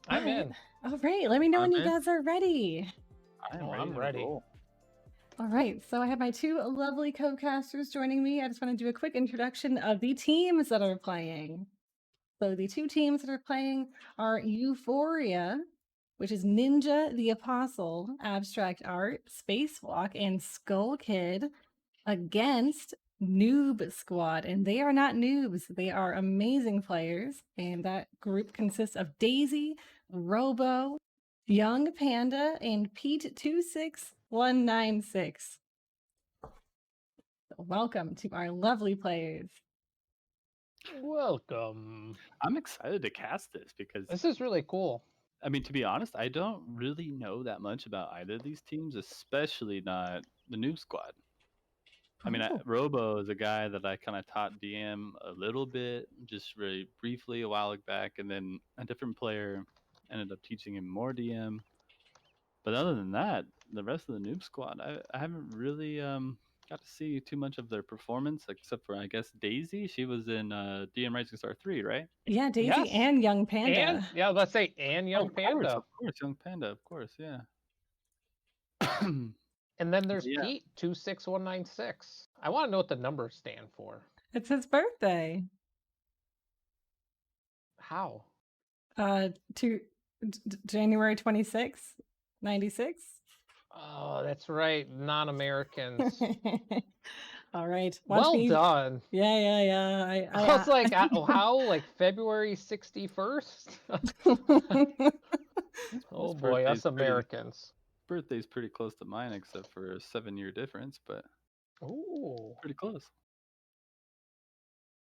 I'm in. All right, let me know when I'm you in. guys are ready. I'm ready. All right, so I have my two lovely co-casters joining me. I just want to do a quick introduction of the teams that are playing. So the two teams that are playing are Euphoria, which is Ninja the Apostle, Abstract Art, Spacewalk, and Skull Kid, against NoobsQad. And they are not noobs, they are amazing players. And that group consists of Daisy, Robo, Young Panda, and Pete26196. Welcome to our lovely players. Welcome. I'm excited to cast this because, This is really cool. I mean, to be honest, I don't really know that much about either of these teams, especially not the Noob Squad. I mean, Oh. Robo is a guy that I kind of taught DM a little bit, just really briefly a while back, and then a different player ended up teaching him more DM. But other than that, the rest of the Noob Squad, I haven't really got to see too much of their performance, except for I guess Daisy. She was in DM Rising Star 3, right? Yeah, Daisy Yes. and Young Panda. And yeah, let's say and Young Panda. Of course, Young Panda, of course, yeah. And then there's Yeah. Pete 26196. I want to know what the numbers stand for. It's his birthday. How? January 26th, 96. Oh, that's right. Non-Americans. All right. Well done. Yeah. I was like, how? Like February 61st? Oh boy, us Americans. Birthday's pretty close to mine, except for a 7-year difference, but ooh, pretty close.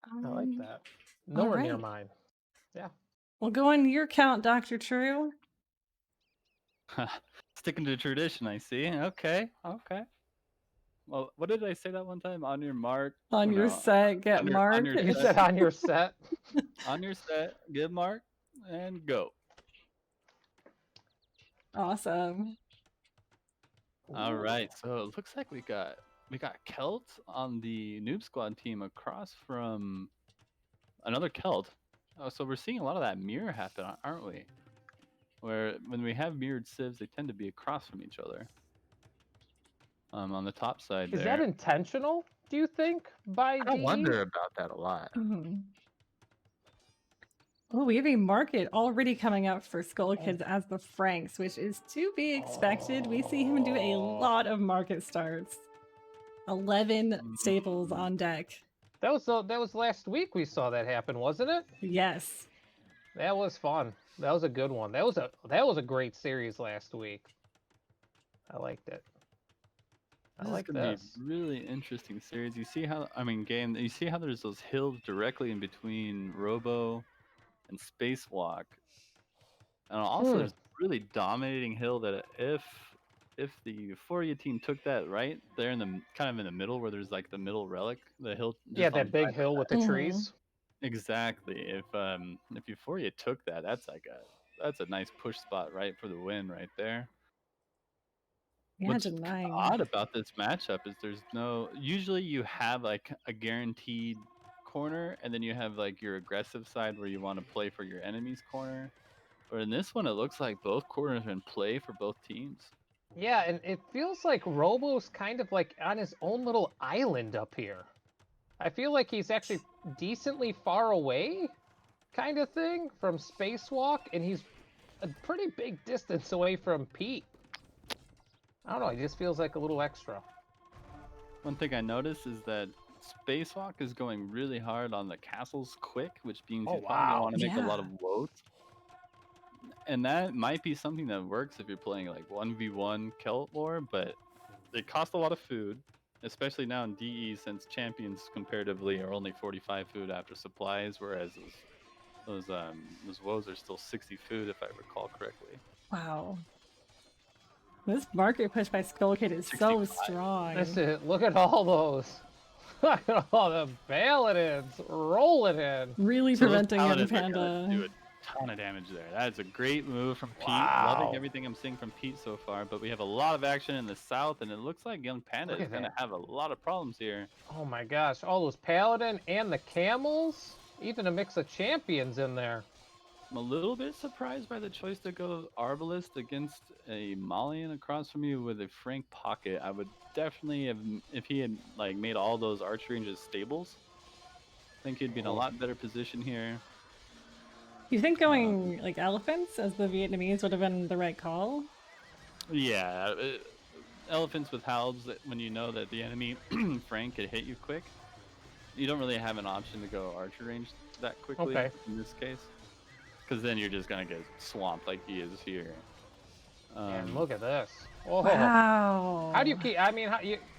I like that. Nowhere near mine. Yeah. We'll go on your count, Dr. True. Sticking to tradition, I see. Okay. Well, what did I say that one time? On your mark. On your set, get marked. You said on your set. On your set, get marked, and go. Awesome. All right, so it looks like we got Kelt on the Noob Squad team across from another Kelt. Oh, so we're seeing a lot of that mirror happen, aren't we? Where when we have mirrored civs, they tend to be across from each other. On the top side Is that intentional, do you think, by I wonder about that a lot. Oh, we have a market already coming up for Skull Kids as the Franks, which is to be expected. We see him do a lot of market starts. 11 staples on deck. That was last week we saw that happen, wasn't it? Yes. That was fun. That was a good one. That was a great series last week. I liked it. This is gonna be a really interesting series. You see how you see how there's those hills directly in between Robo and Spacewalk. And also there's a really dominating hill that if the Euphoria team took that right there in the kind of in the middle where there's like the middle relic, the hill. Yeah, that big hill with the trees. Exactly. If Euphoria took that, that's a nice push spot right for the win right there. What's odd about this matchup is there's no. Usually you have like a guaranteed corner, and then you have like your aggressive side where you want to play for your enemy's corner. But in this one, it looks like both corners are in play for both teams. Yeah, and it feels like Robo's kind of like on his own little island up here. I feel like he's actually decently far away, kind of thing, from Spacewalk, and he's a pretty big distance away from Pete. I don't know, he just feels like a little extra. One thing I noticed is that Spacewalk is going really hard on the castles quick, which means you probably want to make a lot of woes. And that might be something that works if you're playing like 1v1 Kelt lore, but it costs a lot of food, especially now in DE since champions comparatively are only 45 food after supplies, whereas those woes are still 60 food if I recall correctly. Wow. This market push by Skull Kid is 65. So strong. That's it. Look at all those. Look at all the paladins rolling in. Really preventing Young Panda. Do a ton of damage there. That is a great move from Pete. Loving everything I'm seeing from Pete so far, but we have a lot of action in the south, and it looks like Young Panda is going to have a lot of problems here. Oh my gosh, all those paladin and the camels, even a mix of champions in there. I'm a little bit surprised by the choice to go Arbalist against a Malian across from you with a Frank Pocket. I would definitely have, if he had like made all those archery ranges stables, I think he'd be in a Oh. lot better position here. You think going like elephants as the Vietnamese would have been the right call? Yeah, elephants with halbs, when you know that the enemy Frank could hit you quick, you don't really have an option to go archer range that quickly Okay. in this case, because then you're just gonna get swamped like he is here. And look at this. Oh. Wow. How do you keep? I mean,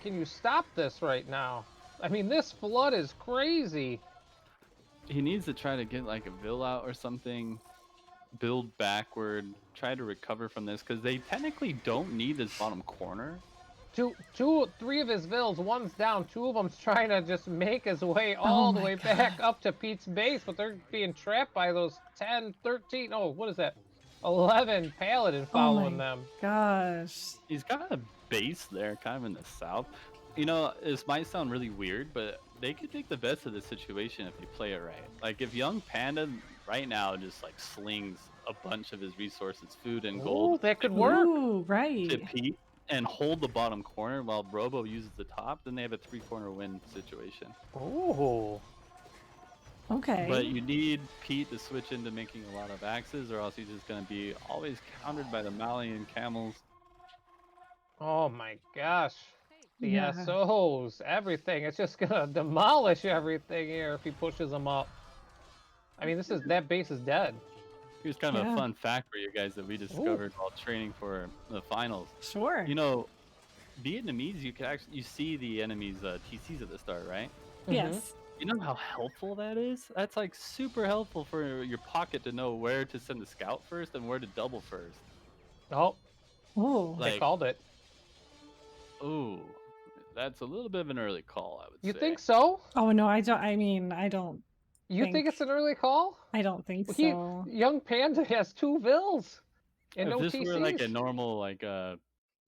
can you stop this right now? I mean, this flood is crazy. He needs to try to get like a Vil out or something, build backward, try to recover from this, because they technically don't need this bottom corner. Three of his vills, one's down. Two of them's trying to just make his way Oh all the my way back God. up to Pete's base, but they're being trapped by those 10, 13, oh, what is that? 11 paladin Oh following my them. gosh. He's got a base there, kind of in the south. You know, this might sound really weird, but they could make the best of this situation if they play it right. Like if Young Panda right now just like slings a bunch of his resources, food and Ooh, gold, that could work. Ooh, to right. Pete and hold the bottom corner while Robo uses the top, then they have a 3-corner win situation. Ooh. Okay. But you need Pete to switch into making a lot of axes, or else he's just going to be always countered by the Malian camels. Oh my gosh. The Yeah. SOs, everything. It's just gonna demolish everything here if he pushes them up. I mean, that base is dead. Here's kind of a Yeah. fun fact for you guys that we discovered while training for the finals. Sure. You know, Vietnamese, you see the enemy's TCs at the start, right? Yes. You know how helpful that is? That's like super helpful for your pocket to know where to send the scout first and where to double first. Oh, Oh. they Like, called it. ooh, that's a little bit of an early call, I would You say. think so? Oh no, I don't. I mean, I don't You think it's an early call? I don't think Well, so. Young Panda has 2 vills and If no this were like a TCs. normal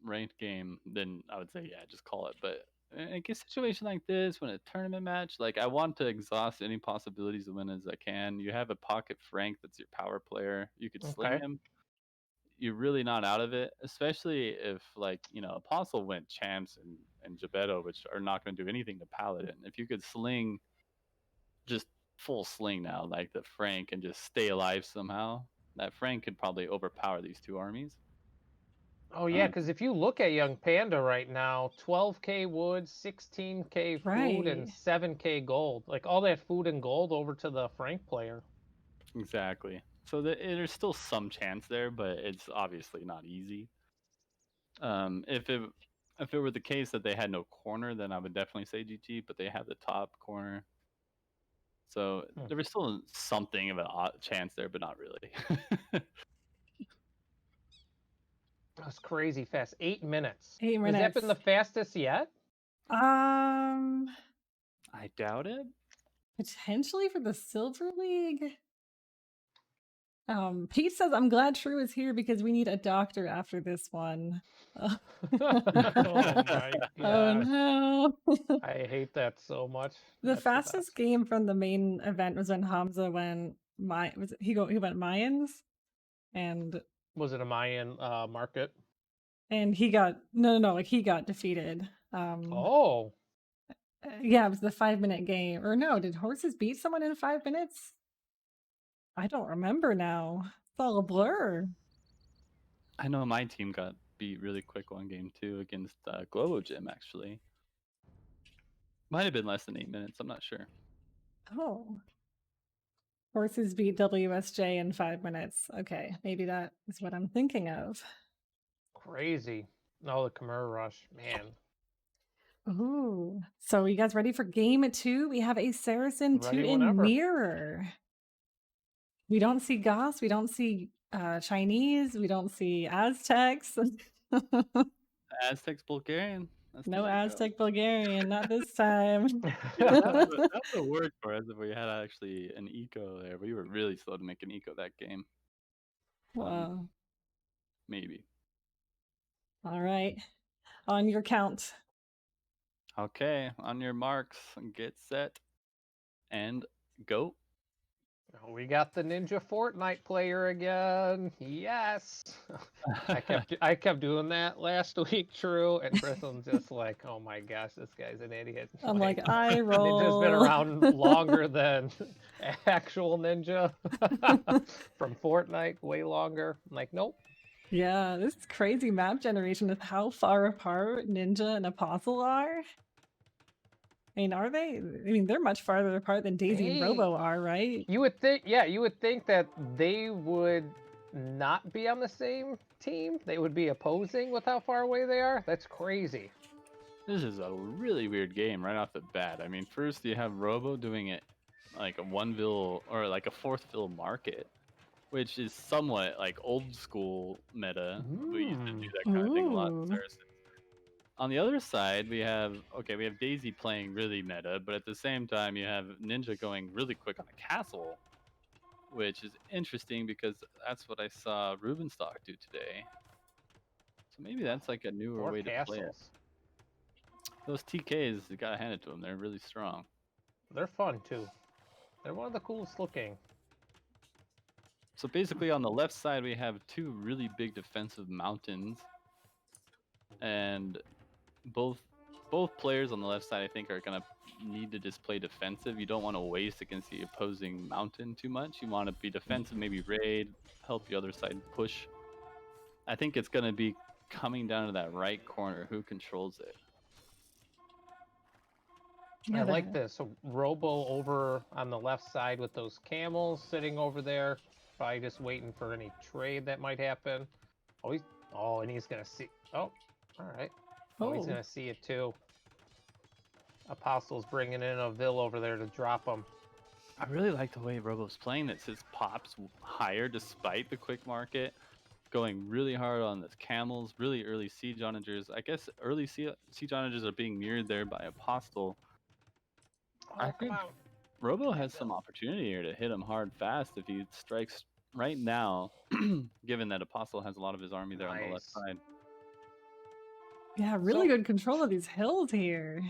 ranked game, then I would say yeah, just call it. But in a situation like this, when a tournament match, like I want to exhaust any possibilities to win as I can. You have a pocket Frank that's your power player. You could sling Okay. him. You're really not out of it, especially if like Apostle went champs and Gebetto, which are not going to do anything to Paladin. If you could sling just full sling now, like the Frank, and just stay alive somehow, that Frank could probably overpower these two armies. Oh yeah, because if you look at Young Panda right now, 12K wood, 16K food, and Right. 7K gold. Like all that food and gold over to the Frank player. Exactly. So there's still some chance there, but it's obviously not easy. If it were the case that they had no corner, then I would definitely say GG. But they have the top corner, so there was still something of a chance there, but not really. That's crazy fast. 8 minutes. 8 Has that minutes. been the fastest yet? Um, I doubt it. Potentially for the Silver League. Pete says, "I'm glad Shrew is here because we need a doctor after this one." Oh my Oh gosh. no. I hate that so much. The That's fastest best. game from the main event was when Hamza went he went Mayans and Was it a Mayan market? he got no, like he got defeated. Oh. Yeah, it was the 5-minute game. Or no, did horses beat someone in 5 minutes? I don't remember now. It's all a blur. I know my team got beat really quick one game too against Globo Gym actually. Might have been less than 8 minutes. I'm not sure. Oh. Horses beat WSJ in 5 minutes. Okay, maybe that is what I'm thinking of. Crazy. No, the Khmer Rush. Man. Ooh. So you guys ready for game 2? We have a Saracen Ready Teuton whenever. mirror. We don't see Goths, we don't see Chinese, we don't see Aztecs. Aztecs Bulgarian. That's No the way to go. Aztec Bulgarian, not this time. Yeah, that's the word for it. If we had actually an eco there, we were really slow to make an eco that game. Wow. Maybe. All right. On your count. Okay, on your marks, get set, and go. Oh, we got the Ninja Fortnite player again. Yes. I kept doing that last week, true, and Brisolyn's just like, oh my gosh, this guy's an idiot. I'm like, I Ninja's been roll. around longer than actual Ninja from Fortnite, way longer. I'm like, nope. Yeah, this is crazy map generation with how far apart Ninja and Apostle are. I mean, are they? I mean, they're much farther apart than Daisy and Robo are, right? You would think, yeah, you would think that they would not be on the same team. They would be opposing with how far away they are. That's crazy. This is a really weird game right off the bat. I mean, first you have Robo doing it like a 1-vil or like a 4th-vil market, which is somewhat like old school meta. We used to do that kind of thing a lot in Ooh. Saracen. On the other side, we have Daisy playing really meta, but at the same time, you have Ninja going really quick on a castle, which is interesting because that's what I saw Rubenstock do today. So maybe that's like a newer way to play it. Those TKs, you gotta hand it to them. They're really strong. They're fun too. They're one of the coolest looking. So basically, on the left side, we have two really big defensive mountains, and both players on the left side, I think, are gonna need to just play defensive. You don't want to waste against the opposing mountain too much. You want to be defensive, maybe raid, help the other side push. I think it's gonna be coming down to that right corner. Who controls it? Yeah, I like this. So Robo over on the left side with those camels sitting over there, probably just waiting for any trade that might happen. And he's gonna see. Oh, all right. Oh, he's gonna see it too. Apostle's bringing in a Vil over there to drop him. I really like the way Robo's playing this. His pops higher despite the quick market, going really hard on the camels, really early siege onagers. I guess early siege onagers are being mirrored there by Apostle. I think Robo has some opportunity here to hit him hard fast if he strikes right now, given that Apostle has a lot of his army there on the left side. Yeah, really good control of these hills here.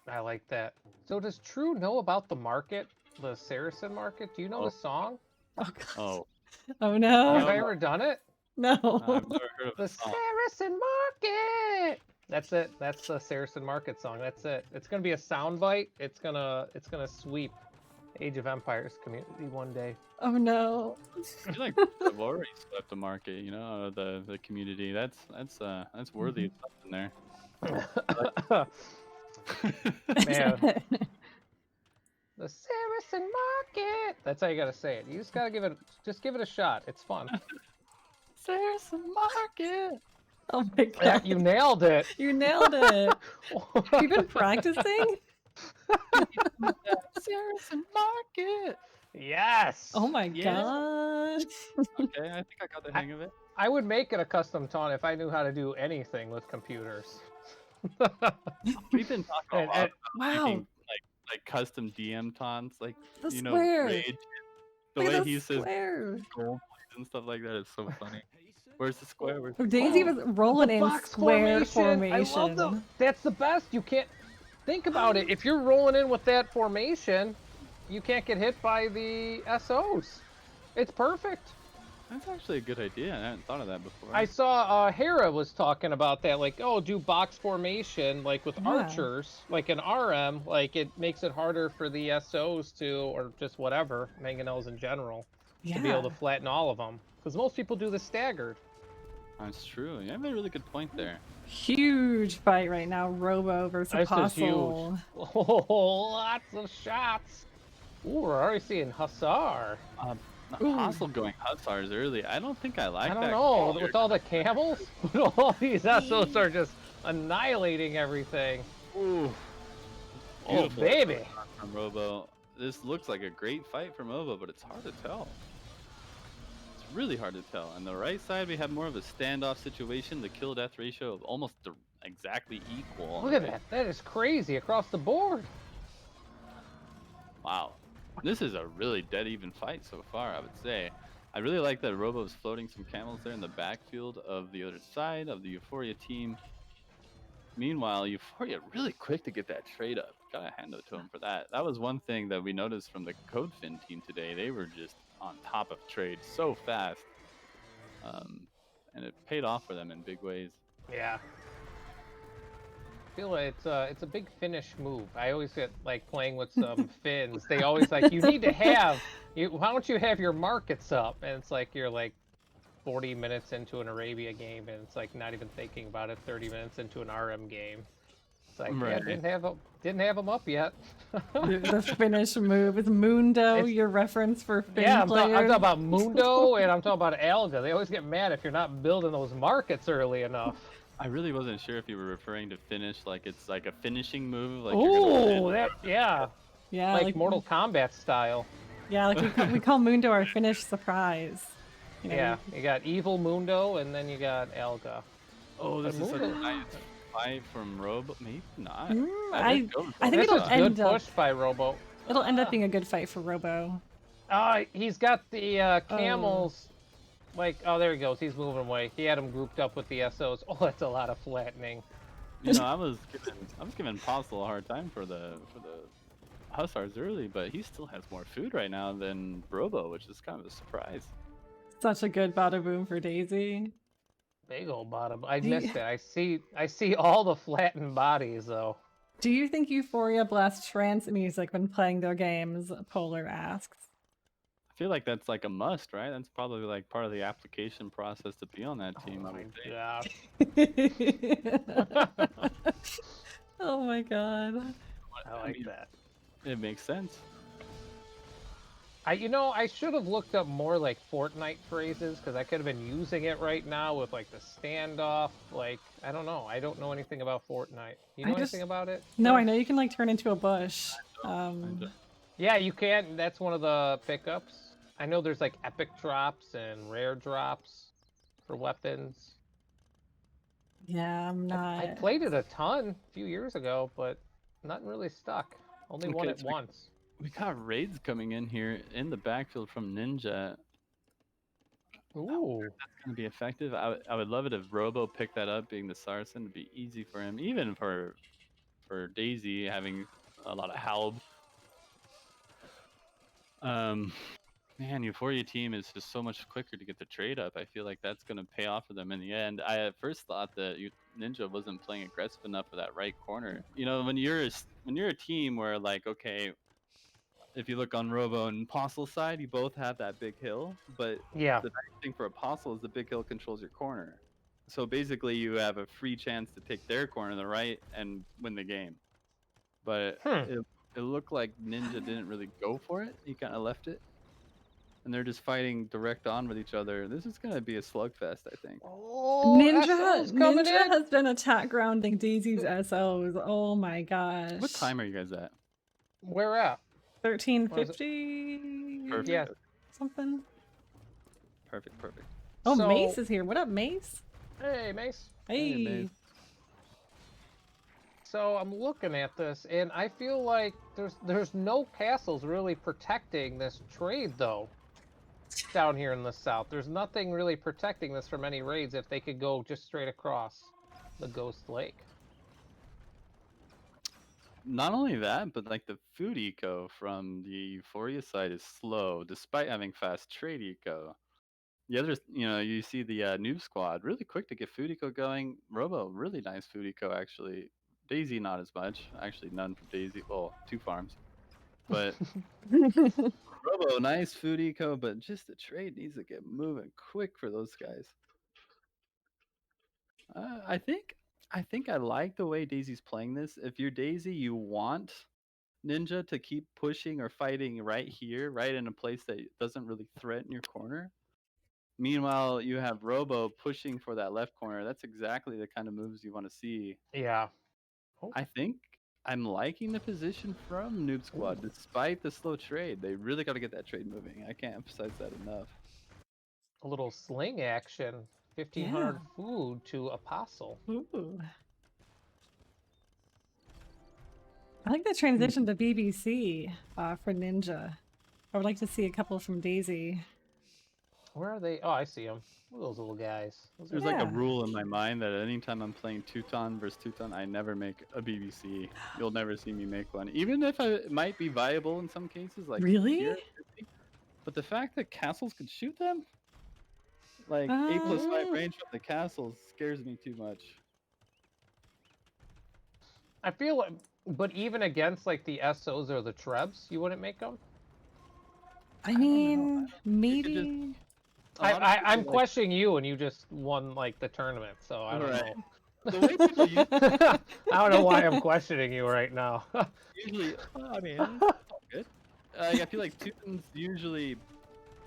I like that. So does True know about the market, the Saracen market? Do you know the song? Oh, God. Oh. Oh, no. Have I ever done it? No. I've never heard of the Saracen market. That's it. That's the Saracen market song. That's it. It's gonna be a soundbite. It's gonna sweep Age of Empires community one day. Oh no. I feel like I've already swept the market, you know, the community. That's worthy of something there. Man. The Saracen market. That's how you gotta say it. You just gotta give it a shot. It's fun. Saracen market. Oh my God. Yeah, you nailed it. You nailed it. Have you been practicing? Saracen market. Yes. Oh my God. Okay, I think I got the hang of it. I would make it a custom taunt if I knew how to do anything with computers. We've been talking a lot about making, Wow. like custom DM taunts, like The you square. know, Rage. The Look way at he says square. gold and stuff like that is so funny. Where's the square? Oh, Daisy was rolling in box square formation. I love them. That's the best. You can't think about it. If you're rolling in with that formation, you can't get hit by the SOs. It's perfect. That's actually a good idea. I hadn't thought of that before. I saw Hera was talking about that, like, oh, do box formation, like with archers, like an RM, like it makes it harder for the SOs to, or just whatever, mangonels in general, to be able to flatten all of them. Because most people do the staggered. That's true. You have a really good point there. Huge fight right now, Robo versus Apostle. Huge. Oh, lots of shots. Ooh, we're already seeing Hussar. Apostle going Hussars early. I don't think I like that. I don't know. With all the camels, all these SOs are just annihilating everything. Ooh. Oh, baby. From Robo. This looks like a great fight from Robo, but it's hard to tell. It's really hard to tell. On the right side, we have more of a standoff situation. The kill-death ratio of almost exactly equal. Look at that. That is crazy across the board. Wow. This is a really dead even fight so far, I would say. I really like that Robo's floating some camels there in the backfield of the other side of the Euphoria team. Meanwhile, Euphoria really quick to get that trade up. gotta hand it to him for that. That was one thing that we noticed from the CodeFin team today. They were just on top of trade so fast, and it paid off for them in big ways. Yeah. I feel like it's a big Finnish move. I always get like playing with some Finns. They always like, you need to have why don't you have your markets up? And it's like you're like 40 minutes into an Arabia game, and it's like not even thinking about it. 30 minutes into an RM game, it's like Right. yeah, didn't have them up yet. The Finnish move is Mundo. Your reference for Finn yeah, I'm players. talking about Mundo and I'm talking about Alga. They always get mad if you're not building those markets early enough. I really wasn't sure if you were referring to finish, like it's like a finishing move, like Ooh, yeah, like Mortal Kombat style. Yeah, like we call Mundo our Finnish surprise. You know, yeah, you got Evil Mundo, and then you got Alga. Oh, this is such a nice fight from Robo. Maybe not. I think this it'll is end good up push by Robo. It'll end up being a good fight for Robo. He's got the camels. Like, oh, there he goes. He's moving away. He had them grouped up with the SOs. Oh, that's a lot of flattening. You know, I was giving Postle a hard time for the Hussars early, but he still has more food right now than Robo, which is kind of a surprise. Such a good bada boom for Daisy. Big old bottom. I missed it. I see all the flattened bodies though. Do you think Euphoria blasts trance music when playing their games? Polar asks. I feel like that's like a must, right? That's probably like part of the application process to be on that team. Oh my god. Oh my god. I like that. It makes sense. I should have looked up more like Fortnite phrases because I could have been using it right now with like the standoff. Like, I don't know. I don't know anything about Fortnite. You know anything about it? No, I know you can like turn into a bush. Yeah, you can. That's one of the pickups. I know there's like epic drops and rare drops for weapons. Yeah, I'm not. I played it a ton a few years ago, but nothing really stuck. Only won it once. We got raids coming in here in the backfield from Ninja. Ooh. That's going to be effective. I would love it if Robo picked that up, being the Saracen. It'd be easy for him, even for Daisy having a lot of halb. Man, Euphoria team is just so much quicker to get the trade up. I feel like that's going to pay off for them in the end. I at first thought that Ninja wasn't playing aggressive enough for that right corner. You know, when you're a team where like, okay, if you look on Robo and Apostle's side, you both have that big hill, but yeah, the nice thing for Apostle is the big hill controls your corner. So basically, you have a free chance to take their corner on the right and win the game. But it looked like Ninja didn't really go for it. He kind of left it. And they're just fighting direct on with each other. This is going to be a slugfest, I think. Oh, Ninja has been attack grounding Daisy's SOs. Oh my gosh. What time are you guys at? Where at? 1350. Perfect. Yeah. Something. Perfect. Oh, so, Mace is here. What up, Mace? Hey, Mace. Hey. Mace. So I'm looking at this, and I feel like there's no castles really protecting this trade, though. Down here in the south, there's nothing really protecting this from any raids if they could go just straight across the Ghost Lake. Not only that, but like the food eco from the Euphoria side is slow, despite having fast trade eco. The others, you see the NoobsQad really quick to get food eco going. Robo, really nice food eco actually. Daisy, not as much. Actually, none for Daisy. Well, 2 farms. But Robo, nice food eco, but just the trade needs to get moving quick for those guys. I think I like the way Daisy's playing this. If you're Daisy, you want Ninja to keep pushing or fighting right here, right in a place that doesn't really threaten your corner. Meanwhile, you have Robo pushing for that left corner. That's exactly the kind of moves you want to see. Yeah. I think I'm liking the position from NoobsQad, despite the slow trade. They really got to get that trade moving. I can't emphasize that enough. A little sling action. 1,500 food to Apostle. Ooh. I like the transition to BBC for Ninja. I would like to see a couple from Daisy. Where are they? Oh, I see them. Those little guys. Those There's are... like a Yeah. rule in my mind that anytime I'm playing Teuton versus Teuton, I never make a BBC. You'll never see me make one, even if it might be viable in some cases, like Really? here. But the fact that castles could shoot them, like 8+5 Mm, range from the castles, scares me too much. I feel like, but even against like the SOs or the Trebs, you wouldn't make them. I I don't know. mean, You could just maybe. a lot of I'm people like questioning you, and you just won like the tournament, so I don't right. know. The way people use I don't know why I'm questioning you right now. usually, I mean, it's all good. I feel like Teutons usually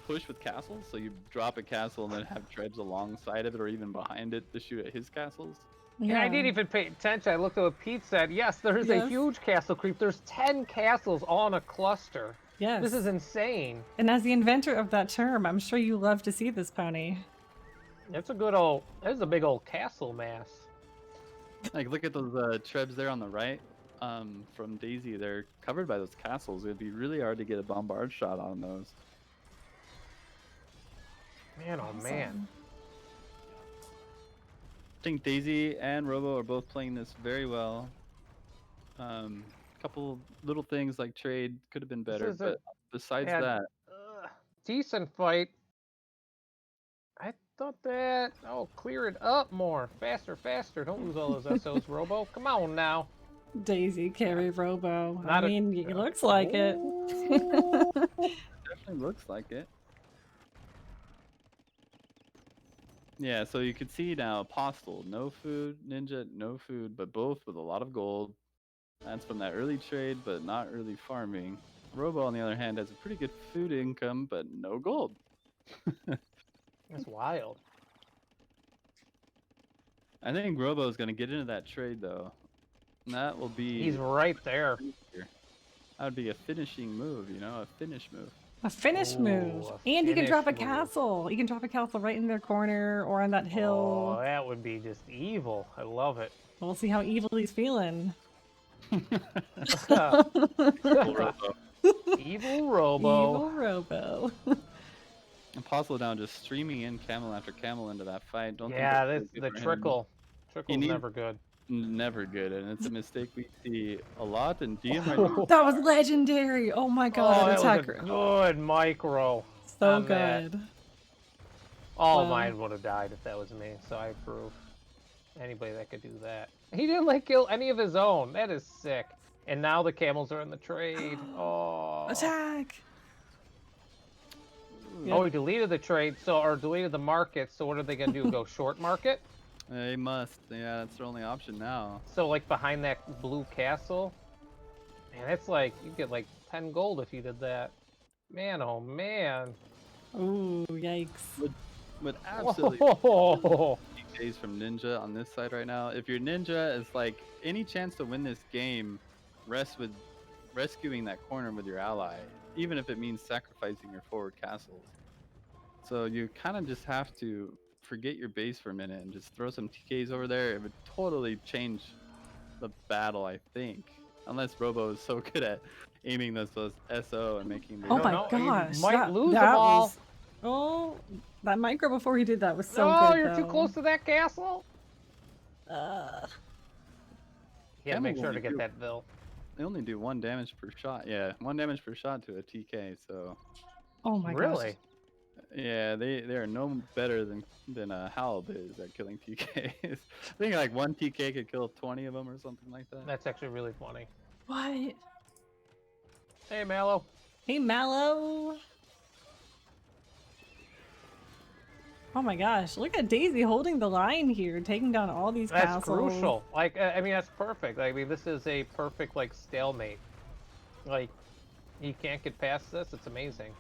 push with castles, so you drop a castle and then have Trebs alongside of it or even behind it to shoot at his castles. And I Yeah. didn't even pay attention. I looked at what Pete said. Yes, there is a Yes. huge castle creep. There's 10 castles all in a cluster. Yes. This is insane. And as the inventor of that term, I'm sure you love to see this, Pony. It's a good old. It's a big old castle mass. Like, look at those Trebs there on the right. From Daisy, they're covered by those castles. It'd be really hard to get a bombard shot on those. Man, oh man. Awesome. I think Daisy and Robo are both playing this very well. Couple little things like trade could have been better, is a- but besides yeah, that, Decent fight. I thought that. Oh, clear it up more. Faster, faster. Don't lose all those SOs, Robo. Come on now. Daisy carry Robo. Not I a- mean, it looks like it. definitely looks like it. Yeah, so you can see now Apostle, no food, Ninja, no food, but both with a lot of gold. That's from that early trade, but not really farming. Robo, on the other hand, has a pretty good food income, but no gold. That's wild. I think Robo is going to get into that trade, though. And that will be... He's right there. That would be a finishing move, you know, a finish move. A finish move. Ooh, a And you can drop a finish move. castle. You can drop a castle right in their corner or on that Oh, hill. that would be just evil. I love it. We'll see how evil he's feeling. Cool Robo. Evil Robo. Evil Robo. Apostle down just streaming in camel after camel into that fight. Don't Yeah, think that's good the for him. trickle. Trickle's need- never good. Never good, and it's a mistake we see a lot. And DM right now, That was legendary. Oh my Oh, god. that was attack. a good micro. So on that. good. Oh, Wow. mine would have died if that was me, so I approve. Anybody that could do that. He didn't like kill any of his own. That is sick. And now the camels are in the trade. Oh. Attack. Oh, he deleted the trade, or deleted the market. So what are they gonna do? Go short market? they must. Yeah, that's their only option now. So like behind that blue castle. Man, that's like you get like 10 gold if you did that. Man, oh man. Ooh, yikes. But absolutely Whoa. TKs from Ninja on this side right now. If your Ninja is like any chance to win this game, rest with rescuing that corner with your ally, even if it means sacrificing your forward castles. So you kind of just have to forget your base for a minute and just throw some TKs over there. It would totally change the battle, I think. Unless Robo is so good at aiming those SO and making the... Oh don't my know, you gosh. might lose that them all. was... Oh, that micro before he did that was so No, good. you're too though. close to that castle. Uh, Yeah, Camels make sure only to get do- that Vil. They only do 1 damage per shot. Yeah, 1 damage per shot to a TK, so... oh my Really? gosh. Yeah, they are no better than Halb is at killing TKs. I think like 1 TK could kill 20 of them or something like that. That's actually really funny. What? Hey, Mallow. Hey, Mallow. Oh my gosh, look at Daisy holding the line here, taking down all these That's castles. crucial. Like, I mean, that's perfect. I mean, this is a perfect, like, stalemate. Like, you can't get past this. It's amazing.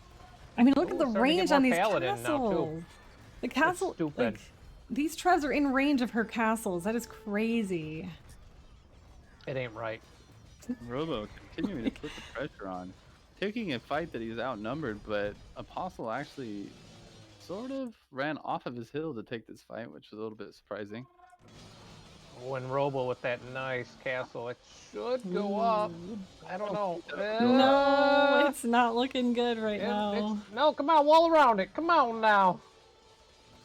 I mean, look Ooh, at the starting to get range more on these paladin now, too. castles. The castle, stupid. like, these Trevs are in range of her castles. That is crazy. It ain't right. Robo continuing to put the pressure on, taking a fight that he's outnumbered, but Apostle actually sort of ran off of his hill to take this fight, which was a little bit surprising. when Robo with that nice castle. It should go up. Ooh. I don't know. No, it's not looking good right now. No, come on, wall around it. Come on now.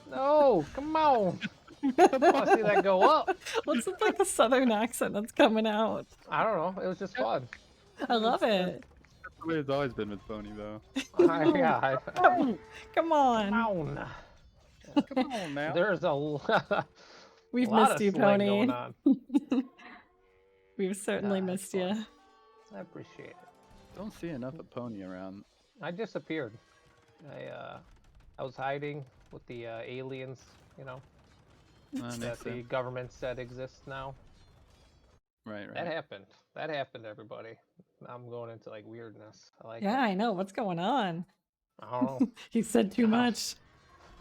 No, come on. I want to see that go up. What's with like the southern accent that's coming out? I don't know. It was just fun. I love it. That's the way it's always been with Pony, though. Yeah. Come on. Come on. Come on now. There's a lot We've of missed you, slang Pony. going on. We've certainly Nah, missed it's you. fun. I appreciate it. Don't see enough of Pony around. I disappeared. I was hiding with the aliens, you know, that the government said exists now. Right. That happened. That happened, everybody. I'm going into like weirdness. I like Yeah, it. I know. What's going on? I don't know. He said too much.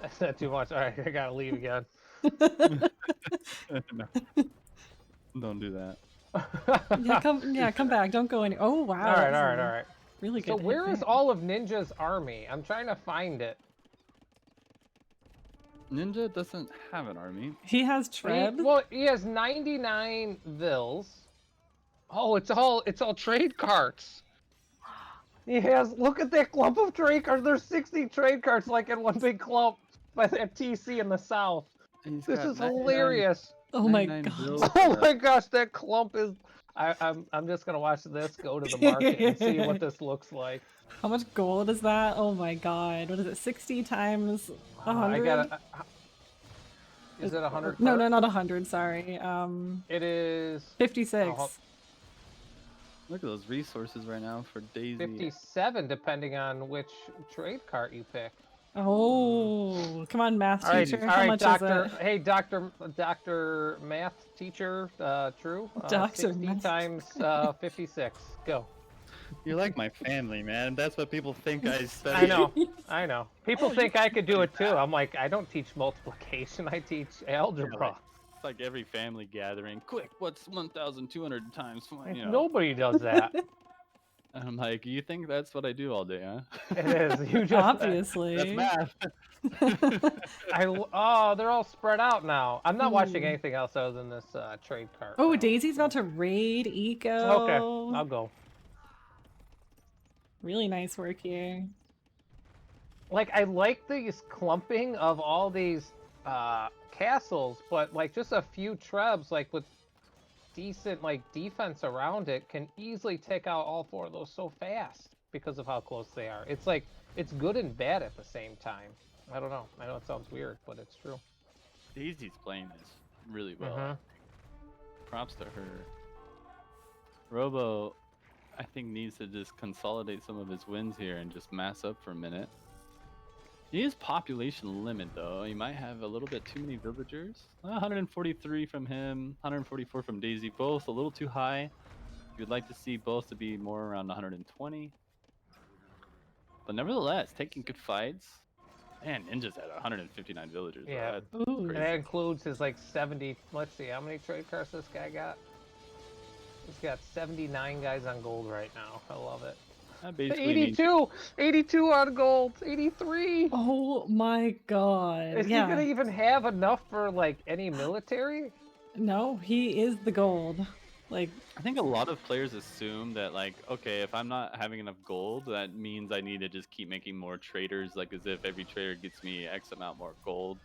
I said too much. All right, I gotta leave again. No. Don't do that. Come back. Don't go any. Oh wow. All right. Really good. So hit where is there. all of Ninja's army? I'm trying to find it. Ninja doesn't have an army. He has Treb. Well, he has 99 vills. Oh, it's all trade carts. He has. Look at that clump of trade carts. There's 60 trade carts, like in one big clump by that TC in the south. This is hilarious. Oh my 99 god. bills. Oh my gosh, that clump is. I'm just gonna watch this go to the market and see what this looks like. How much gold is that? Oh my god. What is it? 60 times 100? I gotta. Is it 100? No, not 100. Sorry. It is 56. Look at those resources right now for Daisy. 57, depending on which trade cart you pick. Oh, come on, math teacher. All How right, much doctor. is it? Hey, doctor, math teacher. True. Doctor 60 math. times 56. Go. You're like my family, man. That's what people think I study. I know. People think I could do it too. I'm like, I don't teach multiplication. I teach algebra. It's like every family gathering. Quick, what's 1,200 times? You know. Nobody does that. And I'm like, you think that's what I do all day, huh? It is. You just Obviously. That's math. Oh, they're all spread out now. I'm not watching anything else other than this trade cart. Oh, now. Daisy's about to raid Eco. Okay, I'll go. Really nice work here. Like, I like these clumping of all these castles, but like just a few trebs, like with decent like defense around it, can easily take out all four of those so fast because of how close they are. It's like it's good and bad at the same time. I don't know. I know it sounds weird, but it's true. Daisy's playing this really well. Props to her. Robo, I think, needs to just consolidate some of his wins here and just mass up for a minute. He is population limit though. He might have a little bit too many villagers. 143 from him, 144 from Daisy. Both a little too high. You'd like to see both to be more around 120. But nevertheless, taking good fights. Man, Ninja's at 159 villagers. Yeah. Ooh. And that includes his like 70. Let's see, how many trade carts this guy got? He's got 79 guys on gold right now. I love it. That basically 82! 82 on gold! 83! Oh my god. Is he gonna even have enough for like any military? No, he is the gold. Like, I think a lot of players assume that, like, okay, if I'm not having enough gold, that means I need to just keep making more traders, like as if every trader gets me X amount more gold.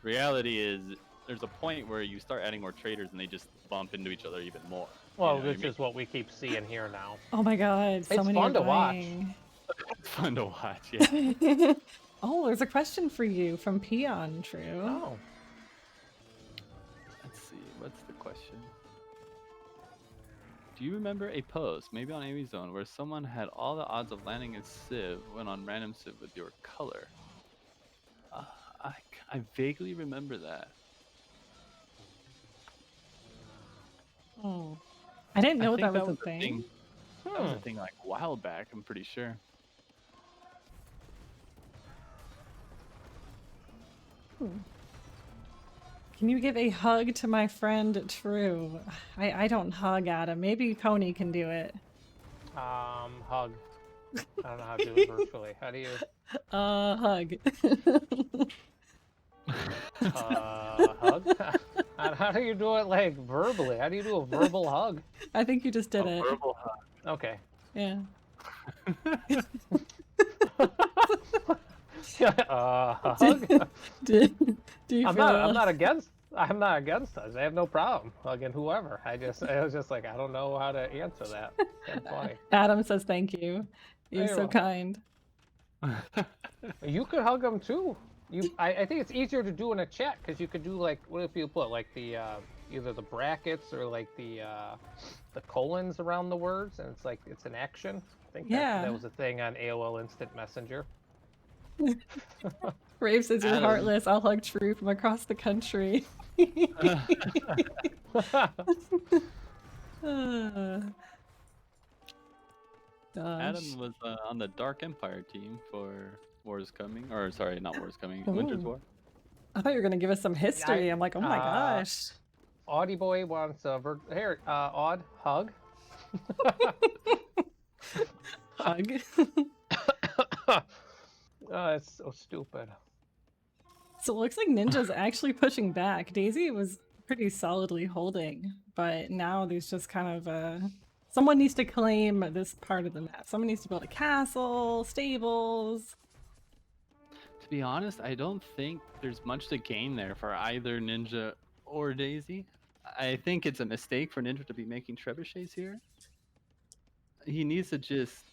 Reality is, there's a point where you start adding more traders and they just bump into each other even more. Well, this is what we keep seeing here now. oh my god, so It's many fun are to watch. dying. It's fun to watch, yeah. Oh, there's a question for you from Peon, True. Oh. Let's see, what's the question? Do you remember a post, maybe on Amy's Zone, where someone had all the odds of landing a Civ when on random Civ with your color? I vaguely remember that. Oh. I didn't know I think that was a thing. That was a thing like a while back, I'm pretty sure. Can you give a hug to my friend True? I don't hug Adam. Maybe Pony can do it. Hug. I don't know how to do it virtually. How do you? Hug. Hug? How do you do it like verbally? How do you do a verbal hug? I think you just did A it. verbal hug. Okay. Yeah. Hug? Do you feel I'm not against us. I have no problem hugging whoever. I was just like, I don't know how to answer that. Kind of funny. Adam says thank you. You're You're so welcome. kind. You could hug them too. I think it's easier to do in a chat because you could do like, what if you put like the either the brackets or like the colons around the words, and it's like it's an action. I think that was a thing on AOL Instant Messenger. Rave says you're Adam. heartless. I'll hug True from across the country. Adam was on the Dark Empire team for War is Coming, or sorry, not War is Coming, Winter's War. I thought you were gonna give us some history. I'm like, oh my gosh. Audie Boy wants a here. Odd hug. Hug. Oh, it's so stupid. So it looks like Ninja's actually pushing back. Daisy was pretty solidly holding, but now there's just kind of someone needs to claim this part of the map. Someone needs to build a castle, stables. To be honest, I don't think there's much to gain there for either Ninja or Daisy. I think it's a mistake for Ninja to be making trebuchets here. He needs to just,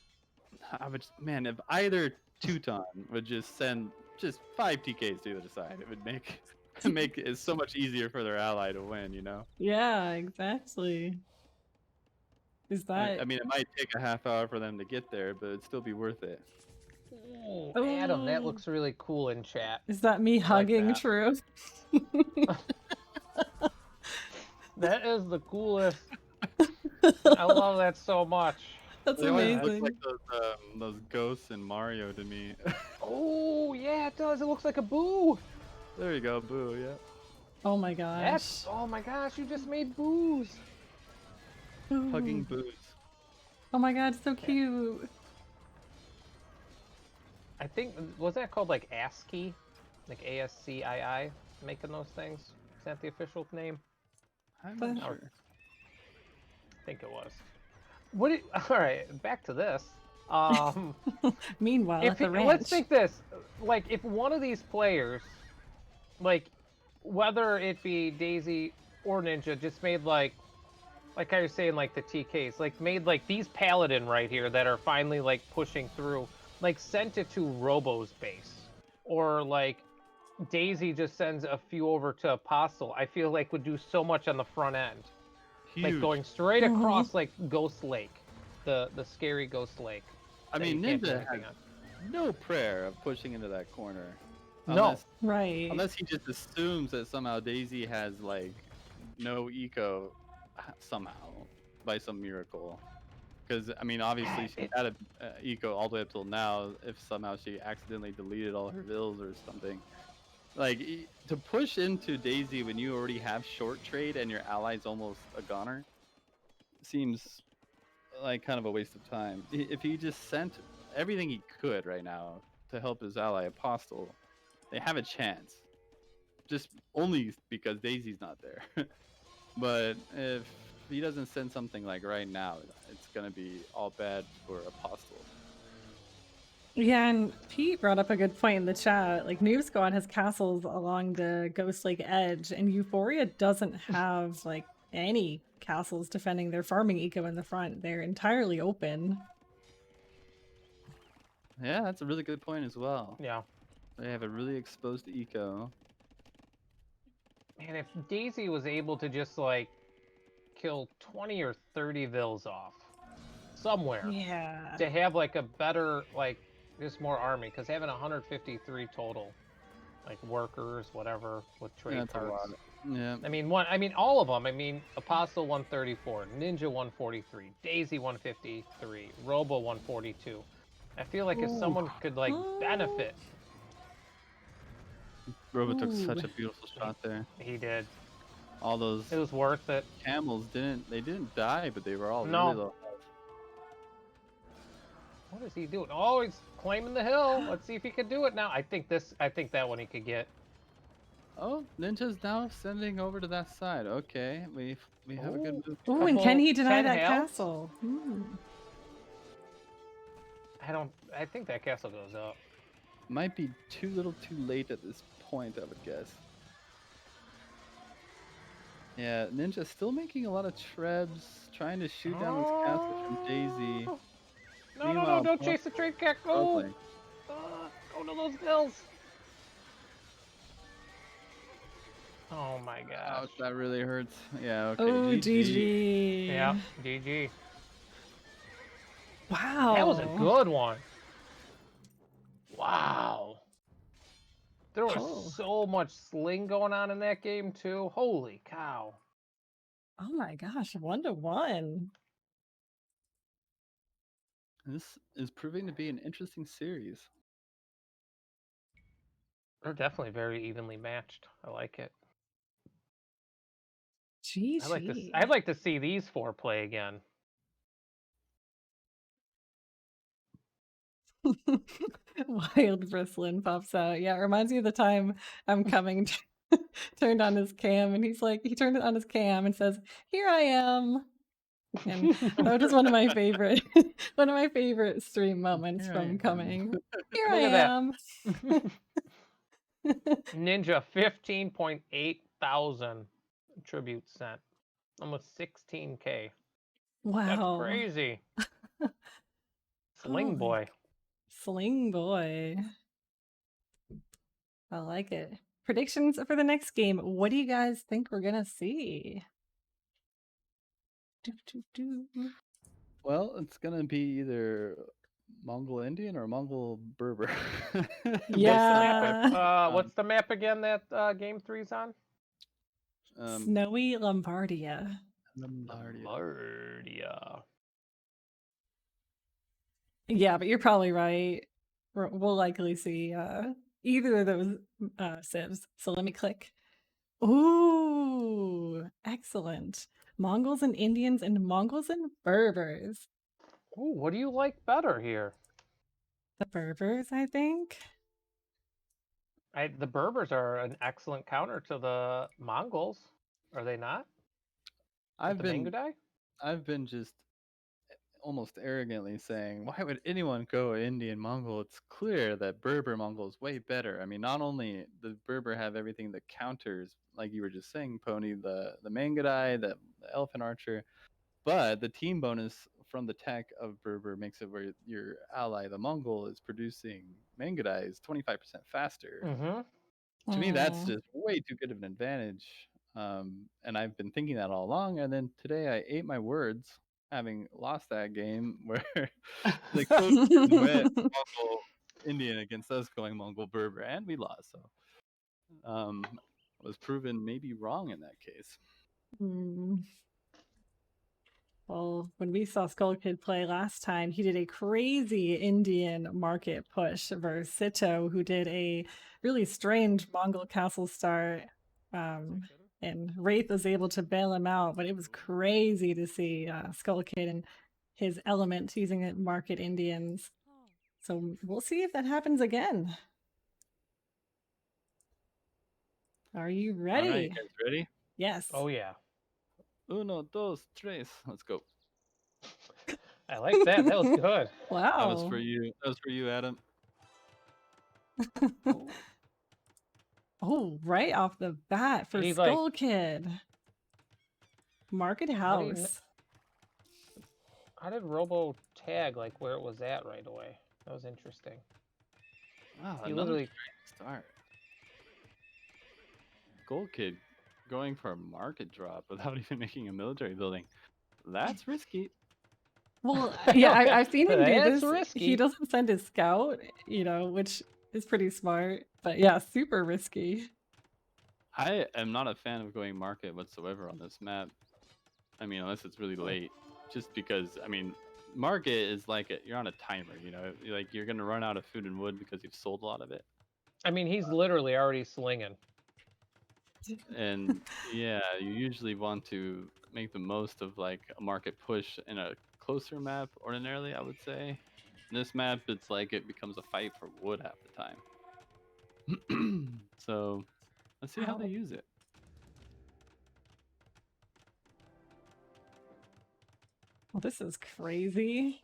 man, if either Teuton would just send just 5 TKs to the other side, it would make it so much easier for their ally to win, you know? Yeah, exactly. Is that? I mean, it might take a half hour for them to get there, but it'd still be worth it. Oh, Adam, that looks really cool in chat. Is that me hugging that. True? That is the coolest. I love that so much. That's They always amazing. look like those ghosts in Mario to me. Oh yeah, it does. It looks like a boo. There you go, Boo, yeah. Oh my gosh. Oh my gosh, you just made boos. Hugging Ooh. Boos. Oh my god, so cute. I think, was that called like ASCII? Like ASCII, making those things? Is that the official name? I'm not sure. I think it was. Alright, back to this. Meanwhile, at the ranch. Let's think this. Like, if one of these players, like, whether it be Daisy or Ninja, just made like I was saying, like the TKs, like made like these Paladin right here that are finally like pushing through, like sent it to Robo's base, or like Daisy just sends a few over to Apostle, I feel like would do so much on the front end. Huge. Like going straight across like Ghost Lake, the scary Ghost Lake. I mean, Ninja has no prayer of pushing into that corner. Unless, Right. Unless he just assumes that somehow Daisy has like no eco somehow by some miracle. Because I mean, obviously she had a eco all the way up till now. If somehow she accidentally deleted all her vills or something, like to push into Daisy when you already have short trade and your ally's almost a goner, seems like kind of a waste of time. If he just sent everything he could right now to help his ally Apostle, they have a chance. Just only because Daisy's not there. But if he doesn't send something like right now, it's gonna be all bad for Apostle. Yeah, and Pete brought up a good point in the chat. Like, NoobsQad has castles along the Ghost Lake edge, and Euphoria doesn't have like any castles defending their farming eco in the front. They're entirely open. Yeah, that's a really good point as well. yeah. They have a really exposed eco. Man, if Daisy was able to just like kill 20 or 30 vills off somewhere, Yeah. to have like a better, like just more army, because having 153 total, like workers, whatever, with trade That's cards. a lot. Yeah. I mean all of them. I mean Apostle 134, Ninja 143, Daisy 153, Robo 142. I feel like if someone could like benefit. Robo took such a beautiful shot there. He did. All those It was worth it. camels didn't die, but they were all No. really low. What is he doing? Oh, he's claiming the hill. Let's see if he can do it now. I think that one he could get. Oh, Ninja's now sending over to that side. Okay, we have a good move. Oh, and can he deny 10 that health? castle? I think that castle goes up. Might be too little too late at this point, I would guess. Yeah, Ninja's still making a lot of trebs, trying to shoot down this castle from Daisy. No, Meanwhile, don't Buff chase the trade cat. Go! struggling. Go to those hills. Oh my gosh. Ouch, that really hurts. Yeah, okay, Oh, GG. GG. Yeah, GG. Wow. That was a good one. Wow. There was so much sling going on in that game too. Holy cow. Oh my gosh, 1-1. This is proving to be an interesting series. They're definitely very evenly matched. I like it. GG. I'd like to see these four play again. Wild Brisolyn pops out. Yeah, it reminds me of the time I'm coming turned on his cam, and he turned it on his cam and says, "Here I am." And that was one of my favorite stream moments from coming. Here I Look at am. Ninja 15.8 thousand tribute sent. Almost 16K. Wow. That's crazy. Sling boy. Sling boy. I like it. Predictions for the next game. What do you guys think we're gonna see? Well, it's gonna be either Mongol Indian or Mongol Berber. Yeah. What's the map again that Game 3's on? Snowy Lombardia. Lombardia. Yeah, but you're probably right. We'll likely see either of those civs. So let me click. Ooh, excellent. Mongols and Indians and Mongols and Berbers. Ooh, what do you like better here? The Berbers, I think. The Berbers are an excellent counter to the Mongols, are they not? I've been just almost arrogantly saying, why would anyone go Indian Mongol? It's clear that Berber Mongol is way better. I mean, not only does Berber have everything that counters, like you were just saying, Pony, the Mangudai, the Elephant Archer, but the team bonus from the tech of Berber makes it where your ally, the Mongol, is producing Mangudais 25% faster. To me, that's just way too good of an advantage. And I've been thinking that all along. And then today I ate my words, having lost that game where the coach went Mongol Indian against us going Mongol Berber, and we lost. So I was proven maybe wrong in that case. Well, when we saw Skull Kid play last time, he did a crazy Indian market push versus Sito, who did a really strange Mongol castle start. And Wraith was able to bail him out, but it was crazy to see Skull Kid and his element using it market Indians. So we'll see if that happens again. Are you ready? All right, you guys ready? Yes. Oh yeah. Uno, dos, tres. Let's go. I like that. That was good. Wow. That was for you. That was for you, Adam. Oh, right off the bat for Skull Kid. Market House. How did Robo tag like where it was at right away? That was interesting. Wow, he another literally start. Gold Kid going for a market drop without even making a military building. That's risky. Well, yeah, I've seen him do this. Risky. He doesn't send his scout, which is pretty smart. But yeah, super risky. I am not a fan of going market whatsoever on this map. I mean, unless it's really late. Just because, I mean, market is like you're on a timer, like you're going to run out of food and wood because you've sold a lot of it. I mean, he's literally already slinging. And yeah, you usually want to make the most of like a market push in a closer map ordinarily, I would say. In this map, it's like it becomes a fight for wood half the time. So Let's see how they use it. Well, this is crazy.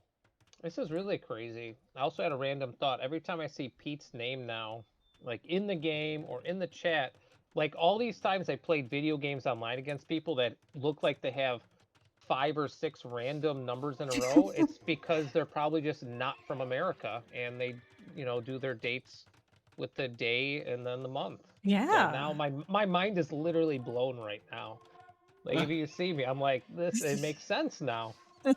This is really crazy. I also had a random thought. Every time I see Pete's name now, like in the game or in the chat, like all these times I played video games online against people that look like they have 5 or 6 random numbers in a row, it's because they're probably just not from America and they, do their dates with the day and then the month. Yeah. So now my mind is literally blown right now. Like if you see me, I'm like, it makes sense now.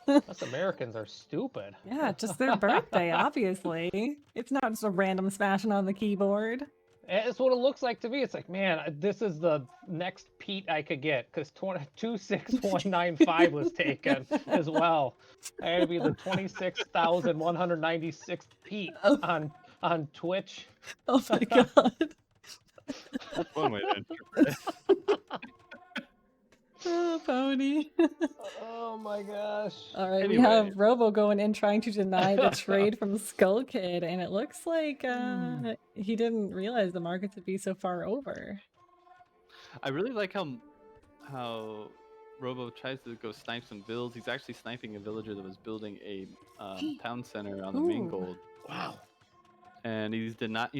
Us Americans are stupid. Yeah, just their birthday, obviously. It's not just a random smashing on the keyboard. It's what it looks like to me. It's like, man, this is the next Pete I could get because 26195 was taken as well. I had to be the 26,196th Pete on Twitch. Oh my god. That's one way to interpret it. Oh, Pony. Oh my gosh. All right, we Anyway. have Robo going in trying to deny the trade from Skull Kid, and it looks like he didn't realize the markets would be so far over. I really like how Robo tries to go snipe some builds. He's actually sniping a villager that was building a town center on the main Ooh. gold. Wow. And he's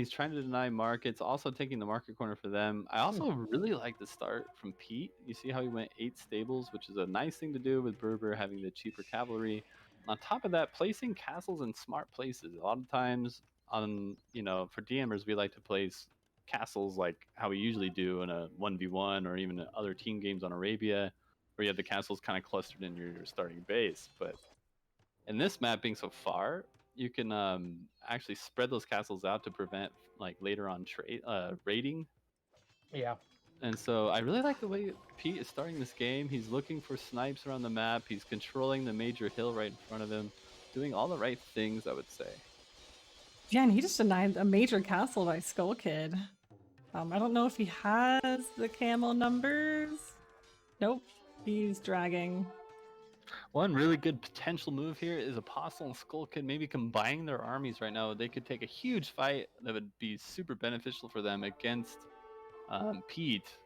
trying to deny markets, also taking the market corner for them. I also really like the start from Pete. You see how he went 8 stables, which is a nice thing to do with Berber having the cheaper cavalry. On top of that, placing castles in smart places. A lot of times for DMers, we like to place castles like how we usually do in a 1v1 or even in other team games on Arabia, where you have the castles kind of clustered in your starting base. But in this map being so far, you can actually spread those castles out to prevent like later on raiding. Yeah. And so I really like the way Pete is starting this game. He's looking for snipes around the map. He's controlling the major hill right in front of him, doing all the right things, I would say. Yeah, and he just denied a major castle by Skull Kid. I don't know if he has the camel numbers. Nope, he's dragging. One really good potential move here is Apostle and Skull Kid maybe combining their armies right now. They could take a huge fight that would be super beneficial for them against Pete.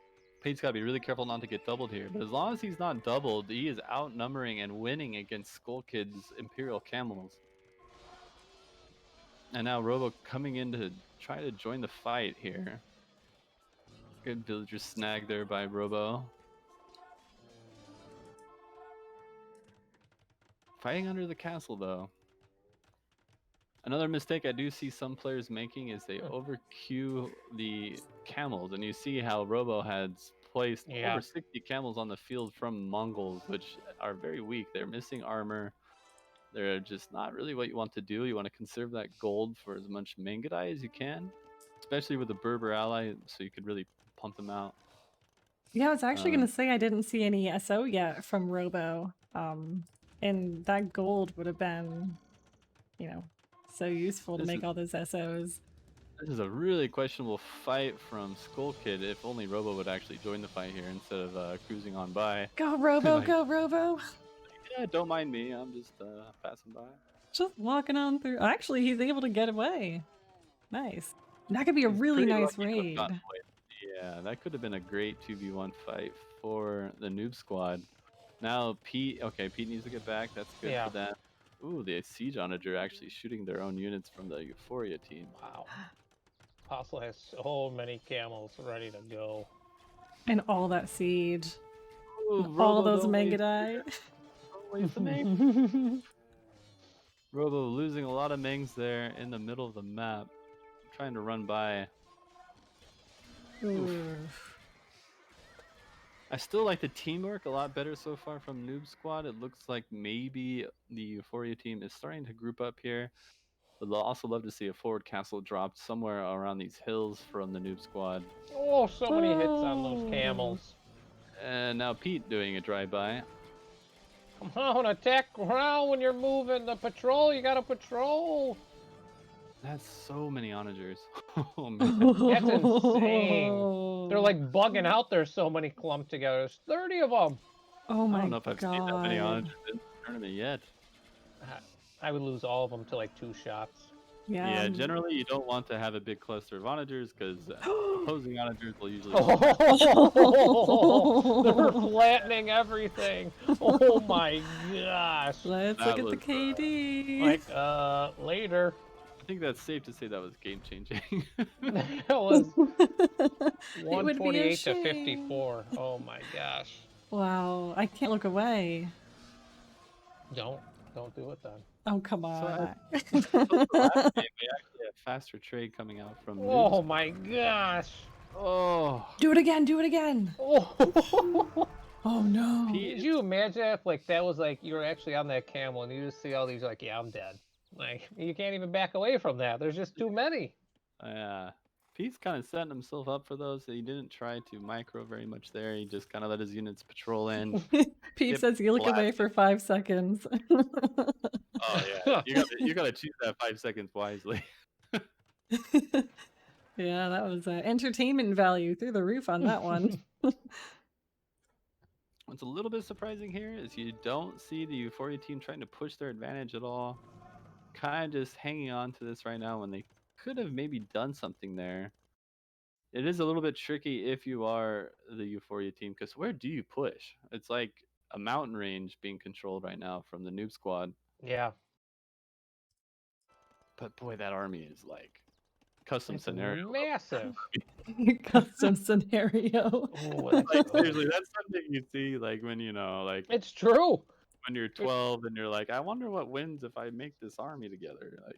Pete's got to be really careful not to get doubled here. But as long as he's not doubled, he is outnumbering and winning against Skull Kid's Imperial Camels. And now Robo coming in to try to join the fight here. Good villager snag there by Robo. Fighting under the castle, though. Another mistake I do see some players making is they overqueue the camels, and you see how Robo has placed over 60 camels on the field from Mongols, which are very weak. They're missing armor. They're just not really what you want to do. You want to conserve that gold for as much Mangadai as you can, especially with a Berber ally, so you could really pump them out. Yeah, I was actually going to say I didn't see any SO yet from Robo. And that gold would have been, so useful to make all those SOs. This is a really questionable fight from Skull Kid. If only Robo would actually join the fight here instead of cruising on by. Go Robo, go Robo! Yeah, don't mind me. I'm just passing by. Just walking on through. Actually, he's able to get away. Nice. That could be a really nice raid. Yeah, that could have been a great 2v1 fight for the NoobsQad. Now Pete needs to get back. That's good for them. Ooh, the Siege Onager actually shooting their own units from the Euphoria team. Wow. Apostle has so many camels ready to go. And all that siege. Ooh, all those Mangadai. Always the name. Robo losing a lot of Mengs there in the middle of the map. Trying to run by. Oof. I still like the teamwork a lot better so far from NoobsQad. It looks like maybe the Euphoria team is starting to group up here. But I'll also love to see a forward castle dropped somewhere around these hills from the NoobsQad. Oh, so many hits on those camels. And now Pete doing a drive-by. Come on, attack ground when you're moving. The patrol, you gotta patrol. That's so many onagers. Oh, man. That's insane. They're like bugging out. There's so many clumped together. There's 30 of them. Oh my god. I don't know if I've seen that many onagers in the tournament yet. I would lose all of them to like 2 shots. Yeah, generally you don't want to have a big cluster of onagers because opposing onagers will usually. Oh, they're flattening everything. Oh my gosh. Let's look at the KD. Later. I think that's safe to say that was game changing. That was It would be a 128 to shame. 54. Oh my gosh. Wow, I can't look away. Don't do it then. Oh, come on. So the last game, we actually have faster trade coming out from Oh Noobs. my gosh. Oh. Do it again, do it again. Oh. Oh no. Could you imagine if like that was like you were actually on that camel and you just see all these like, yeah, I'm dead. Like you can't even back away from that. There's just too many. Yeah. Pete's kind of setting himself up for those. He didn't try to micro very much there. He just kind of let his units patrol in. Pete says you look away for 5 seconds. Oh yeah, you gotta choose that 5 seconds wisely. Yeah, that was entertainment value through the roof on that one. What's a little bit surprising here is you don't see the Euphoria team trying to push their advantage at all. Kind of just hanging on to this right now when they could have maybe done something there. It is a little bit tricky if you are the Euphoria team, because where do you push? It's like a mountain range being controlled right now from the NoobsQad. Yeah. But boy, that army is like custom scenario. Massive. Custom scenario. Ooh, Like seriously, that's something you see like when like it's true. when you're 12 and you're like, I wonder what wins if I make this army together. Like,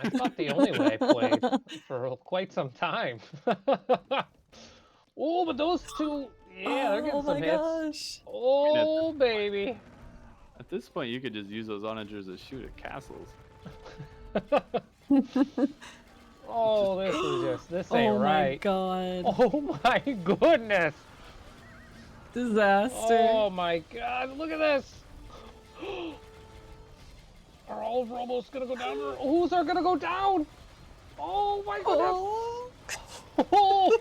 That's not the only way I played for quite some time. Oh, but those two, yeah, they're getting some hits. Gosh. Oh, baby. At this point, you could just use those onagers to shoot at castles. Oh, this ain't right. Oh my god. Oh my goodness. Disaster. Oh my god, look at this. Are all of Robo's gonna go down? Or who's are gonna go down? Oh my goodness. Oh.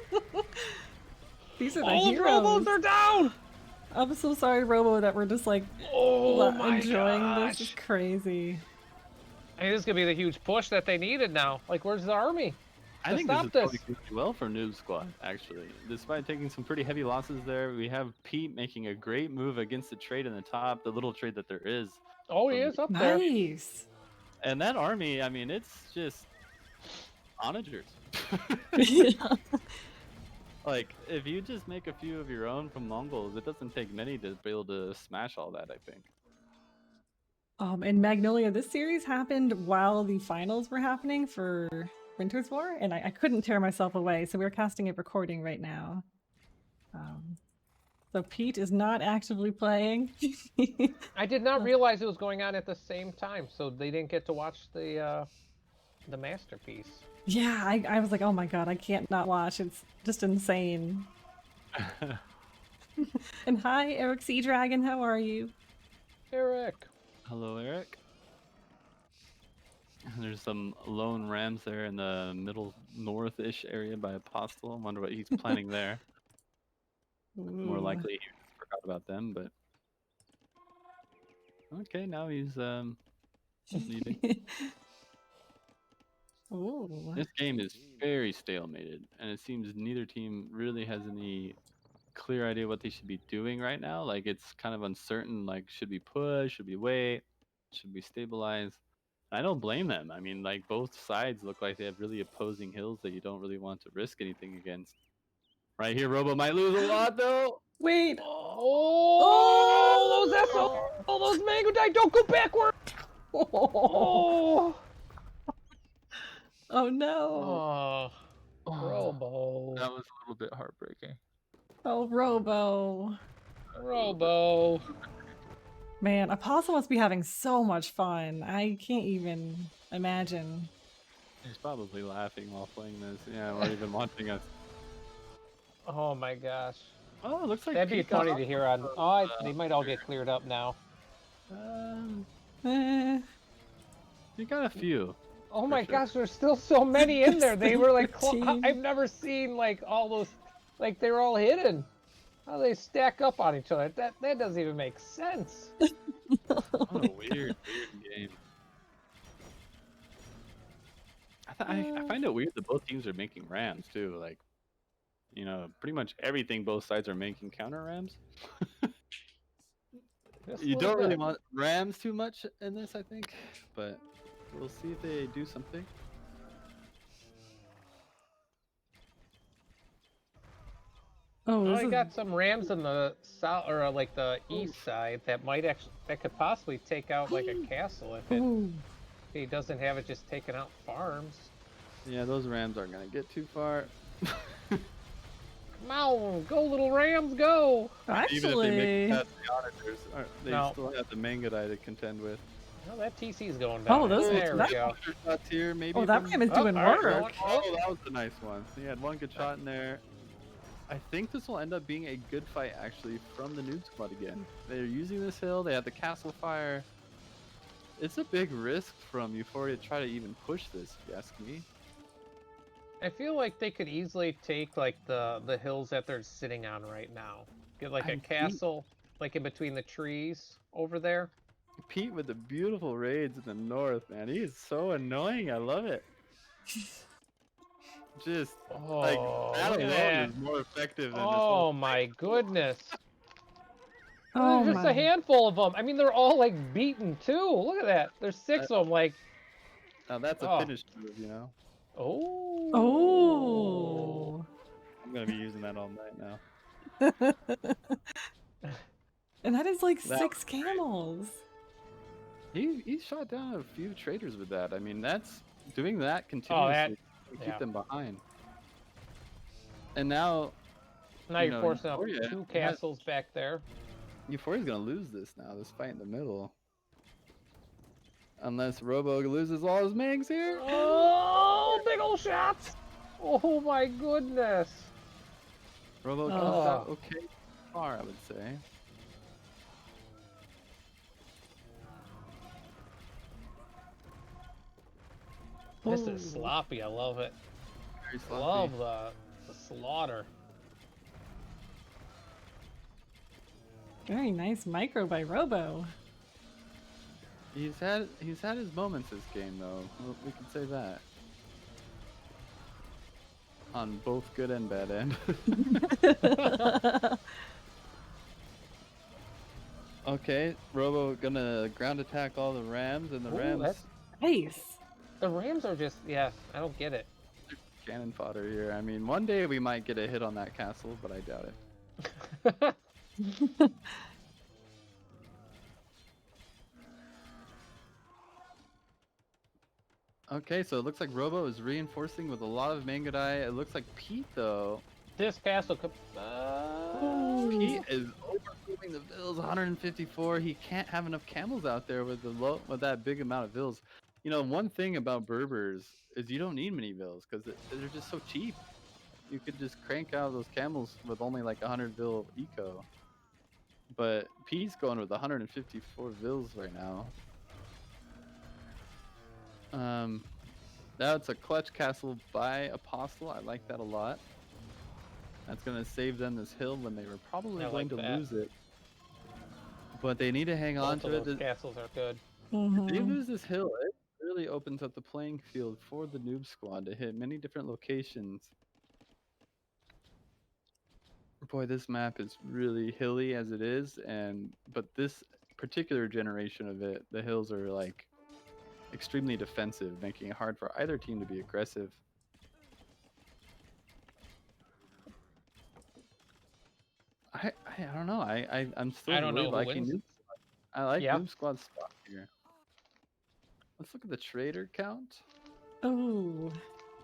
These are the All of heroes. Robos are down. I'm so sorry, Robo, that we're just like enjoying this. Is crazy. I mean, this is gonna be the huge push that they needed now. Like, where's the army? I think this is going really well for NoobsQad, actually. Despite taking some pretty heavy losses there, we have Pete making a great move against the trade in the top, the little trade that there is. Oh, he is up there. Nice. And that army, I mean, it's just onagers. Yeah. Like, if you just make a few of your own from Mongols, it doesn't take many to be able to smash all that, I think. And Magnolia, this series happened while the finals were happening for Winter's War, and I couldn't tear myself away, so we're casting a recording right now. So Pete is not actively playing. I did not realize it was going on at the same time, so they didn't get to watch the masterpiece. Yeah, I was like, oh my god, I can't not watch. It's just insane. And hi, Eric Sea Dragon, how are you? Eric. Hello, Eric. There's some lone rams there in the middle north-ish area by Apostle. I wonder what he's planning there. More likely he forgot about them, but okay, now he's leaving. Ooh. This game is very stalemated, and it seems neither team really has any clear idea what they should be doing right now. Like, it's kind of uncertain, like, should we push, should we wait, should we stabilize? I don't blame them. I mean, like, both sides look like they have really opposing hills that you don't really want to risk anything against. Right here, Robo might lose a lot, though. Wait. Oh, those SO, all those mango die, don't go backward. Oh. Oh no. Oh, Robo. That was a little bit heartbreaking. Oh, Robo. Robo. Man, Apostle must be having so much fun. I can't even imagine. He's probably laughing while playing this, yeah, or even watching us. Oh my gosh. Oh, it looks like that'd be funny to hear on. Oh, they might all get cleared up now. Eh. You got a few. Oh my gosh, there's still so many in there. They were like, 13. I've never seen like all those, like they were all hidden. How they stack up on each other? That doesn't even make sense. What a weird game. I find it weird that both teams are making rams too. Like, you know, pretty much everything both sides are making counter rams. Just a You little don't really bit. want rams too much in this, I think, but we'll see if they do something. Oh, Oh, this you is got some rams on the south or like the east Oof. side that might actually could possibly take out like a castle if ooh. he doesn't have it just taking out farms. Yeah, those rams aren't gonna get too far. Come on, go little rams, go! Even if they make it Actually, past the auditors, they No. still have the Mangadai to contend with. Well, that TC's going down. Oh, those- there we that- go. Shots here, maybe. oh, that from- ram is Oh, doing all right, work. going- Oh, that was a nice one. So he had one good shot in there. I think this will end up being a good fight, actually, from the NoobsQad again. They're using this hill. They have the castle fire. It's a big risk from Euphoria to try to even push this, if you ask me. I feel like they could easily take like the hills that they're sitting on right now. Get like a I think- castle, like in between the trees over there. Pete with the beautiful raids in the north, man. He is so annoying. I love it. Just like Oh, that look at alone that. is more effective than this Oh whole. my goodness. Oh There's just my. a handful of them. I mean, they're all like beaten too. Look at that. There's 6 of them. Like, Now that's a Oh. finished move, you know. oh. Oh. I'm gonna be using that all night now. And that is like That 6 camels. He shot down a few traders with that. I mean, that's doing that continuously to keep yeah. them behind. And now Now you you're know, forcing up Euphoria 2 has- castles back there. Euphoria's gonna lose this now. This fight in the middle, unless Robo loses all his mangs here. Oh, big old shots. Oh my goodness. Robo comes Oh. out okay far, I would say. This Ooh. is sloppy. I love it. Very sloppy. Love the slaughter. Very nice micro by Robo. He's had his moments this game though. We can say that. On both good and bad end. Okay, Robo gonna ground attack all the rams, and the Ooh, rams that's- Nice. The rams are just, yeah, I don't get it. cannon fodder here. I mean, one day we might get a hit on that castle, but I doubt it. Okay, so it looks like Robo is reinforcing with a lot of Mangadai. It looks like Pete though. This castle could. Pete is overwhelming the vills, 154. He can't have enough camels out there with with that big amount of vills. You know, one thing about Berbers is you don't need many vills because they're just so cheap. You could just crank out those camels with only like 100 vil eco. But Pete's going with 154 vills right now. That's a clutch castle by Apostle. I like that a lot. That's gonna save them this hill when they were probably I going like to that. lose it. But they need to hang on Both to of those it. castles are good. If they Mhm. lose this hill, it really opens up the playing field for the NoobsQad to hit many different locations. Boy, this map is really hilly as it is, but this particular generation of it, the hills are like extremely defensive, making it hard for either team to be aggressive. I don't know. I'm still I don't really know who liking wins. I like Yeah. NoobsQad's spot here. Let's look at the trader count. Oh.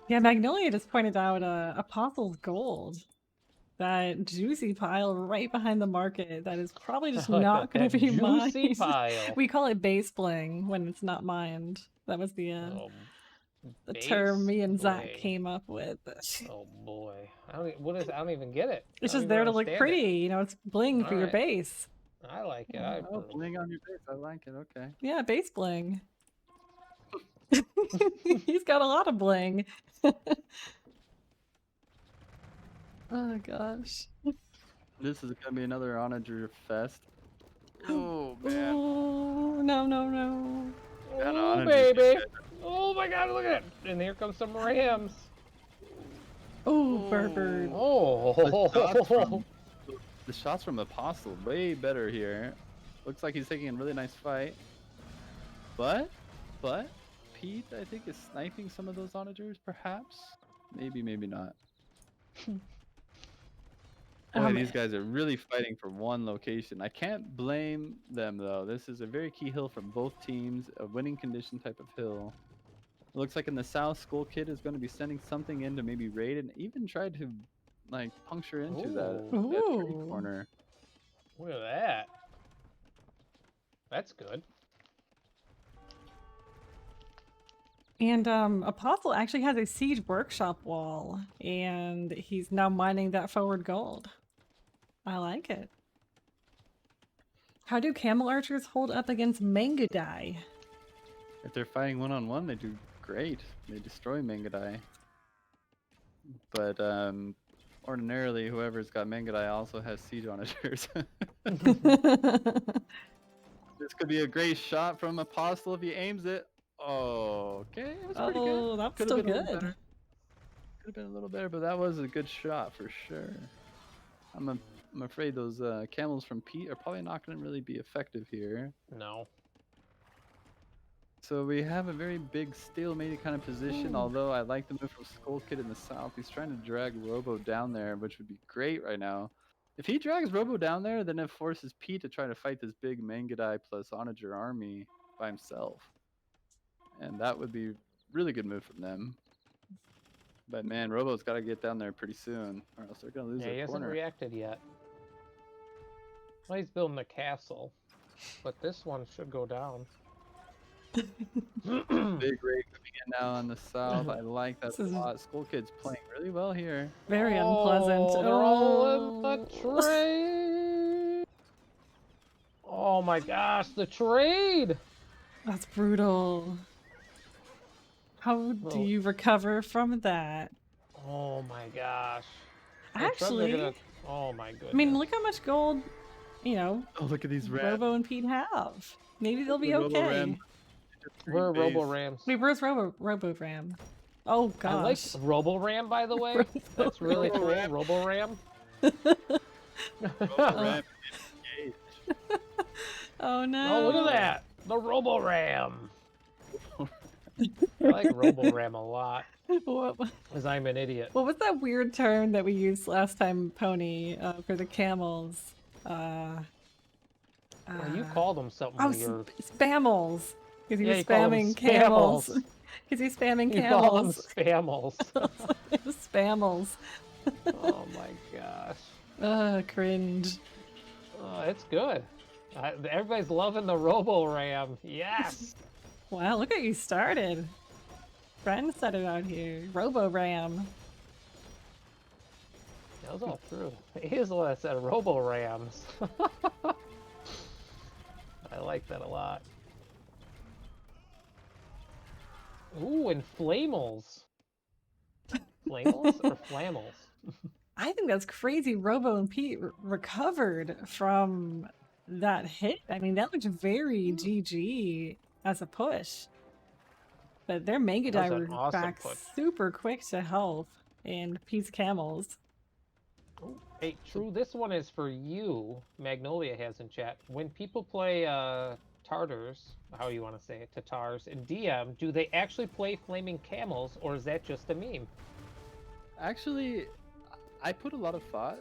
Yeah, Magnolia just pointed out Apostle's Gold. That juicy pile right behind the market that is probably just I like not going that to be juicy mined. pile. We call it base bling when it's not mined. That was the Oh, term me and Zach base came up with. Oh boy, I don't even get it. It's I don't just there even to look understand pretty, you know, it's bling for your Alright. base. it. I like it. I Oh, approve. bling on your base. I like it. Okay. Yeah, base bling. He's got a lot of bling. Oh gosh. This is gonna be another onager fest. Oh man. Oh, no, no, no. Got Oh on it, baby, dude. oh Oh my god, look at it! And here comes some rams. Oh, Bird. Oh. The shots from Apostle way better here. Looks like he's taking a really nice fight. But Pete, I think, is sniping some of those onagers, perhaps. Maybe not. Boy, these guys are really fighting for one location. I can't blame them, though. This is a very key hill from both teams, a winning condition type of hill. It looks like in the south, Skull Kid is going to be sending something in to maybe raid and even try to, like, puncture into that tree corner. Look at that. That's good. And Apostle actually has a siege workshop wall, and he's now mining that forward gold. I like it. How do camel archers hold up against Mangadai? If they're fighting one-on-one, they do great. They destroy Mangadai. But ordinarily, whoever's got Mangadai also has siege onagers. This could be a great shot from Apostle if he aims it. Oh, okay, it was pretty good. Oh, that's still good. Could have been a little better, but that was a good shot for sure. I'm afraid those camels from Pete are probably not going to really be effective here. No. So we have a very big stalemated kind of position, although I like the move from Skull Kid in the south. He's trying to drag Robo down there, which would be great right now. If he drags Robo down there, then it forces Pete to try to fight this big Mangadai plus Onager army by himself. And that would be a really good move from them. But man, Robo's got to get down there pretty soon, or else they're going to lose their corner. He hasn't reacted yet. Well, he's building a castle, but this one should go down. Big raid coming in now on the south. I like that a lot. Skull Kid's playing really well here. Very unpleasant. They're all in the trade. Oh my gosh, the trade! That's brutal. How do you recover from that? Oh my gosh. Actually, oh my goodness. I mean, look how much gold, you know, look at these Robo and Pete have. Maybe they'll be okay. Where are Robo Rams? Wait, where's Robo Ram? Oh gosh. I like Robo Ram, by the way. That's really cool. Robo Ram. Oh no. Oh, look at that. The Robo Ram. I like Robo Ram a lot. Because I'm an idiot. What was that weird term that we used last time, Pony, for the camels? Well, you called them something weird. Spammels. Because he was spamming camels. Because he's spamming camels. Call them spammels. It was spammels. Oh my gosh. Cringe. Oh, it's good. Everybody's loving the Robo Ram. Yes. Wow, look at you started. Friends said it out here. Robo Ram. That was all true. He's the one that said Robo Rams. I like that a lot. Ooh, and Flamels. Flamels or Flammels? I think that's crazy. Robo and Pete recovered from that hit. I mean, that looked very GG as a push. But their Mangadai were back super quick to health and Pete's camels. Ooh, hey, True, this one is for you. Magnolia has in chat. When people play Tartars, how do you want to say it, Tatars, in DM, do they actually play Flaming Camels, or is that just a meme? Actually, I put a lot of thought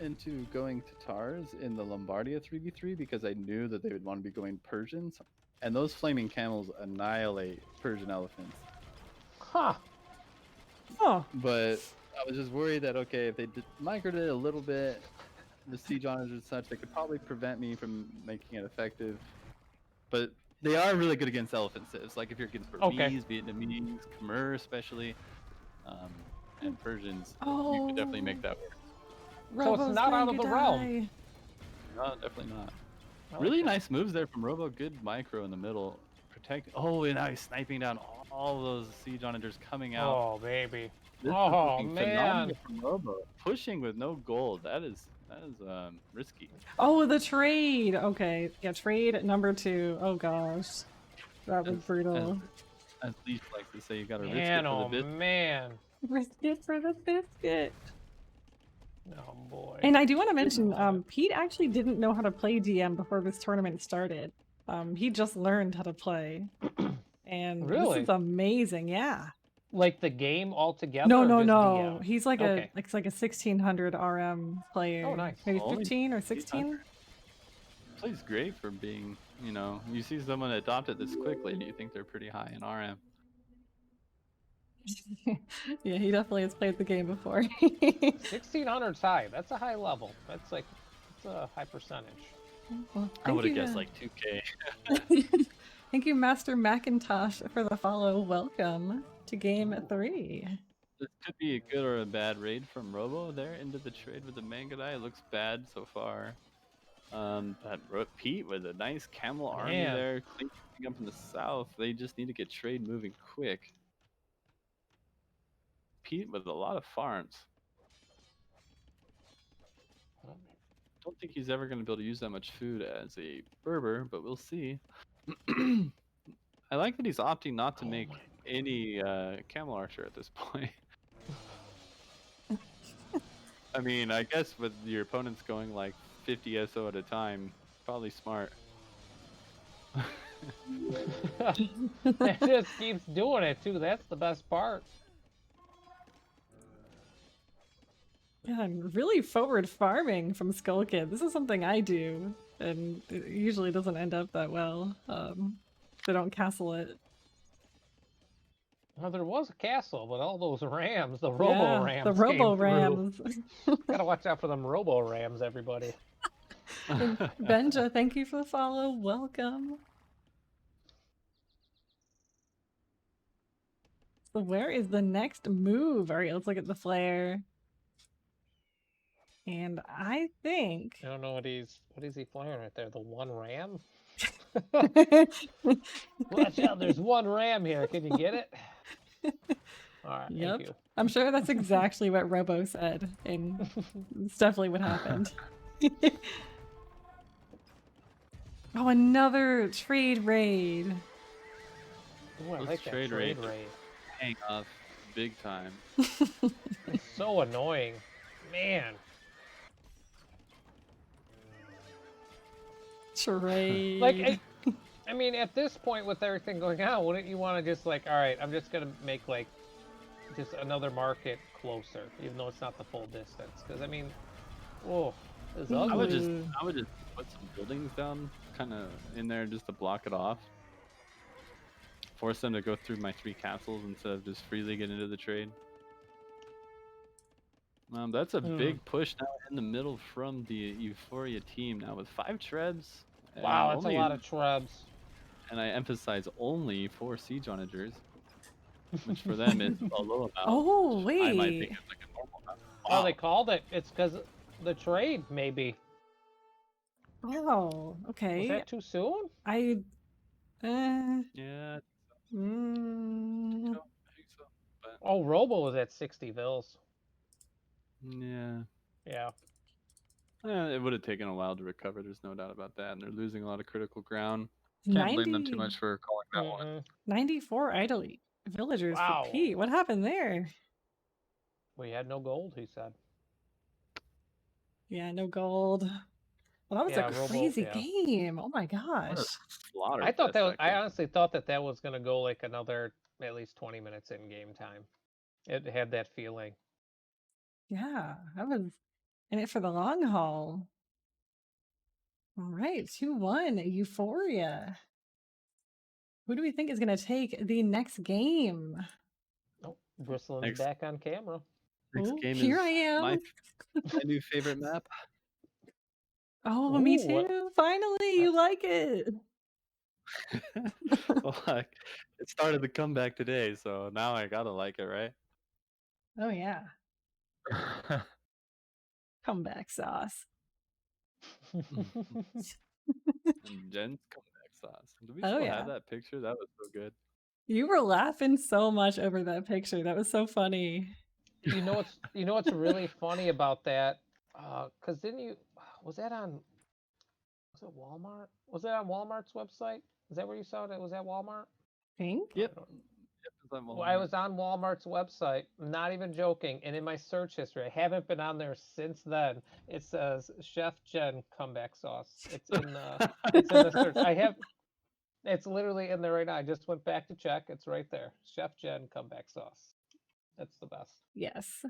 into going Tatars in the Lombardia 3v3 because I knew that they would want to be going Persians, and those Flaming Camels annihilate Persian elephants. Huh. Oh. But I was just worried that, okay, if they migrated it a little bit, the siege honors and such, they could probably prevent me from making it effective. But they are really good against elephant civs. Like if you're against Burmese, Vietnamese, Khmer especially, and Persians, you could definitely make that work. So it's not out of the realm. No, definitely not. Really nice moves there from Robo. Good micro in the middle. Protect. Oh, and now he's sniping down all those siege onagers coming out. Oh, baby. This oh, is man. From Robo. Pushing with no gold. That is risky. Oh, the trade. Okay. Yeah, trade number 2. Oh, gosh. That was brutal. As Leash likes to say, you got to risk Man, it for the oh bit. man. Risk it for the biscuit. Oh boy. And I do want to Didn't mention, love it. Pete actually didn't know how to play DM before this tournament started. He just learned how to play. And this Really? is amazing, yeah. Like the game altogether? No, or no, just no. DM? He's like Okay. a 1600 RM player. Oh, nice. Maybe Only 15 or 1600. 16? Plays great for being, you see someone adopt it this quickly and you think they're pretty high in RM. Yeah, he definitely has played the game before. 1600's high. That's a high level. That's a high percentage. Well, I would have guessed like 2K. Thank you, Master Macintosh, for the follow. Welcome to game 3. This could be a good or a bad raid from Robo there into the trade with the Mangadai. It looks bad so far. But Pete with a nice camel army there, cleaning up in the south. They just need to get trade moving quick. Pete with a lot of farms. Don't think he's ever going to be able to use that much food as a Berber, but we'll see. I like that he's opting not to make any camel archer at this point. I mean, I guess with your opponents going like 50 SO at a time, probably smart. It just keeps doing it too. That's the best part. Yeah, I'm really forward farming from Skull Kid. This is something I do, and it usually doesn't end up that well. They don't castle it. Well, there was a castle, but all those rams, the robo rams, the robo rams. Gotta watch out for them robo rams, everybody. Benja, thank you for the follow. Welcome. So where is the next move? All right, let's look at the flare. And I think I don't know what is he flying right there? The one ram? Watch out, there's one ram here. Can you get it? All right, yep. thank you. I'm sure that's exactly what Robo said, and it's definitely what happened. Oh, another trade raid. Ooh, I like that trade raid. Hang off big time. It's so annoying. Man. Trade. Like, I mean, at this point with everything going on, wouldn't you want to just like, all right, I'm just gonna make like just another market closer, even though it's not the full distance? Because I mean, whoa, it's ugly. I would just put some buildings down, kind of in there, just to block it off. Force them to go through my 3 castles instead of just freely getting into the trade. That's a big push now in the middle from the Euphoria team now with 5 trebs. Wow, that's a lot of trebs. And I emphasize only 4 siege onagers, which for them is a low amount. Oh, wait. I might think it's like a normal amount. Wow. Oh, they called it. It's because the trade, maybe. Oh, okay. Was that too soon? Yeah. I think so. But... Oh, Robo was at 60 Vils. Yeah. Yeah. It would have taken a while to recover, there's no doubt about that. And they're losing a lot of critical ground. Can't blame them too much for calling that one. 94 idle villagers for Pete. What happened there? We had no gold, he said. Yeah, no gold. Well, that was a crazy game. Oh my gosh. I honestly thought that was going to go like another at least 20 minutes in game time. It had that feeling. Yeah, I was in it for the long haul. All right, 2-1, Euphoria. Who do we think is going to take the next game? Oh, Brisolyn's back on camera. Next game here is I am. My new favorite map. Oh, me too. Finally, you like it. Well, it started the comeback today, so now I gotta like it, right? Oh, yeah. Comeback sauce. And Jen's comeback sauce. Do we still have that picture? That was so good. You were laughing so much over that picture. That was so funny. You know what's really funny about that? Cause was it Walmart? Was it on Walmart's website? Is that where you saw it? Was that Walmart? Think? Yep. I was on Walmart's website, not even joking, and in my search history, I haven't been on there since then. It says Chef Jen comeback sauce. It's in the search. It's literally in there right now. I just went back to check. It's right there. Chef Jen comeback sauce. That's the best. Yes.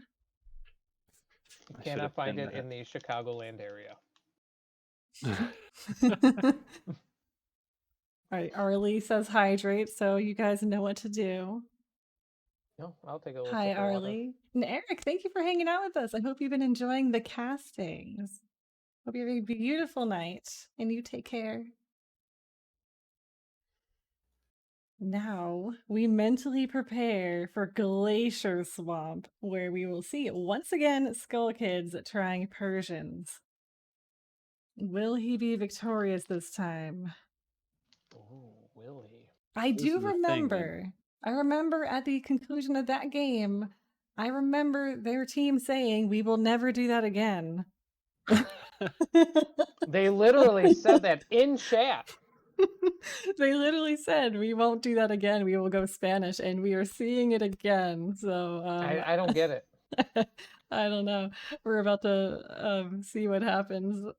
You cannot find it in the Chicagoland area. All right, Arlie says hydrate, so you guys know what to do. No, I'll take a little Hi, sip of water. Arlie. And Eric, thank you for hanging out with us. I hope you've been enjoying the castings. Hope you have a beautiful night, and you take care. Now, we mentally prepare for Glacier Swamp, where we will see once again Skull Kids trying Persians. Will he be victorious this time? Oh, will he? I do remember. I remember at the conclusion of that game, I remember their team saying, "We will never do that again." They literally said that in chat. They literally said, "We won't do that again. We will go Spanish," and we are seeing it again. So I don't get it. I don't know. We're about to see what happens.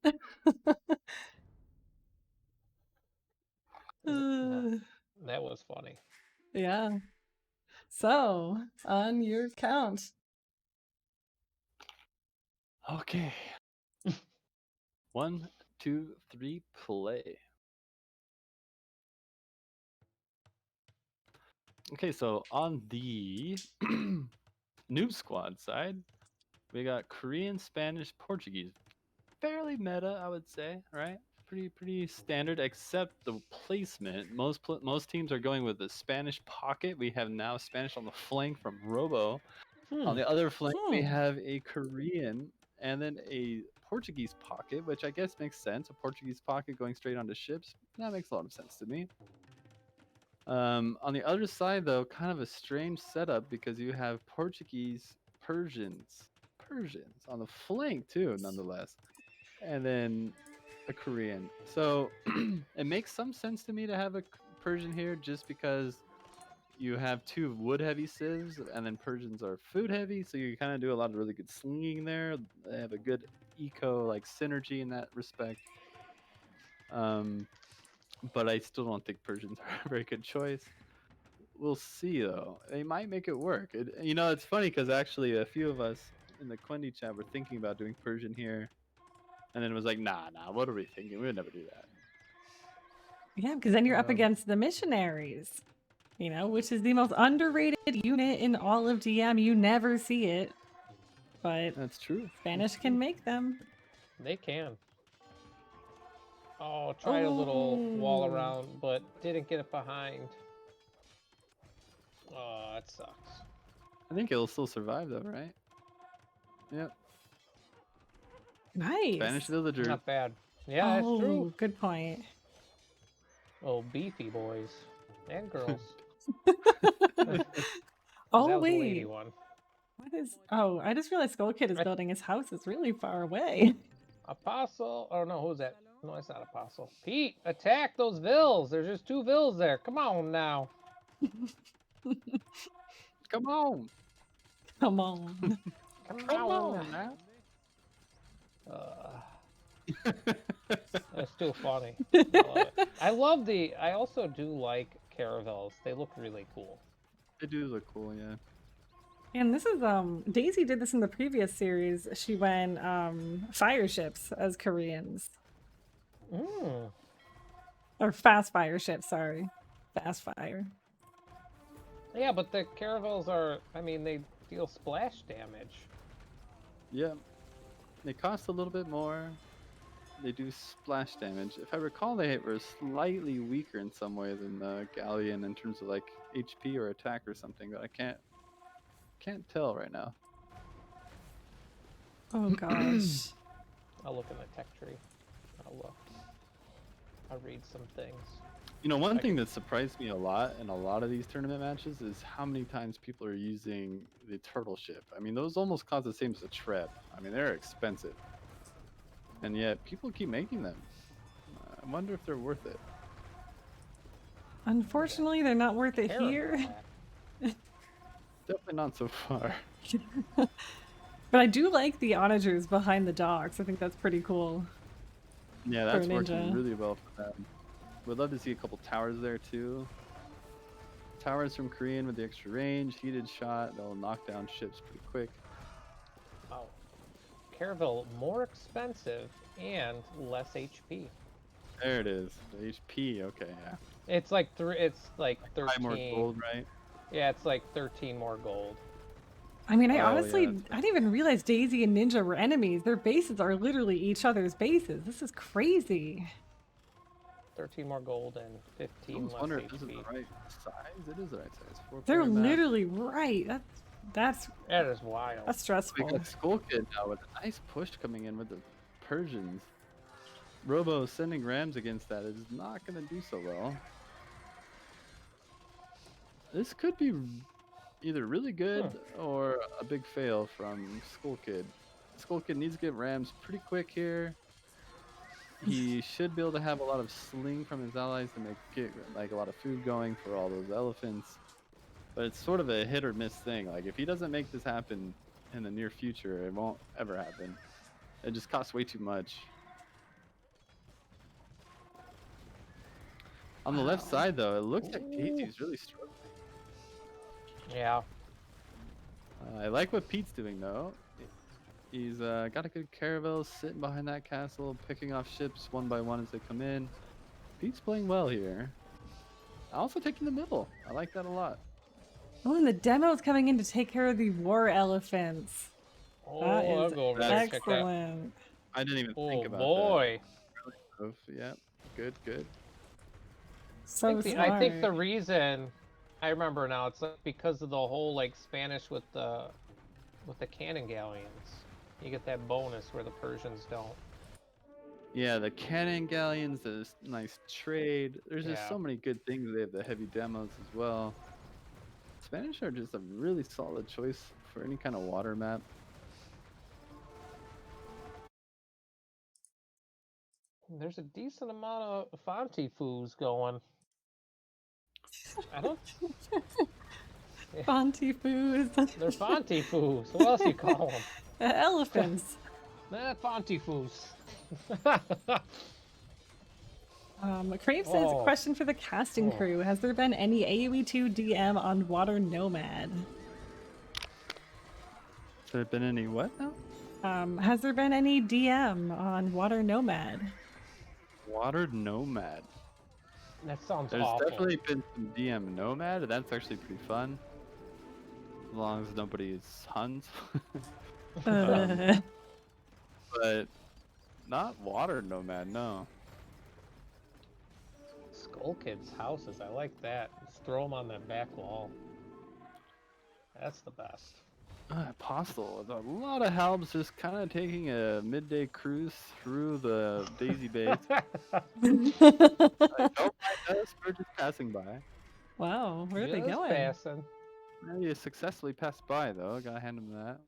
That was funny. Yeah. So, on your count. Okay. 1, 2, 3, play. Okay, so on the NoobsQad side, we got Korean, Spanish, Portuguese. Fairly meta, I would say, right? Pretty standard, except the placement. Most teams are going with the Spanish pocket. We have now Spanish on the flank from Robo. On the other flank, we have a Korean and then a Portuguese pocket, which I guess makes sense. A Portuguese pocket going straight onto ships. That makes a lot of sense to me. On the other side, though, kind of a strange setup because you have Portuguese, Persians on the flank too, nonetheless, and then a Korean. So it makes some sense to me to have a Persian here, just because you have two wood-heavy civs, and then Persians are food-heavy, so you kind of do a lot of really good slinging there. They have a good eco synergy in that respect. But I still don't think Persians are a very good choice. We'll see, though. They might make it work. It's funny because actually a few of us in the Quendi chat were thinking about doing Persian here, and then it was like, nah, what are we thinking? We would never do that. Yeah, because then you're up against the missionaries, which is the most underrated unit in all of DM. You never see it, but that's true. Spanish can make them. They can. Oh, tried a little wall around, but didn't get it behind. Oh, that sucks. I think it'll still survive, though, right? Yep. Nice. Spanish villagers. Not bad. Yeah, that's true. Good point. Oh, beefy boys and girls. Oh, that was wait. a lady one. What is... Oh, I just realized Skull Kid is building his house. It's really far away. Apostle? Oh, no, who's that? No, it's not Apostle. Pete, attack those vills. There's just 2 vills there. Come on now. Come on. Come on. Come on now. That's too funny. I also do like caravels. They look really cool. They do look cool, yeah. And this is Daisy did this in the previous series. She went fire ships as Koreans. Or fast fire ships, sorry. Fast fire. Yeah, but the caravels are, they deal splash damage. Yeah. They cost a little bit more. They do splash damage. If I recall, they were slightly weaker in some way than the Galleon in terms of HP or attack or something, but I can't tell right now. Oh gosh. I'll look in the tech tree. I'll read some things. One thing that surprised me a lot in a lot of these tournament matches is how many times people are using the turtle ship. Those almost cost the same as a treb. They're expensive. And yet people keep making them. I wonder if they're worth it. Unfortunately, they're not worth it here. Definitely not so far. But I do like the onagers behind the docks. I think that's pretty cool. Yeah, For a that's working ninja. really well for them. Would love to see a couple towers there too. Towers from Korean with the extra range, heated shot, they'll knock down ships pretty quick. Oh, Caravel more expensive and less HP. There it is. The HP, okay, yeah. It's like it's like 13 5 more gold, right? Yeah, it's like 13 more gold. I mean, I Oh, honestly, yeah, I didn't even realize Daisy and Ninja were enemies. Their bases are literally each other's bases. This is crazy. 13 more gold and 15 I almost less wonder HP. if this is the right size. It is the right size. They're Four-player map. literally right. That's That is wild. that's We stressful. got Skull Kid now with a nice push coming in with the Persians. Robo sending Rams against that is not going to do so well. This could be either really good or a big fail from Skull Kid. Skull Kid needs to get Rams pretty quick here. He should be able to have a lot of sling from his allies to get like a lot of food going for all those elephants. But it's sort of a hit or miss thing. Like if he doesn't make this happen in the near future, it won't ever happen. It just costs way too much. On the left side though, it looks like Daisy's really struggling. Yeah. I like what Pete's doing though. He's got a good caravel sitting behind that castle, picking off ships one by one as they come in. Pete's playing well here. Also taking the middle. I like that a lot. Oh, and the demo's coming in to take care of the war elephants. Oh, That I'll is go over there and check that. excellent. I didn't even Oh think about boy. that. Yeah, good, good. So I think the smart. reason I remember now, it's like because of the whole like Spanish with the cannon galleons. You get that bonus where the Persians don't. Yeah, the cannon galleons, this nice trade. There's just Yeah. so many good things. They have the heavy demos as well. Spanish are just a really solid choice for any kind of water map. There's a decent amount of Fonty foos going. I don't. Fonty foos. They're Fonty foos. What else you call them? Elephants. Fonty foos. Crave says, question for the casting crew. Has there been any AoE2 DM on Water Nomad? Has there been any what now? Has there been any DM on Water Nomad? Water Nomad. That sounds There's awful. definitely been some DM Nomad. That's actually pretty fun. As long as nobody's Huns. But not Water Nomad, no. Skull Kid's houses. I like that. Just throw them on that back wall. That's the best. Apostle with a lot of helps, just kind of taking a midday cruise through the Daisy Base. Don't mind us, we're just passing by. Wow, where are they Just going? passing. You successfully passed by though, gotta hand him that.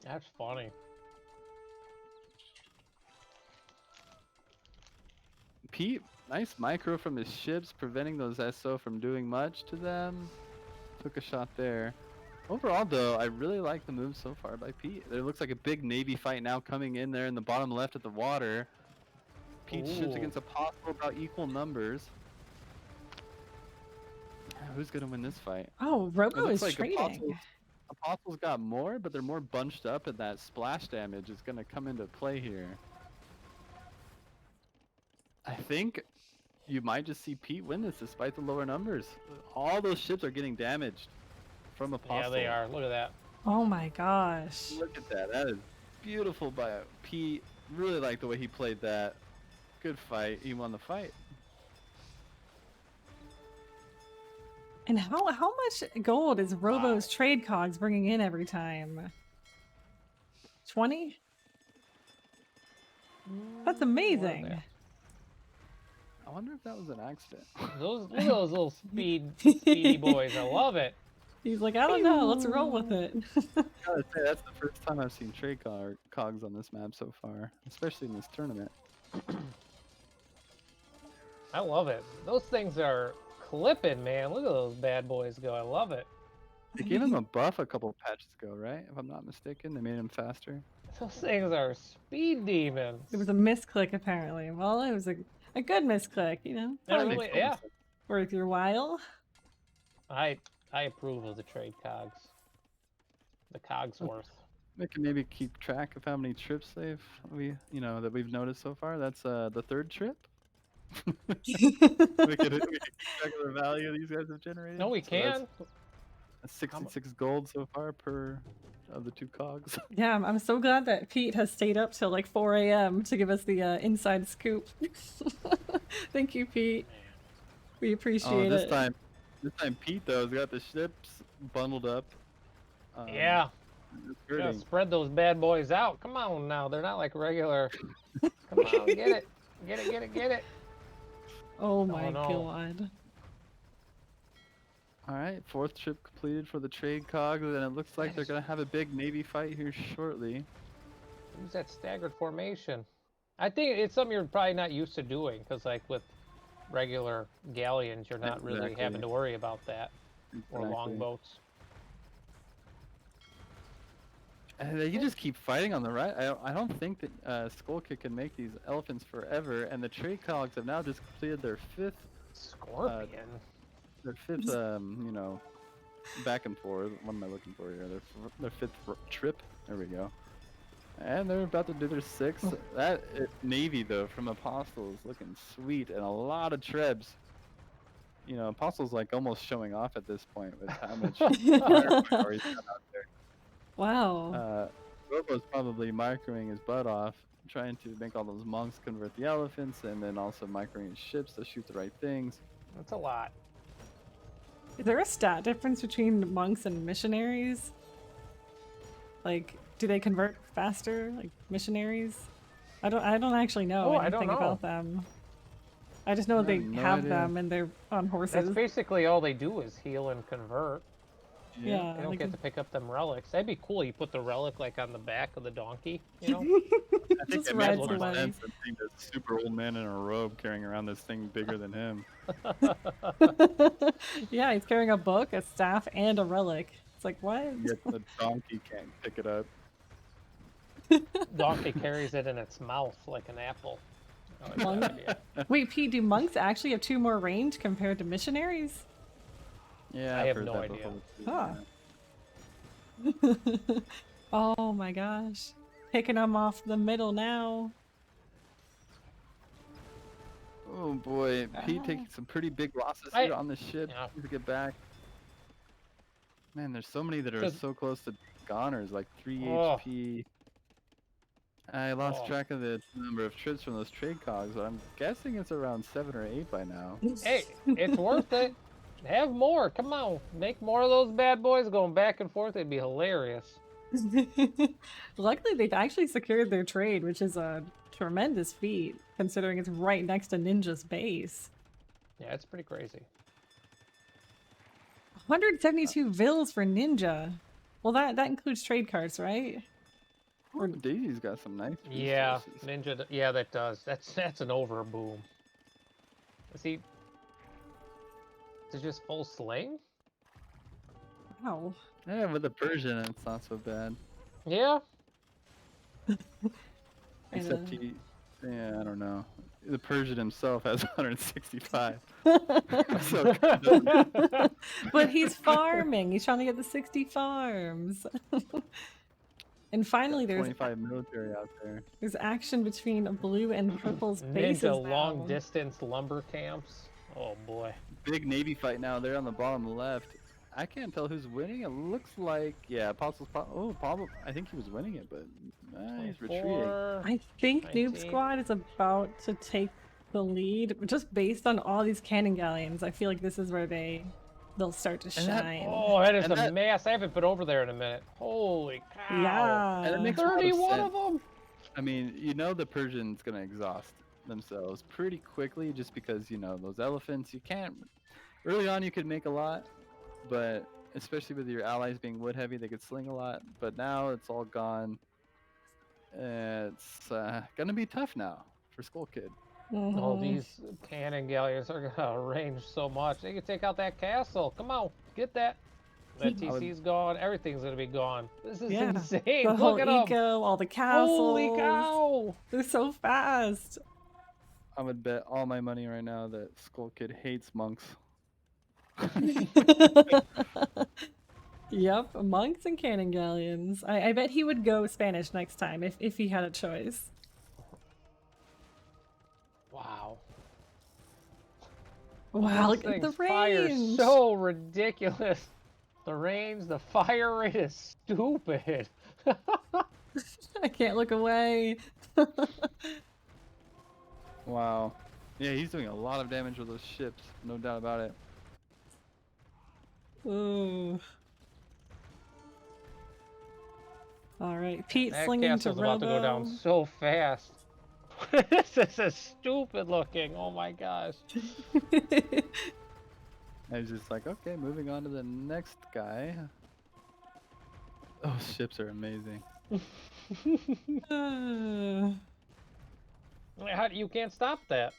That's funny. Pete, nice micro from his ships, preventing those SO from doing much to them. Took a shot there. Overall, though, I really like the move so far by Pete. There looks like a big Navy fight now coming in there in the bottom left of the water. Pete's ships against Apostle about equal numbers. Who's gonna win this fight? Oh, Robo is like trading. Apostle's got more, but they're more bunched up, and that splash damage is gonna come into play here. I think you might just see Pete win this despite the lower numbers. All those ships are getting damaged from Apostle. Yeah, they are. Look at that. Oh my gosh. Look at that. That is beautiful by Pete. Really like the way he played that. Good fight. He won the fight. And how much gold is Robo's trade cogs bringing in every time? 20? That's amazing. I wonder if that was an accident. Look at those little speedy boys. I love it. He's like, I don't know. Let's roll with it. Gotta say, that's the first time I've seen trade cogs on this map so far, especially in this tournament. I love it. Those things are clipping, man. Look at those bad boys go. I love it. They gave him a buff a couple patches ago, right? If I'm not mistaken, they made him faster. Those things are speed demons. It was a misclick, apparently. Well, it was a good misclick, you know. Yeah, Fun. really, yeah. Worth your while. I approve of the trade cogs. The Cogsworth. We can maybe keep track of how many trips that we've noticed so far. That's the third trip. we could keep track of the value these guys have generated. No, we So can. that's 66 gold so far per of the 2 cogs. Yeah, I'm so glad that Pete has stayed up till like 4 a.m. to give us the inside scoop. Thank you, Pete. We appreciate this it. This time Pete though has got the ships bundled up. Yeah. It's Gotta hurting. spread those bad boys out. Come on now. They're not like regular. Come on, get it. Get it, get it, get it. Oh my no. god. All right, 4th trip completed for the trade cogs, and it looks like they're gonna have a big navy fight here shortly. Use that staggered formation. I think it's something you're probably not used to doing, because like with regular galleons, you're not really having to worry about that. Or longboats. And they can just keep fighting on the right. I don't think that Skull Kid can make these elephants forever, and the trade cogs have now just completed their 5th Scorpion. Back and forth. What am I looking for here? Their 5th trip. There we go. And they're about to do their 6th. That navy though from Apostle is looking sweet, and a lot of trebs. You know, Apostle's like almost showing off at this point with how much firepower he's got out there. Wow. Robo's probably microing his butt off, trying to make all those monks convert the elephants, and then also microing his ships to shoot the right things. That's a lot. Is there a stat difference between monks and missionaries? Like, do they convert faster, like missionaries? I don't actually know anything about them. I just know they have them and they're on horses. That's basically all they do is heal and convert. Yeah. They don't get to pick up them relics. That'd be cool. You put the relic like on the back of the donkey, you know? I think it makes more sense than seeing this super old man in a robe carrying around this thing bigger than him. Yeah, he's carrying a book, a staff, and a relic. It's like, what? Yet the donkey can't pick it up. Donkey carries it in its mouth like an apple. Wait, Pete, do monks actually have 2 more range compared to missionaries? Yeah, I have no idea. Huh. Oh my gosh. Picking them off the middle now. Oh boy, Pete taking some pretty big losses here on the ship to get back. Man, there's so many that are so close to goners, like 3 HP. I lost track of the number of trips from those trade cogs, but I'm guessing it's around 7 or 8 by now. Hey, it's worth it. Have more. Come on. Make more of those bad boys going back and forth. It'd be hilarious. Luckily, they've actually secured their trade, which is a tremendous feat, considering it's right next to Ninja's base. Yeah, it's pretty crazy. 172 vills for Ninja. Well, that includes trade carts, right? Or Daisy's got some nice resources. Yeah, Ninja. Yeah, that does. That's an overboom. Is he? Is it just full sling? Wow. Yeah, with the Persian, it's not so bad. Yeah. Except he, I don't know. The Persian himself has 165. So but he's farming. He's trying to get the 60 farms. And finally, there's 25 military out there. There's action between blue and purple's bases Ninja now. long distance lumber camps. Oh boy. Big navy fight now. They're on the bottom left. I can't tell who's winning. It looks like Apostle's. Pablo. I think he was winning it, but he's retreating. I think NoobsQad is about to take the lead, just based on all these cannon galleons. I feel like this is where they'll start to shine. That is a mess. I haven't been over there in a minute. Holy cow! Yeah, and it makes 31 of them. I mean, the Persian's gonna exhaust themselves pretty quickly, just because those elephants. You can't. Early on, you could make a lot, but especially with your allies being wood heavy, they could sling a lot. But now it's all gone. It's gonna be tough now for Skull Kid. Oh, these cannon galleons are gonna range so much. They can take out that castle. Come on, get that. That TC's gone. Everything's gonna be gone. This is Yeah. insane. The Look whole at them. eco, all the castles. Holy cow! They're so fast. I would bet all my money right now that Skull Kid hates monks. Yep, monks and cannon galleons. I bet he would go Spanish next time if he had a choice. Wow. Wow, This look at the thing's fire range. so ridiculous. The range, the fire rate is stupid. I can't look away. Wow. Yeah, he's doing a lot of damage with those ships, no doubt about it. Ooh. All right, Pete That slinging to castle's about to go down Robo. so fast. This is stupid looking. Oh my gosh. I was just like, okay, moving on to the next guy. Those ships are amazing. You can't stop that.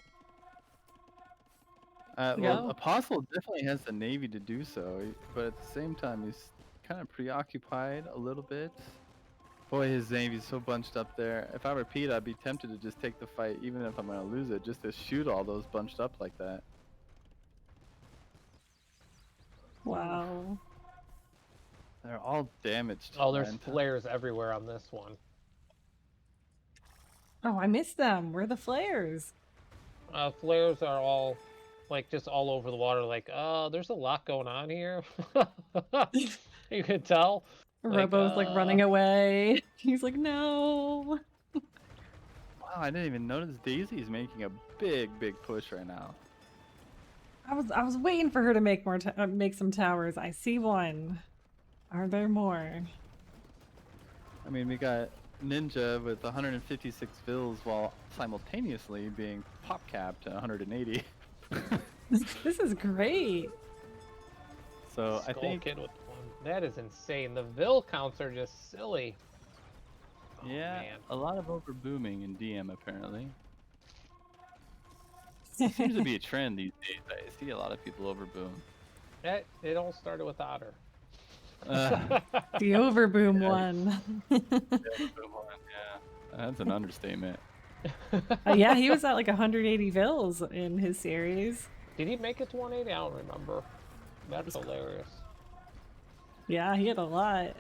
Well, Yeah. Apostle definitely has the navy to do so, but at the same time, he's kind of preoccupied a little bit. Boy, his navy's so bunched up there. If I were Pete, I'd be tempted to just take the fight, even if I'm going to lose it, just to shoot all those bunched up like that. Wow. They're all damaged. Oh, there's man. flares everywhere on this one. Oh, I missed them. Where are the flares? Flares are all, like, just all over the water. Like, there's a lot going on here. You can tell. Robo's like running away. He's like, no. Wow, I didn't even notice Daisy's making a big push right now. I was waiting for her to make more make some towers. I see one. Are there more? I mean, we got Ninja with 156 fills while simultaneously being pop capped at 180. This is great. So I Skull think, Kid with one. That is insane. The Vil counts are just silly. Oh, yeah, man. a lot of overbooming in DM apparently. It seems to be a trend these days. I see a lot of people overboom. It all started with Otter. The The overboom one. overboom one, yeah, that's an understatement. Yeah, he was at like 180 vills in his series. Did he make it to 180? I don't remember. That's hilarious. Yeah, he had a lot.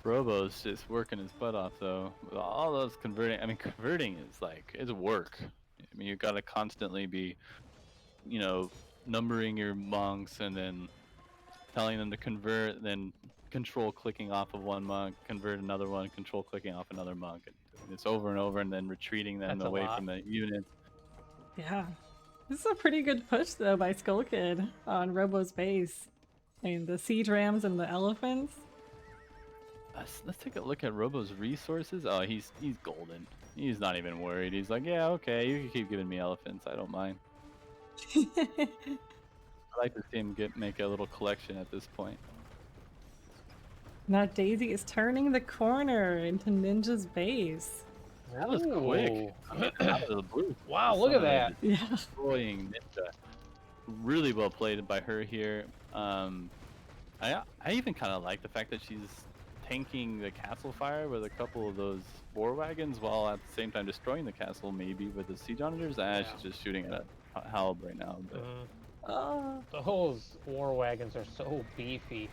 Robo's just working his butt off though. With all those converting, I mean, converting is like, it's work. I mean, you gotta constantly be, you know, numbering your monks and then telling them to convert, then control clicking off of one monk, convert another one, control clicking off another monk. And it's over and over, and then retreating them That's a away lot. from the units. Yeah. This is a pretty good push though by Skull Kid on Robo's base. I mean, the siege rams and the elephants. Let's take a look at Robo's resources. Oh, he's golden. He's not even worried. He's like, yeah, okay, you can keep giving me elephants. I don't mind. I like to see him make a little collection at this point. Now Daisy is turning the corner into Ninja's base. That was quick. Ooh. I mean, out of the blue. Wow, look at that. Yeah. Destroying Ninja. Really well played by her here. I even kind of like the fact that she's tanking the castle fire with a couple of those war wagons while at the same time destroying the castle maybe with the siege onagers. Yeah. She's just shooting at a Halb right now. But Those war wagons are so beefy.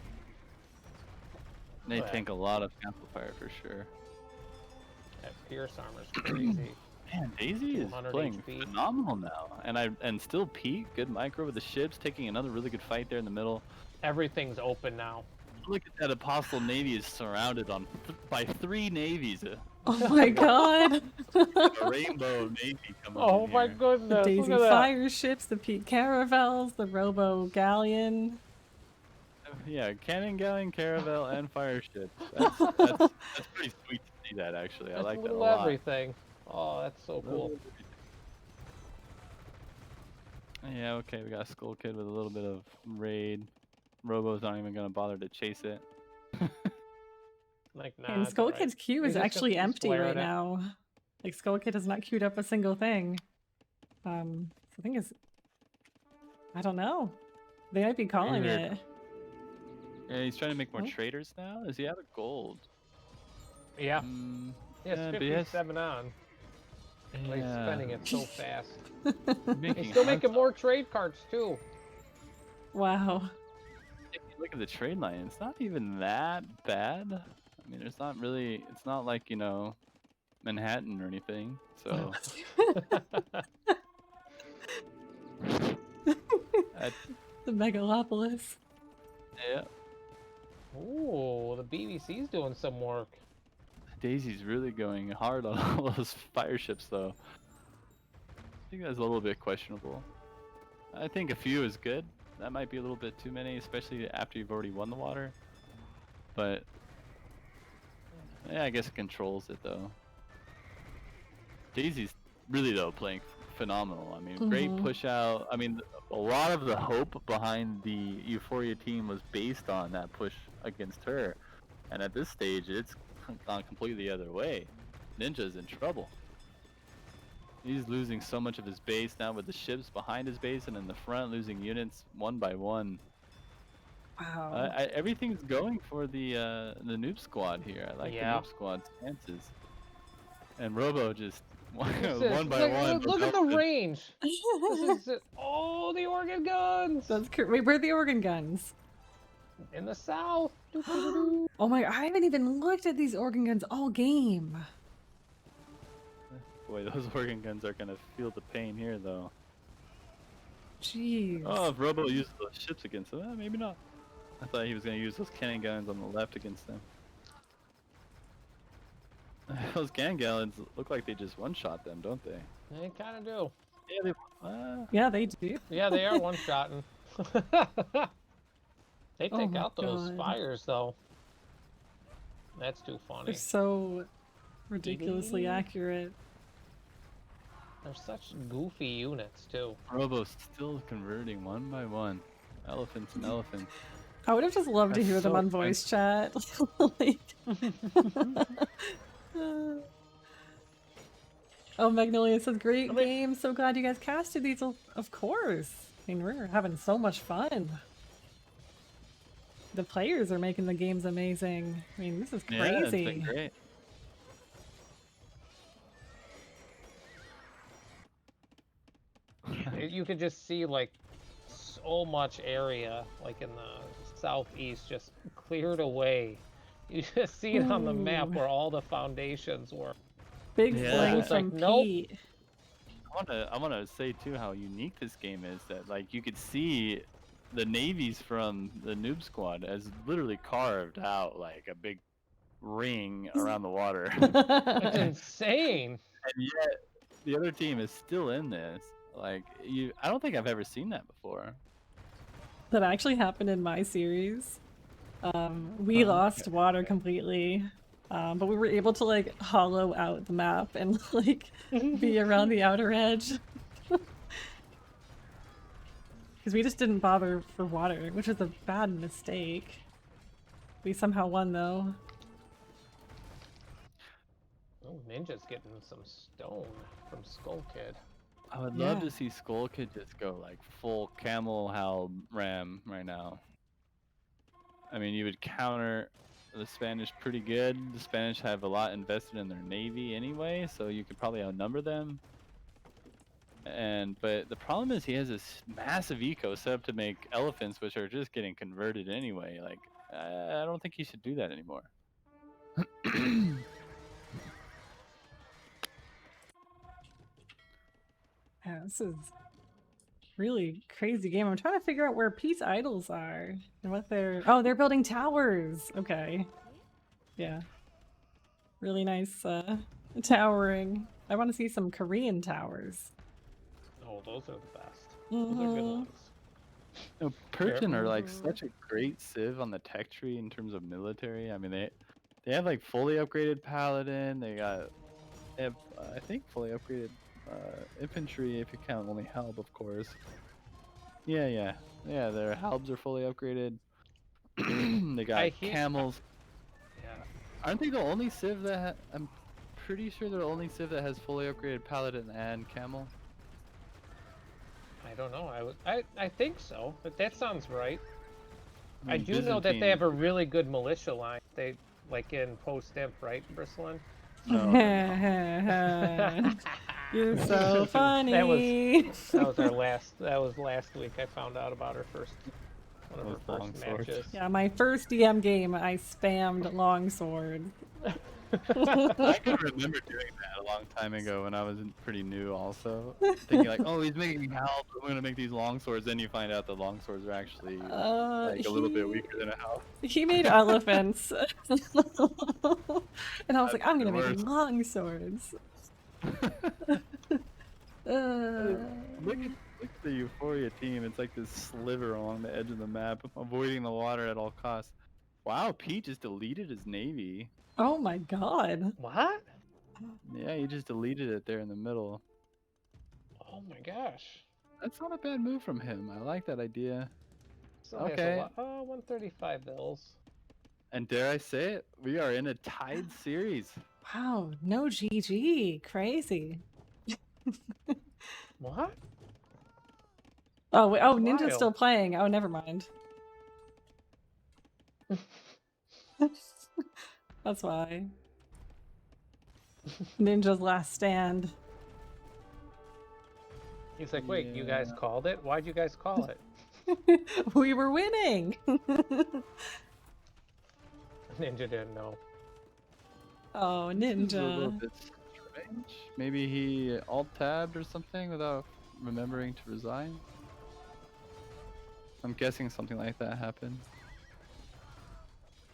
they tank a lot of castle fire for sure. That Pierce armor's crazy. Man, Daisy is 200 playing HP. phenomenal now. And still Pete, good micro with the ships, taking another really good fight there in the middle. Everything's open now. Look at that Apostle Navy is surrounded by 3 navies. Oh my god. A rainbow navy coming Oh in my here. goodness. The Daisy look at that. fire ships, the Pete caravels, the Robo galleon. Yeah, cannon galleon, caravel, and fire ships. That's pretty sweet to see that actually. I That's like that a little lot. everything. Oh, that's so cool. Yeah, okay, we got Skull Kid with a little bit of raid. Robo's not even gonna bother to chase it. Like, nah, And it's Skull alright. Kid's queue We is just actually have to empty flare right it. now. Like Skull Kid has not queued up a single thing. So I think it's... I don't know. They might be calling Weird. it. Yeah, he's trying to make more Oh. traders now. Is he out of gold? Yeah. Yes, But he has- 57 on. But he's spending it so fast. He's still making more trade cards too. Wow. If you look at the trade line, it's not even that bad. I mean, it's not really. It's not like, you know, Manhattan or anything. So. The megalopolis. Yeah. Ooh, the BBC's doing some work. Daisy's really going hard on all those fire ships, though. I think that's a little bit questionable. I think a few is good. That might be a little bit too many, especially after you've already won the water. But yeah, I guess it controls it though. Daisy's really though playing phenomenal. I mean, great push out. I mean, a lot of the hope behind the Euphoria team was based on that push against her, and at this stage, it's gone completely the other way. Ninja's in trouble. He's losing so much of his base now with the ships behind his base and in the front, losing units one by one. Wow. Everything's going for the NoobsQad here. I like the NoobsQuad's chances. And Robo just one by one. Look at the range. This is it. Oh, the organ guns. That's wait, where are the organ guns? In the south. Oh my! I haven't even looked at these organ guns all game. Boy, those organ guns are gonna feel the pain here, though. Jeez. Oh, if Robo uses those ships against them, maybe not. I thought he was gonna use those cannon guns on the left against them. Those cannon guns look like they just one-shot them, don't they? They kind of do. Yeah, yeah, they do. Yeah, they are one-shotting. They take out those fires, though. That's too funny. They're so ridiculously accurate. They're such goofy units, too. Robo's still converting one by one. Elephants and elephants. I would have just loved to hear them on voice chat. Like... Oh, Magnolia says, great game. So glad you guys casted these. Of course. I mean, we're having so much fun. The players are making the games amazing. I mean, this is crazy. Yeah, it's been great. You could just see, like, so much area, like in the southeast, just cleared away. You just see it on the map where all the foundations were. Big fling from Pete. I wanna say too how unique this game is. That like you could see the navies from the NoobsQad as literally carved out like a big ring around the water. That's insane. And yet the other team is still in this. Like I don't think I've ever seen that before. That actually happened in my series. We lost water completely, but we were able to like hollow out the map and like be around the outer edge. Because we just didn't bother for water, which was a bad mistake. We somehow won though. Oh, Ninja's getting some stone from Skull Kid. I would love to see Skull Kid just go like full camel howl ram right now. I mean, you would counter the Spanish pretty good. The Spanish have a lot invested in their navy anyway, so you could probably outnumber them. But the problem is he has this massive eco set up to make elephants, which are just getting converted anyway. Like, I don't think he should do that anymore. Yeah, this is really crazy game. I'm trying to figure out where Pete's idols are and what they're... Oh, they're building towers. Okay. Yeah. Really nice towering. I want to see some Korean towers. Oh, those are the best. Those are good ones. No, Persian are like such a great civ on the tech tree in terms of military. I mean, they have like fully upgraded paladin. They have I think fully upgraded infantry if you count only halb, of course. Yeah. Their halbs are fully upgraded. They got camels. Yeah. Aren't they the only civ that I'm pretty sure they're the only civ that has fully upgraded paladin and camel. I don't know. I think so, but that sounds right. I I mean, do know that they Byzantine. have a really good militia line. They like in post-imp, right, Brisolyn? No, no. You're so That was funny. our last. That was last week. I found out about her first. One of her Those first long swords. matches. Yeah, my first DM game, I spammed longsword. I can remember doing that a long time ago when I was pretty new also. Thinking like, oh, he's making health, I'm gonna make these long swords. Then you find out the long swords are actually like a little bit weaker than a health. He made elephants. And I was like, I'm gonna make worse. long swords. Look at the Euphoria team. It's like this sliver along the edge of the map, avoiding the water at all costs. Wow, Pete just deleted his navy. Oh my god. What? Yeah, he just deleted it there in the middle. Oh my gosh. That's not a bad move from him. I like that idea. Still has a lot. 135 bills. And dare I say it, we are in a tied series. Wow, no GG. Crazy. What? Oh, wait, oh, Ninja's Wild. still playing. Oh, never mind. That's why. Ninja's last stand. He's like, wait, you guys called it? Why'd you guys call it? We were winning. Ninja didn't know. Oh, This is a Ninja. little bit strange. Maybe he alt-tabbed or something without remembering to resign. I'm guessing something like that happened.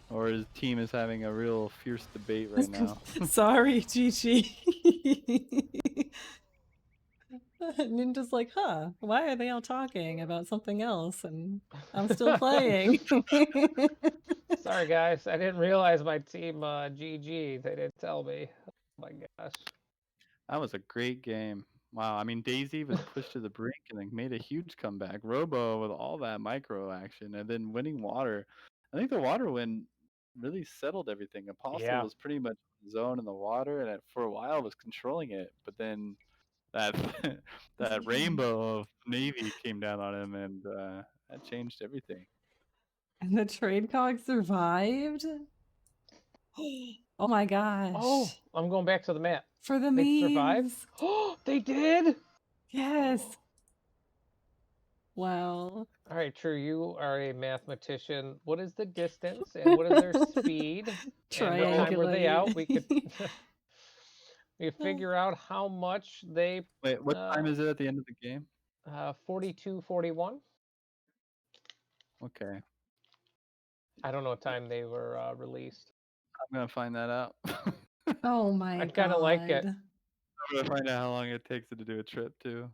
Or his team is having a real fierce debate right now. Sorry, GG. Ninja's like, huh, why are they all talking about something else and I'm still playing? Sorry, guys. I didn't realize my team GG. They didn't tell me. Oh my gosh. That was a great game. Wow, I mean, Daisy was pushed to the brink and then made a huge comeback. Robo with all that micro action and then winning water. I think the water win really settled everything. Apostle was pretty much zone in the water and for a while was controlling it, but then that that rainbow of navy came down on him and that changed everything. And the trade cog survived? Oh my gosh. Oh, I'm going back to the map. For the They survived? memes. Oh, they did? Yes. Wow. All right, True, you are a mathematician. What is the distance and what is their speed? And what time were they out? We could we figure out how much they Wait, what time is it at the end of the game? 42:41. Okay. I don't know what time they were released. I'm gonna find that out. Oh my god. I kind of like it. I'm gonna find out how long it takes to do a trip too.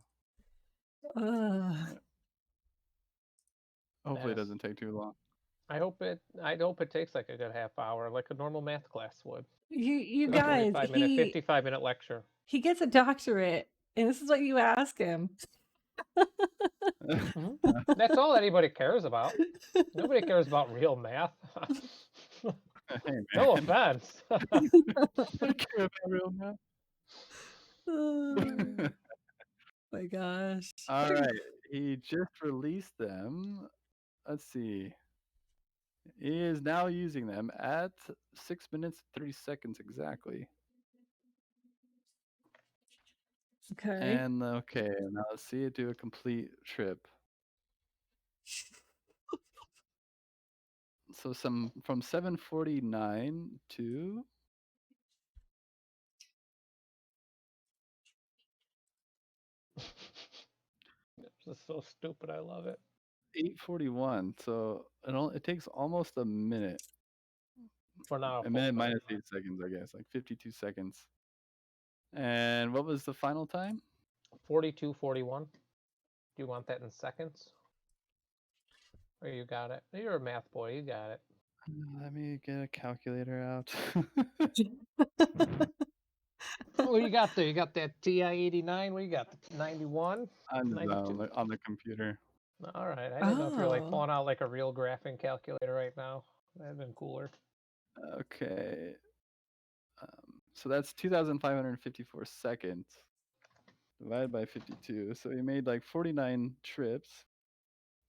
Hopefully it doesn't take too long. I hope it takes like a good half hour, like a normal math class would. You guys, 55-minute lecture. He gets a doctorate, and this is what you ask him. That's all anybody cares about. Nobody cares about real math. Hey, no offense. I care about real math. Oh my gosh. All right, he just released them. Let's see. He is now using them at 6 minutes 30 seconds exactly. Okay. And okay, now let's see it do a complete trip. So from 7:49 to This is so stupid. I love it. 8:41. So it takes almost a minute. For now. A minute minus 8 seconds, I guess, like 52 seconds. And what was the final time? 42:41. Do you want that in seconds? Or you got it? You're a math boy. You got it. Let me get a calculator out. What you got there? You got that TI-89? What you got? The 91? On the computer. All right. I didn't know if you're like pulling out like a real graphing calculator right now. That'd been cooler. Okay. So that's 2,554 seconds divided by 52. So he made like 49 trips.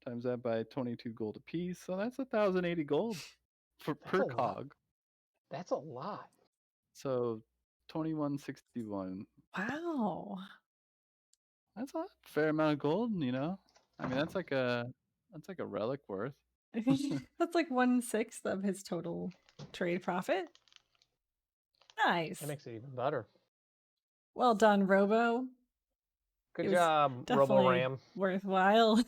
Times that by 22 gold apiece. So that's 1,080 gold per cog. That's a lot. So 2161. Wow. That's a fair amount of gold, you know. I mean, that's like a relic worth. I think that's like 1/6 of his total trade profit. Nice. That makes it even better. Well done, Robo. Good job, Robo Ram. Worthwhile.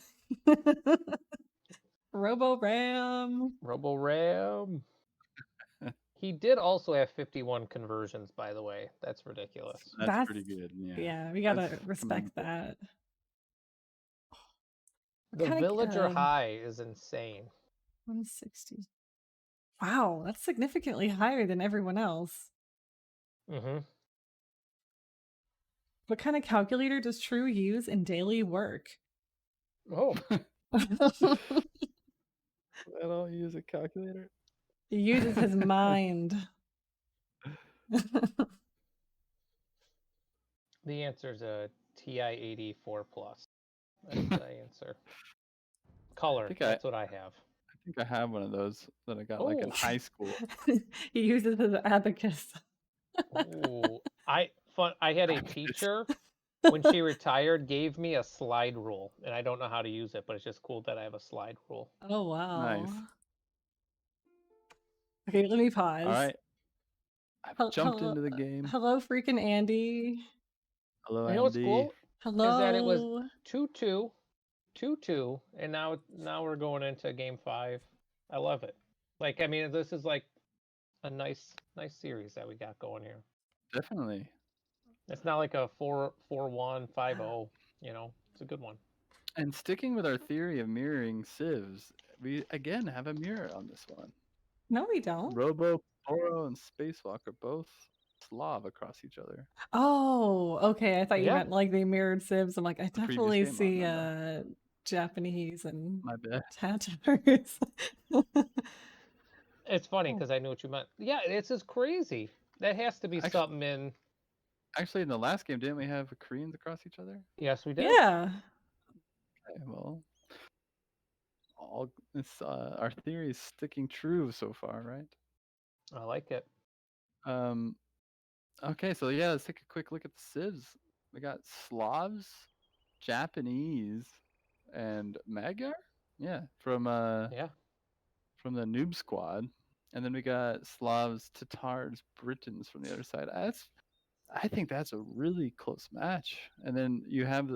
Robo Ram. Robo Ram. He did also have 51 conversions, by the way. That's ridiculous. That's pretty good. Yeah, we gotta respect that. The villager high is insane. 160. Wow, that's significantly higher than everyone else. Mm-hmm. What kind of calculator does True use in daily work? Oh. I don't use a calculator. He uses his mind. The answer is a TI-80 4+. That's the answer. Color, that's what I have. I think I have one of those that I got like in high school. He uses his abacus. Ooh, I had a teacher when she retired gave me a slide rule, and I don't know how to use it, but it's just cool that I have a slide rule. Oh wow! Nice. Okay, let me pause. All right, I've jumped into the game. Hello, freaking Andy. Hello, Andy. You know what's cool? Hello. Is that it was 2-2, 2-2, and now we're going into game 5. I love it. Like, I mean, this is like a nice series that we got going here. Definitely. It's not like a 4-1, 5-0. You know, it's a good one. And sticking with our theory of mirroring civs, we again have a mirror on this one. No, we don't. Robo, Poro, and Spacewalk are both Slav across each other. Oh, okay. I thought you meant like they mirrored civs. I'm like, I definitely see Japanese and Tatars. It's funny because I knew what you meant. Yeah, it's just crazy. That has to be something in. Actually, in the last game, didn't we have Koreans across each other? Yes, we did. Yeah. Okay, well, our theory is sticking true so far, right? I like it. Okay, so yeah, let's take a quick look at the civs. We got Slavs, Japanese, and Magyar. Yeah, from the NoobsQad, and then we got Slavs, Tatars, Britons from the other side. I think that's a really close match. And then you have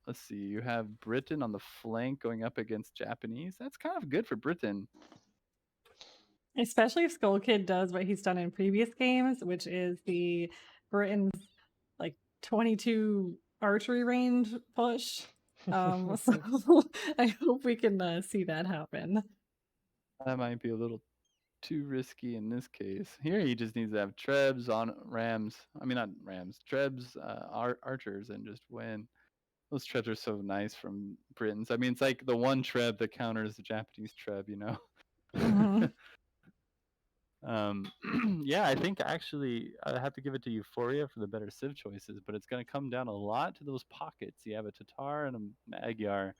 let's see, you have Britain on the flank going up against Japanese. That's kind of good for Britain. Especially if Skull Kid does what he's done in previous games, which is the Britain's like 22 archery range push. So I hope we can see that happen. That might be a little too risky in this case. Here he just needs to have trebs on rams. I mean, not rams, trebs, archers, and just win. Those trebs are so nice from Britons. I mean, it's like the one treb that counters the Japanese treb, you know? Mm-hmm. Yeah, I think actually I have to give it to Euphoria for the better civ choices, but it's going to come down a lot to those pockets. You have a Tatar and a Magyar.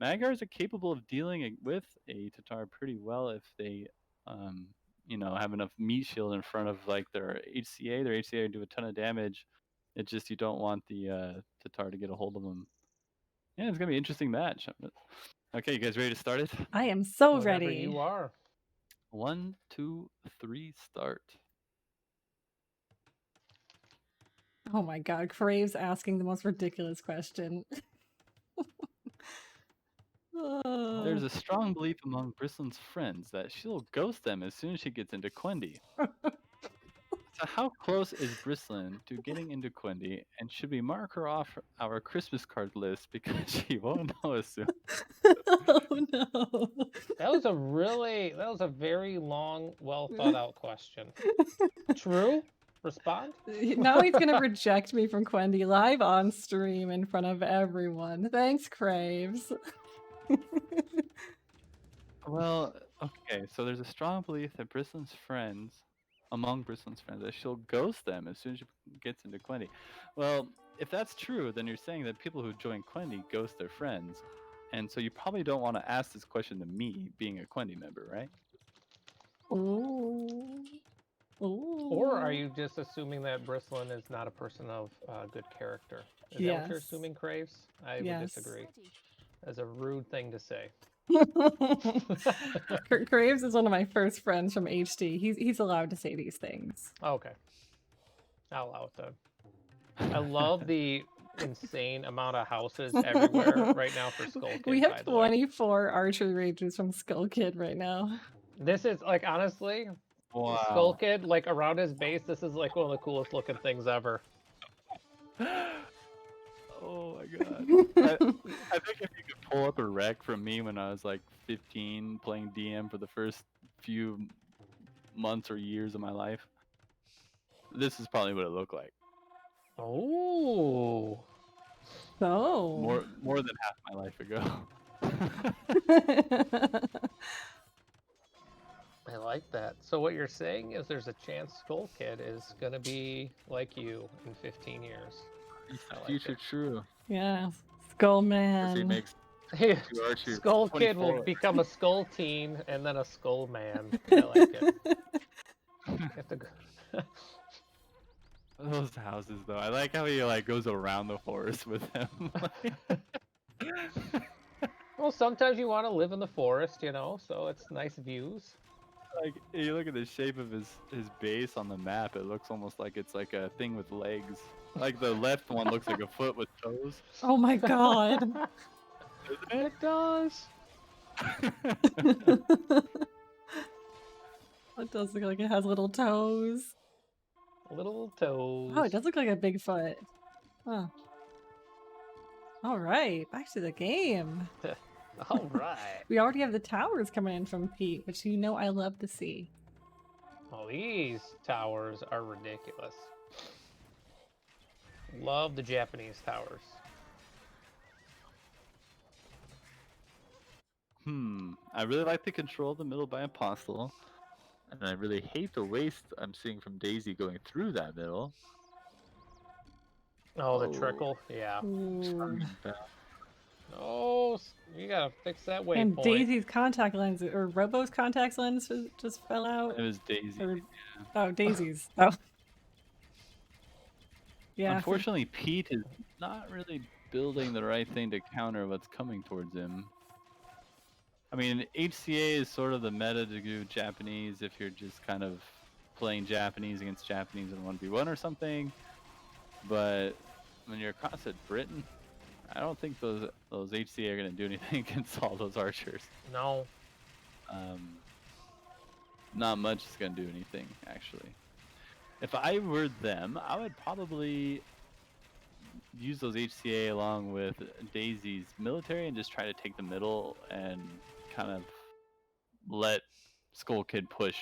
Magyars are capable of dealing with a Tatar pretty well if they, have enough meat shield in front of like their HCA. Their HCA do a ton of damage. It's just you don't want the Tatar to get a hold of them. Yeah, it's gonna be an interesting match. Okay, you guys ready to start it? I am so Whenever ready. You are. 1, 2, 3, start. Oh my god, Crave's asking the most ridiculous question. There's a strong belief among Brisolyn's friends that she'll ghost them as soon as she gets into Quendy. So how close is Brisolyn to getting into Quendy, and should we mark her off our Christmas card list because she won't know us soon? Oh no. That was a very long, well thought out question. True? Respond? Now he's gonna reject me from Quendy live on stream in front of everyone. Thanks, Craves. Well, okay, so there's a strong belief that Brisolyn's friends among Brisolyn's friends that she'll ghost them as soon as she gets into Quendy. Well, if that's true, then you're saying that people who join Quendy ghost their friends. And so you probably don't want to ask this question to me, being a Quendy member, right? Ooh. Ooh. Or are you just assuming that Brisolyn is not a person of good character? Is that what you're Yes. assuming, Craves? I would Yes. disagree. That's a rude thing to say. Graves is one of my first friends from HD. He's allowed to say these things. Okay. I'll allow it then. I love the insane amount of houses everywhere right now for Skull Kid, We by have the way. 24 archer ranges from Skull Kid right now. This is, like, honestly, Wow. Skull Kid, like, around his base, this is, like, one of the coolest looking things ever. Oh my god. I think if you could pull up a rec from me when I was like 15 playing DM for the first few months or years of my life, this is probably what it looked like. Oh. Oh. More than half my life ago. I like that. So what you're saying is there's a chance Skull Kid is gonna be like you in 15 years. Future true. Yeah. Skull He Man. makes Hey, two archers. Skull Kid will 24. become a Skull Teen and then a Skull Man. I like it. You have to go- Those houses though. I like how he like goes around the forest with them. Well, sometimes you want to live in the forest, you know, so it's nice views. Like you look at the shape of his base on the map, it looks almost like it's like a thing with legs. Like the left one looks like a foot with toes. Oh my god. Isn't it? It does. It does look like it has little toes. Little toes. Oh, it does look like a Bigfoot. Huh. All right, back to the game. All right. We already have the towers coming in from Pete, which you know I love to see. Well, these towers are ridiculous. Love the Japanese towers. I really like the control of the middle by Apostle. And I really hate the waste I'm seeing from Daisy going through that middle. Oh, the trickle? Yeah. Ooh. Oh, you gotta fix that waypoint. And Daisy's contact lens, or Robo's contact lens just fell out. It was Daisy. Or, Yeah. oh, Daisy's. Oh. Yeah. Unfortunately, Pete is not really building the right thing to counter what's coming towards him. I mean, HCA is sort of the meta to do Japanese if you're just kind of playing Japanese against Japanese in 1v1 or something. But when you're across at Britain, I don't think those HCA are going to do anything against all those archers. No. Not much is going to do anything, actually. If I were them, I would probably use those HCA along with Daisy's military and just try to take the middle and kind of let Skull Kid push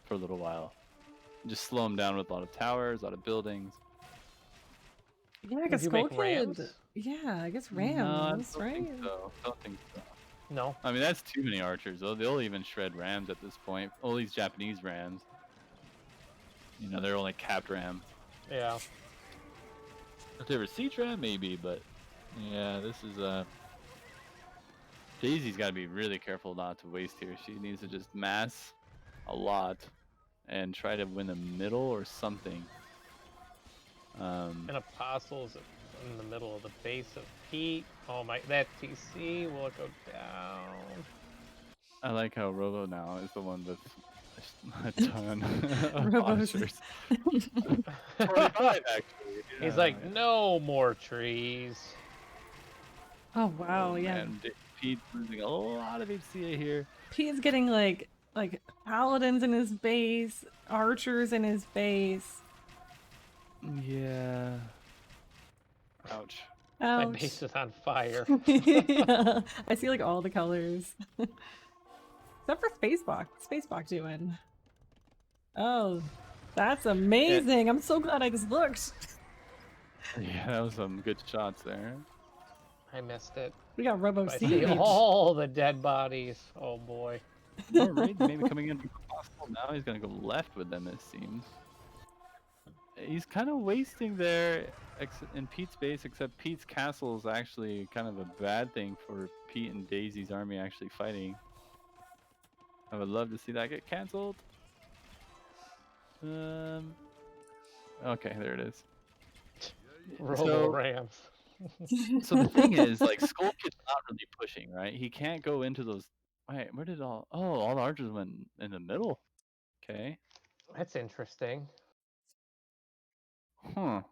for a little while. Just slow him down with a lot of towers, a lot of buildings. Yeah, Would because you Skull make Kid. rams? Yeah, I guess No, I Rams, don't right? think so. Don't think so. No. I mean, that's too many archers. They'll even shred rams at this point. All these Japanese rams. You know, they're only capped ram. Yeah. If they were siege ram, maybe, but yeah, this is Daisy's got to be really careful not to waste here. She needs to just mass a lot and try to win the middle or something. And Apostle's in the middle of the base of Pete. Oh my, that TC will go down. I like how Robo now is the one with a ton of Robo's- archers. 25 actually. He's Yeah. like, no more trees. Oh wow, yeah. And Pete's losing a lot of HCA here. Pete's getting like paladins in his base, archers in his base. Yeah. Ouch. My Ouch. base is on fire. Yeah. I see like all the colors. Except for Spacebok. What's Spacebok doing? Oh, that's amazing. I'm so glad I just looked. Yeah, that was some good shots there. I missed it. We got Robo I see Siege. all the dead bodies. Oh boy. More raids maybe coming in from Apostle. Now he's gonna go left with them, it seems. He's kind of wasting there in Pete's base, except Pete's castle is actually kind of a bad thing for Pete and Daisy's army actually fighting. I would love to see that get canceled. Okay, there it is. Robo Rams. So the thing is, like, Skull Kid's not really pushing, right? He can't go into those. Wait, where did all the archers went in the middle? Okay. That's interesting. Huh.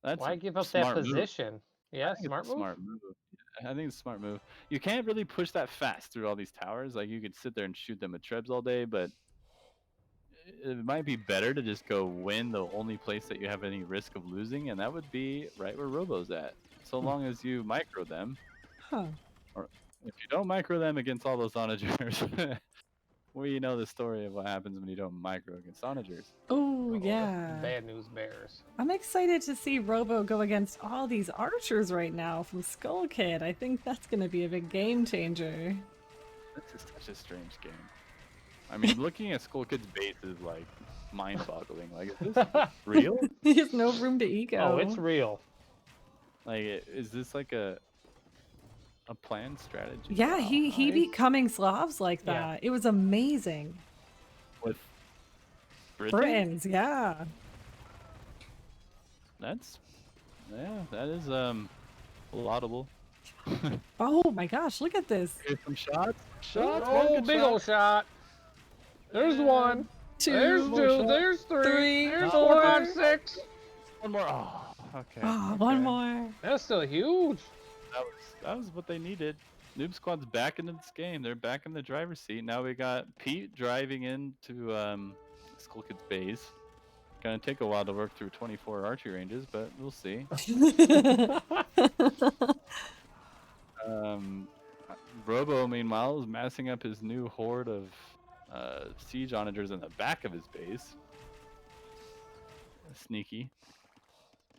That's Why give up that smart move. position? Yeah, I think smart it's a move. smart move. I think it's a smart move. You can't really push that fast through all these towers. Like, you could sit there and shoot them with trebs all day, but it might be better to just go win the only place that you have any risk of losing, and that would be right where Robo's at. So long as you micro them. Huh. Or if you don't micro them against all those onagers, we know the story of what happens when you don't micro against onagers. Oh, yeah. Bad news bears. I'm excited to see Robo go against all these archers right now from Skull Kid. I think that's going to be a big game changer. This is such a strange game. I mean, looking at Skull Kid's base is like mind-boggling. Like, is this real? He has no room to eco. Oh, it's real. Like, is this like a planned strategy? Yeah, he beat Coming Slavs like that. Yeah. It was amazing. With Britain? Britons, yeah. That is laudable. Oh my gosh, look at this. Here's some shots. Oh, big old shot. There's one. Two, There's two. shot. There's three. There's four. 4, 5, 6. One more. Oh, okay. Oh, okay. one more. That's still huge. That was what they needed. NoobsQad's back into this game. They're back in the driver's seat. Now we got Pete driving into Skull Kid's base. Gonna take a while to work through 24 archery ranges, but we'll see. Robo, meanwhile, is massing up his new horde of siege onagers in the back of his base. Sneaky.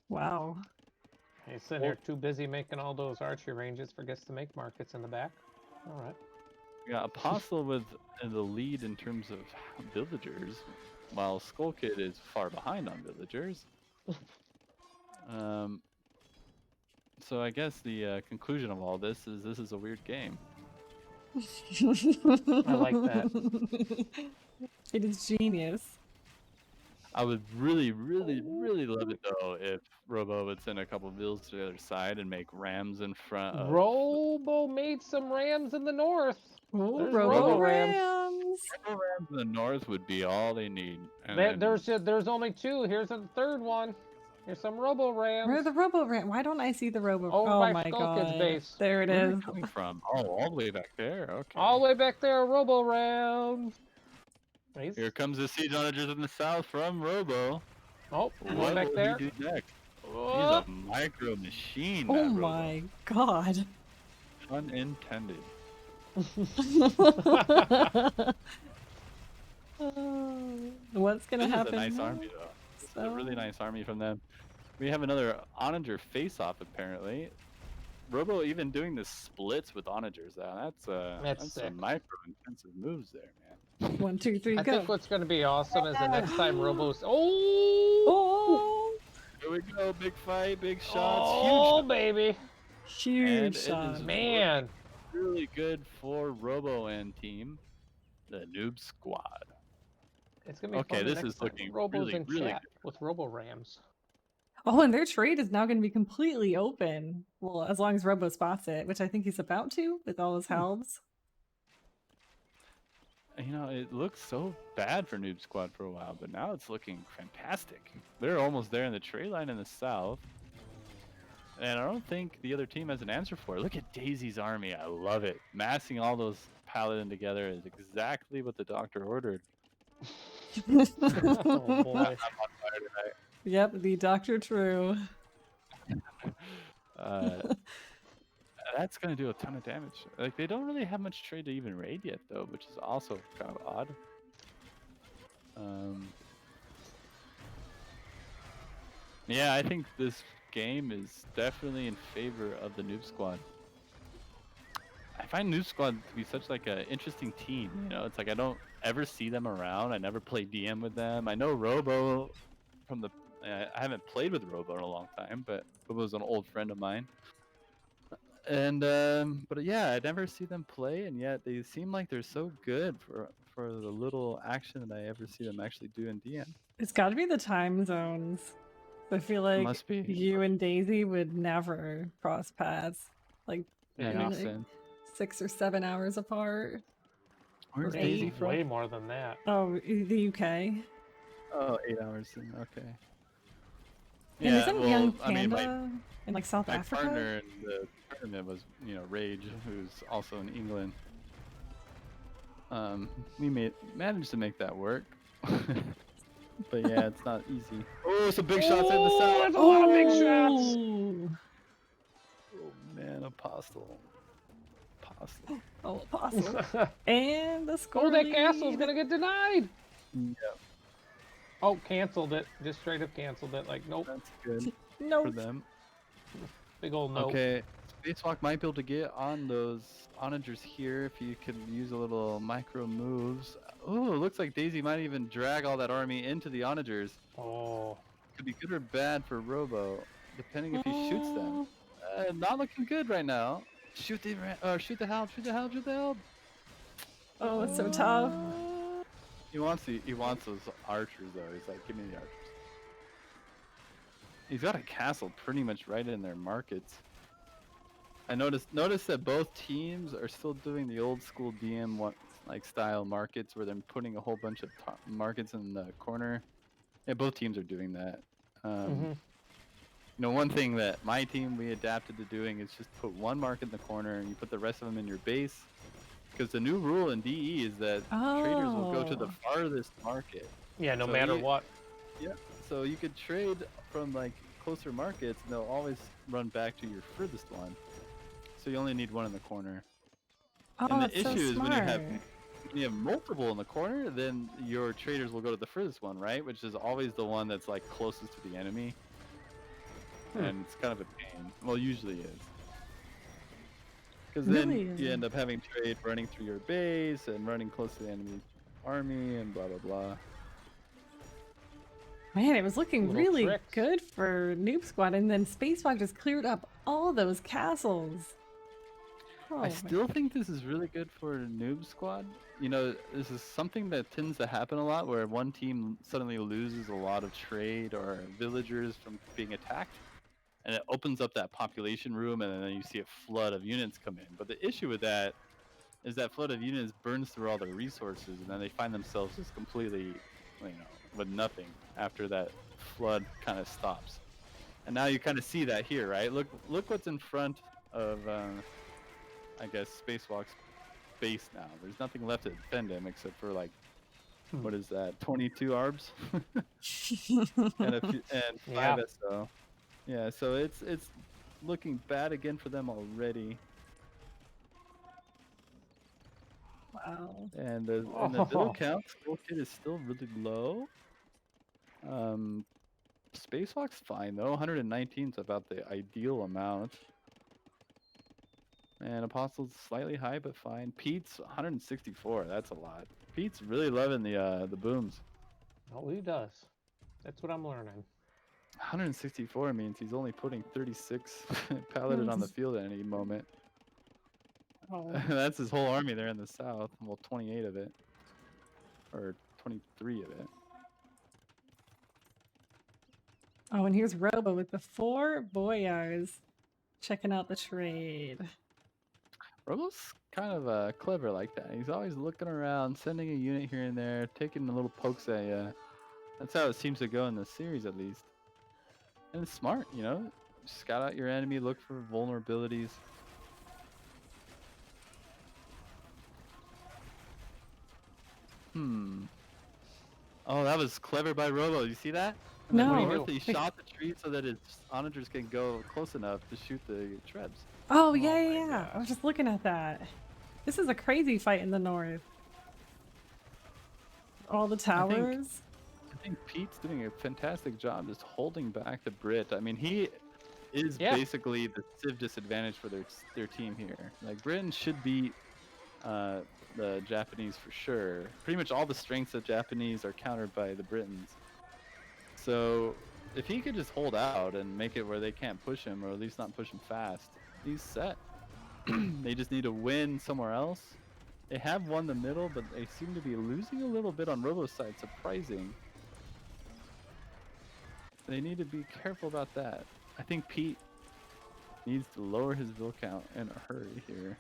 Wow. He's sitting here too busy making all those archery ranges, forgets to make markets in the back. All right. We got Apostle with the lead in terms of villagers, while Skull Kid is far behind on villagers. So I guess the conclusion of all this is a weird game. I like that. It is genius. I would really, really, really love it though if Robo would send a couple vills to the other side and make rams in front of. Robo made some rams in the north. Oh, There's Robo Robo Rams. Robo rams in the north would be all they need. And then- There's only 2. Here's a third one. Here's some Robo Rams. Where are the Robo Ram? Why don't I see the Robo? Over Oh by my Skull Kid's god! base. There it Where are is. they coming from? Oh, all the way back there. Okay. All the way back there, Robo Rams. Here comes the siege onagers in the south from Robo. Oh, What one back will there. he do next? Oh. He's a micro machine. Oh that Robo. my god! Unintended. What's gonna This happen? is a nice now? army though. This is a really nice army from them. We have another onager face-off apparently. Robo even doing the splits with onagers. That's sick. some micro-intensive moves there, man. 1, 2, 3, I go! think what's going to be awesome is the next time Robo's. Oh! Oh! Here we go, big fight, big shots, Oh, huge. baby! Huge And it shot. is Man! Really good for Robo and team, the NoobsQad. It's going to be Okay, fun the this next is time looking Robo's really, in really chat with Robo Rams. Oh, and their trade is now going to be completely open. Well, as long as Robo spots it, which I think he's about to with all his helms. You know, it looked so bad for NoobsQad for a while, but now it's looking fantastic. They're almost there in the trade line in the south. And I don't think the other team has an answer for it. Look at Daisy's army. I love it. Massing all those paladin together is exactly what the doctor ordered. Oh, boy. Yep, the Dr. True. That's going to do a ton of damage. Like, they don't really have much trade to even raid yet, though, which is also kind of odd. Yeah, I think this game is definitely in favor of the NoobsQad. I find NoobsQad to be such like an interesting team. You know, it's like I don't ever see them around. I never play DM with them. I know Robo from the. I haven't played with Robo in a long time, but Robo's an old friend of mine. And but yeah, I never see them play, and yet they seem like they're so good for the little action that I ever see them actually do in DM. It's got to be the time zones. I feel like Must be. you and Daisy would never cross paths. Like, Yeah, maybe makes like sense. 6 or 7 hours apart. Where's Or Daisy 8. from? Way more than that. Oh, the UK. Oh, 8 hours. Okay. And Yeah, isn't well, Young I mean, Panda in like South my Africa? partner in the tournament was, Rage, who's also in England. We managed to make that work. But yeah, it's not easy. Oh, some big shots in the south. There's a lot of big shots. Ooh. Oh man, Apostle. Oh, Apostle. And the score Oh, that lead. castle's gonna get denied. Yeah, Oh, canceled it. Just straight up canceled it. Like, nope. that's good No. for them. Big old nope. Okay, Spacewalk might be able to get on those onagers here if you could use a little micro moves. Oh, it looks like Daisy might even drag all that army into the onagers. Oh. Could be good or bad for Robo, depending if he shoots them. Not looking good right now. Shoot the help! Shoot the help! Oh, it's so tough. He wants those archers though. He's like, give me the archers. He's got a castle pretty much right in their markets. I noticed that both teams are still doing the old school DM style markets where they're putting a whole bunch of markets in the corner. Yeah, both teams are doing that. One thing that my team we adapted to doing is just put one market in the corner and you put the rest of them in your base. Because the new rule in DE is that traders will go to the farthest market. Yeah, no matter what. Yeah, so you could trade from like closer markets and they'll always run back to your furthest one. So you only need one in the corner. Oh, and the that's so issue is smart. when you have multiple in the corner, then your traders will go to the furthest one, right? Which is always the one that's like closest to the enemy. And it's kind of a pain. Well, usually is. Because then you end up having trade running through your base and running close to the enemy army and blah blah blah. Man, it was looking Little really tricks. good for Noob and then Spacewalk just cleared up all those castles. Oh, I still think this is really good for NoobsQad. This is something that tends to happen a lot where one team suddenly loses a lot of trade or villagers from being attacked. And it opens up that population room and then you see a flood of units come in. But the issue with that is that flood of units burns through all their resources and then they find themselves just completely, with nothing after that flood kind of stops. And now you kind of see that here, right? Look what's in front of, I guess, Spacewalk's base now. There's nothing left to defend him except for like, what is that, 22 ARBs? and 5 SO. Yeah, so it's looking bad again for them already. wow. And the build count, skill kit is still really low. Spacewalk's fine though. 119 is about the ideal amount. And Apostle's slightly high but fine. Pete's 164. That's a lot. Pete's really loving the booms. Oh, he does. That's what I'm learning. 164 means he's only putting 36 paladin on the field at any moment. Oh. That's his whole army there in the south. Well, 28 of it. Or 23 of it. Oh, and here's Robo with the 4 boyars checking out the trade. Robo's kind of clever like that. He's always looking around, sending a unit here and there, taking the little pokes at you. That's how it seems to go in the series, at least. And it's smart, Scout out your enemy, look for vulnerabilities. Oh, that was clever by Robo. You see that? No. He shot the tree so that his onagers can go close enough to shoot the trebs. Oh, yeah. I was just looking at that. This is a crazy fight in the north. All the towers. I think Pete's doing a fantastic job just holding back the Brit. I mean, he is basically the civ disadvantage for their team here. Like, Britain should beat the Japanese for sure. Pretty much all the strengths of Japanese are countered by the Britons. So if he could just hold out and make it where they can't push him, or at least not push him fast, he's set. They just need to win somewhere else. They have won the middle, but they seem to be losing a little bit on Robo's side. Surprising. They need to be careful about that. I think Pete needs to lower his bill count in a hurry here.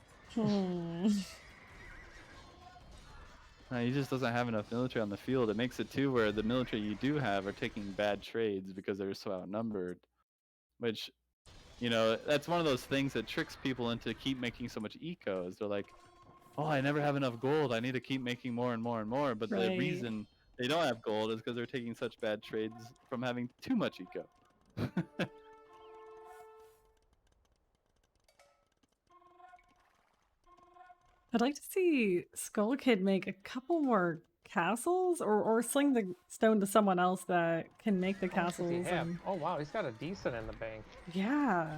He just doesn't have enough military on the field. It makes it too where the military you do have are taking bad trades because they're so outnumbered. Which, you know, that's one of those things that tricks people into keep making so much ecos. They're like, oh, I never have enough gold. I need to keep making more and more and more. But the reason they don't have gold is because they're taking such bad trades from having too much eco. I'd like to see Skull Kid make a couple more castles, or sling the stone to someone else that can make the castles. Oh wow, he's got a decent in the bank. Yeah.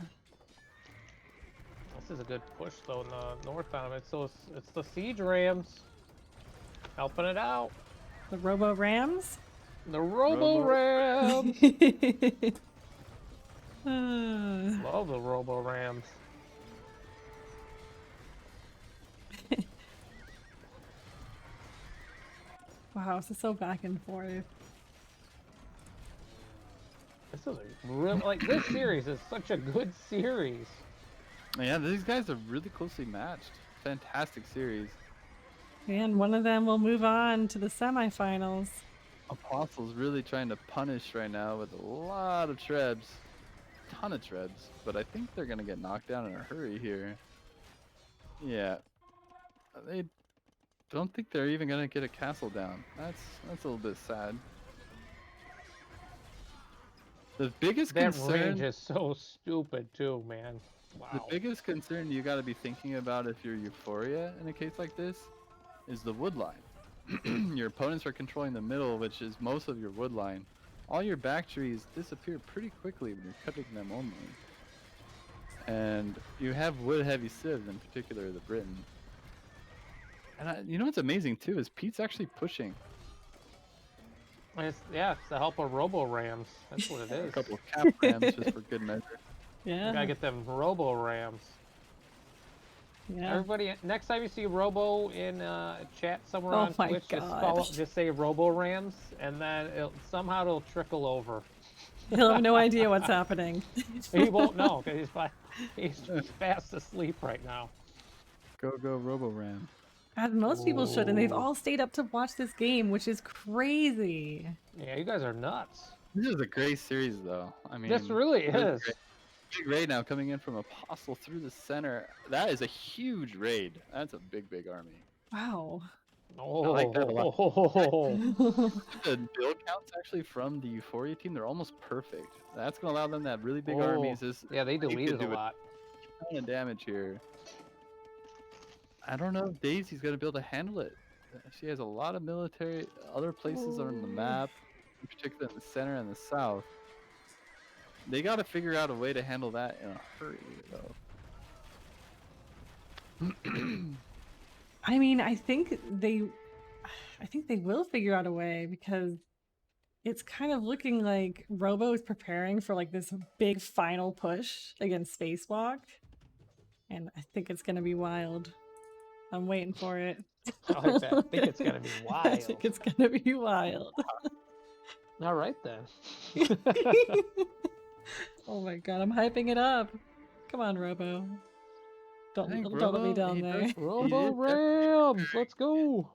This is a good push though in the north on it. So it's the siege rams helping it out. The Robo Rams? The Robo Rams. Love the Robo Rams. Wow, this is so back and forth. This is a real, like, this series is such a good series. Yeah, these guys are really closely matched. Fantastic series. And one of them will move on to the semifinals. Apostle's really trying to punish right now with a lot of trebs. Ton of trebs. But I think they're going to get knocked down in a hurry here. Yeah. They don't think they're even going to get a castle down. That's a little bit sad. The biggest concern... That range is so stupid too, man. Wow. The biggest concern you got to be thinking about if you're Euphoria in a case like this is the wood line. Your opponents are controlling the middle, which is most of your wood line. All your back trees disappear pretty quickly when you're cutting them only. And you have wood heavy civs, in particular the Briton. And you know what's amazing too is Pete's actually pushing. It's the help of Robo Rams. That's what it is. A couple of cap rams just for good measure. Yeah. You gotta get them Robo Rams. Yeah. Everybody, next time you see Robo in chat somewhere on Twitch, just say Robo Rams, and then somehow it'll trickle over. He'll have no idea what's happening. He won't know because he's fast asleep right now. Go Robo Ram. As most people should, and they've all stayed up to watch this game, which is crazy. Yeah, you guys are nuts. This is a great series, though. I mean, this really is. Big raid now coming in from Apostle through the center. That is a huge raid. That's a big army. Wow. Oh, I like that a lot. The build counts actually from the Euphoria team, they're almost perfect. That's going to allow them to have really big armies. Yeah, they deleted a lot. A ton of damage here. I don't know if Daisy's going to be able to handle it. She has a lot of military, other places on the map, in particular in the center and the south. They got to figure out a way to handle that in a hurry, though. I mean, I think they will figure out a way, because it's kind of looking like Robo is preparing for like this big final push against Spacewalk, and I think it's gonna be wild. I'm waiting for it. I like that. I think it's gonna be wild. I think it's gonna be wild. All right then. Oh my god, I'm hyping it up. Come on, Robo. Don't let me down there. Robo Rams, let's go.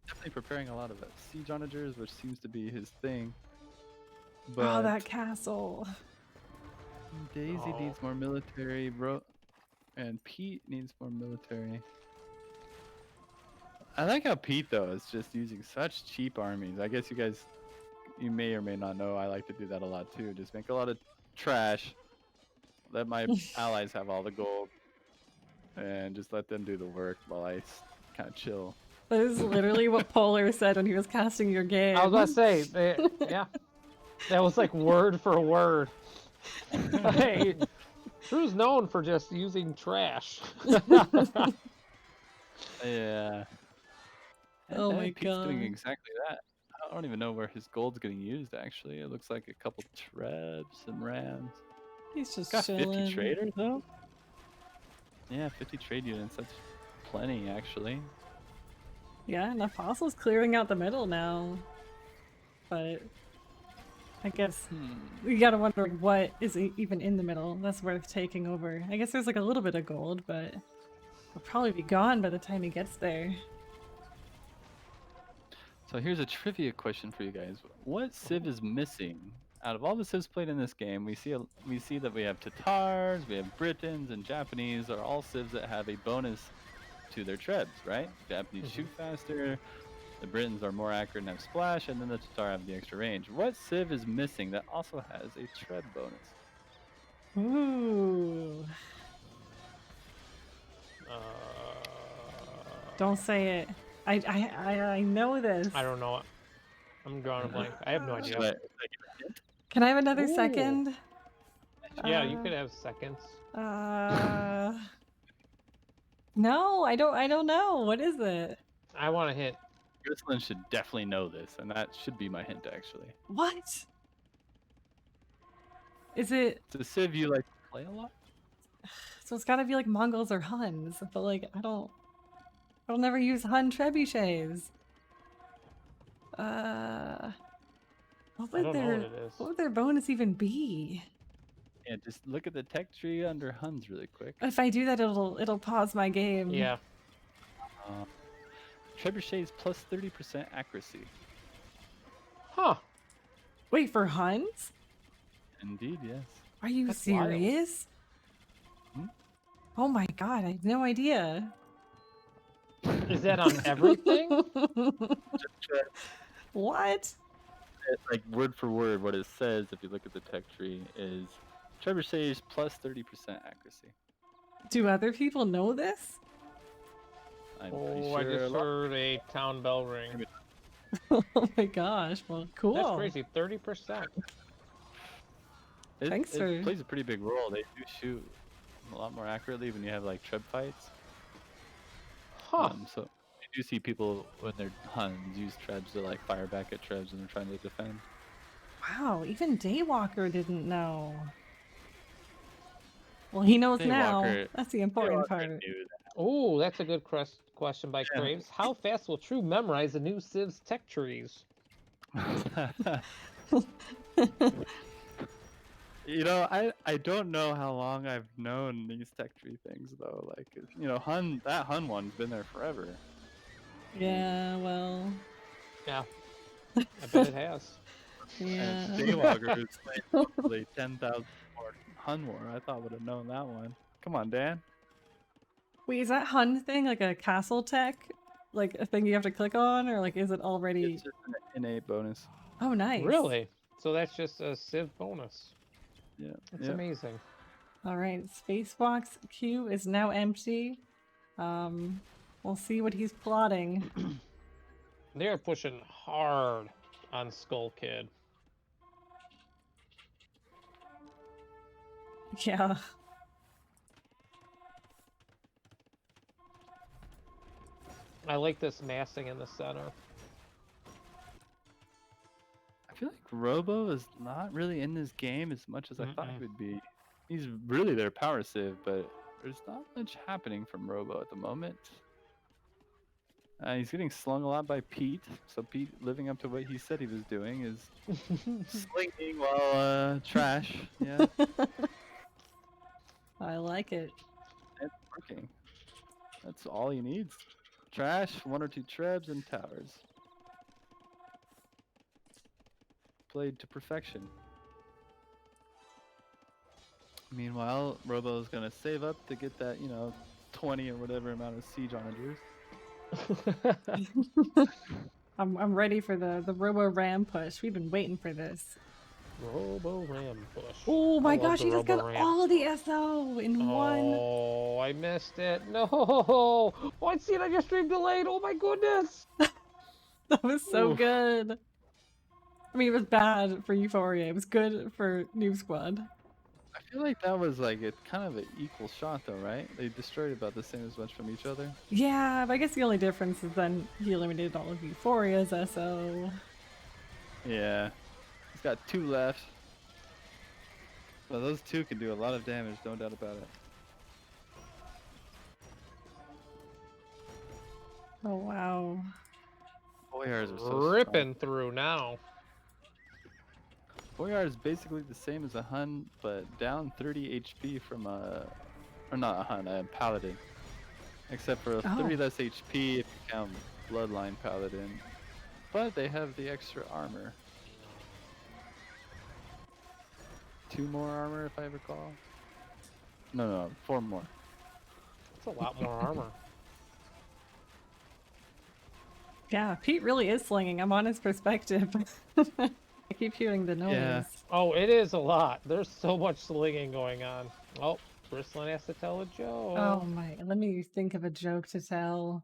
Definitely preparing a lot of siege onagers, which seems to be his thing. But oh, that castle. Daisy needs more military, bro. And Pete needs more military. I like how Pete, though, is just using such cheap armies. I guess you may or may not know, I like to do that a lot, too. Just make a lot of trash. Let my allies have all the gold. And just let them do the work while I kind of chill. That is literally what Polar said when he was casting your game. I was about to say, yeah. That was like word for word. Hey, Drew's known for just using trash. Yeah. Oh my Pete's doing god. exactly that. I don't even know where his gold's getting used, actually. It looks like a couple trebs and rams. He's just Got 50 chilling. traders, though? Yeah, 50 trade units. That's plenty, actually. Yeah, and Apostle's clearing out the middle now. But I guess you gotta wonder what is even in the middle that's worth taking over. I guess there's like a little bit of gold, but it'll probably be gone by the time he gets there. So here's a trivia question for you guys. What civ is missing? Out of all the civs played in this game, we see that we have Tatars, we have Britons, and Japanese are all civs that have a bonus to their trebs, right? Japanese shoot faster, the Britons are more accurate and have splash, and then the Tatar have the extra range. What civ is missing that also has a treb bonus? Ooh. Don't say it. I know this. I don't know. I'm drawing a blank. I have no idea. Should I give a hint? Can I have another Ooh. second? Yeah, you could have seconds. No, I don't know. What is it? I want to hit. Brisolyn should definitely know this, and that should be my hint, actually. What? Is it? It's a civ you like to play a lot? So it's gotta be like Mongols or Huns, but like I'll never use Hun trebuchets. What would their bonus even be? Yeah, just look at the tech tree under Huns really quick. If I do that, it'll pause my game. Yeah. Trebuchets plus 30% accuracy. Huh. Wait, for Huns? Indeed, yes. Are you serious? Oh my god, I have no idea. Is that on everything? What? It's like word for word, what it says if you look at the tech tree is trebuchets plus 30% accuracy. Do other people know this? I'm pretty sure I just heard a town bell ring. Oh my gosh, well, cool. That's crazy, 30%. Thanks it plays a pretty big role. They do shoot a lot more accurately when you have like treb fights. Huh. So you do see people when they're Huns use trebs to like fire back at trebs when they're trying to defend. Wow, even Daywalker didn't know. Well, he knows now. That's the important part. Oh, that's a good question by Craves. How fast will True memorize the new Civ's tech trees? You know, I don't know how long I've known these tech tree things though. Like, you know, that Hun one's been there forever. Yeah, well. Yeah, I bet it has. Yeah. And Daywalker is like 10,000 more Hun war. I thought would have known that one. Come on, Dan. Wait, is that Hun thing like a castle tech? Like a thing you have to click on, or like is it already? It's just an innate bonus. Oh, nice. Really? So that's just a Civ bonus. Yeah. It's amazing. All right, Spacebox queue is now empty. We'll see what he's plotting. They're pushing hard on Skull Kid. Yeah. I like this massing in the center. I feel like Robo is not really in this game as much as I thought he would be. He's really their power civ, but there's not much happening from Robo at the moment. He's getting slung a lot by Pete, so Pete, living up to what he said he was doing, is slinging while trash. Yeah, I like it. it's working. That's all he needs. Trash, 1 or 2 trebs, and towers. Played to perfection. Meanwhile, Robo's gonna save up to get that, 20 or whatever amount of siege onagers. I'm ready for the Robo Ram push. We've been waiting for this. Robo Ram push. Oh my gosh, he just got all of the SO in one. Oh, I missed it. No. Oh, I see it on your stream delayed. Oh my goodness. That was so good. I mean, it was bad for Euphoria. It was good for NoobsQad. I feel like that was like a kind of an equal shot though, right? They destroyed about the same as much from each other. Yeah, but I guess the only difference is then he eliminated all of Euphoria's SO. Yeah. He's got 2 left. So those 2 can do a lot of damage, no doubt about it. Oh wow. Boyars are so Ripping strong. through now. Boyar is basically the same as a Hun, but down 30 HP from a... Or not a Hun, a Paladin. Except for 30 less HP if you count Bloodline Paladin. But they have the extra armor. 2 more armor if I recall. No, 4 more. That's a lot more armor. Yeah, Pete really is slinging. I'm on his perspective. I keep hearing the noise. Yeah. Oh, it is a lot. There's so much slinging going on. Oh, Brisolyn has to tell a joke. Oh my, let me think of a joke to tell.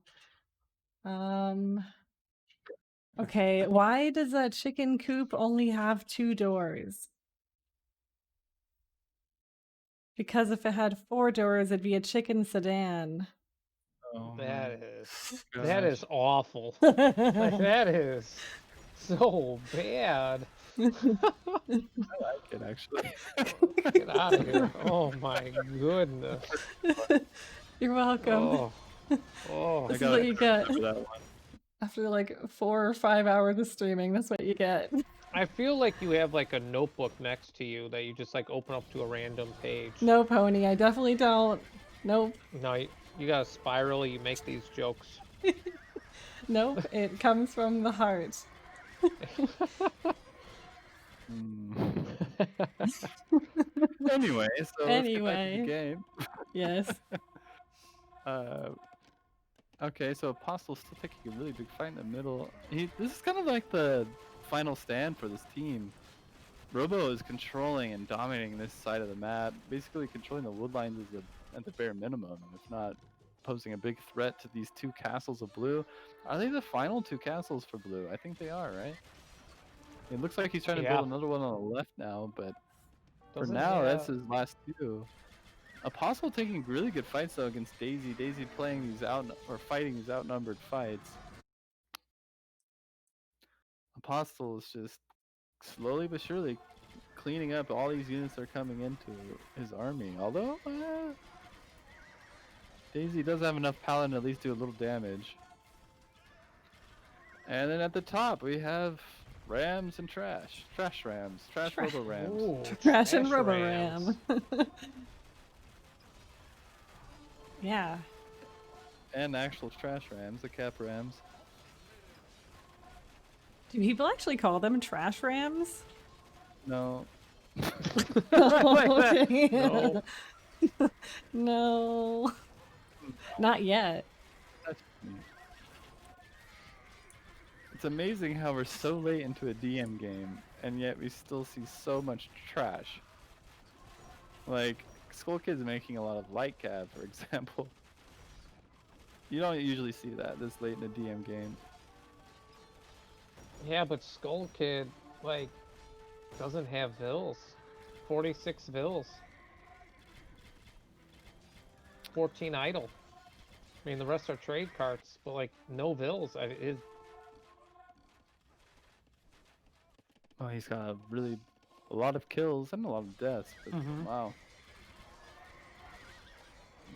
Okay, why does a chicken coop only have 2 doors? Because if it had 4 doors, it'd be a chicken sedan. Oh, That gosh. is awful. Like, that is so bad. I like it actually. Get out of here. Oh my goodness. You're welcome. Oh. This is what you get. That one. After like 4 or 5 hours of streaming, that's what you get. I feel like you have like a notebook next to you that you just like open up to a random page. No, Pony, I definitely don't. Nope. No, you got a spiral, you make these jokes. Nope, it comes from the heart. Anyway, so let's get back to the game. Yes. Okay, so Apostle's still taking a really big fight in the middle. This is kind of like the final stand for this team. Robo is controlling and dominating this side of the map, basically controlling the wood lines at the bare minimum, if not posing a big threat to these 2 castles of blue. Are they the final 2 castles for blue? I think they are, right? It looks like he's trying to build another one on the left now, but for now, that's his last 2. Apostle taking really good fights though against Daisy. Daisy playing these fighting these outnumbered fights. Apostle is just slowly but surely cleaning up all these units that are coming into his army. Although Daisy does have enough paladin to at least do a little damage. And then at the top we have Rams and Trash. Trash Rams. Trash Robo Rams. Ooh, Trash and Robo Ram. Yeah. And actual Trash Rams, the Cap Rams. Do people actually call them trash rams? No. Okay. No. No. Not yet. That's me. It's amazing how we're so late into a DM game, and yet we still see so much trash. Like, Skull Kid's making a lot of light cav, for example. You don't usually see that this late in a DM game. Yeah, but Skull Kid, like, doesn't have vills. 46 vills. 14 idle. I mean, the rest are trade carts, but like, no vills. Oh, he's got a lot of kills and a lot of deaths, but wow.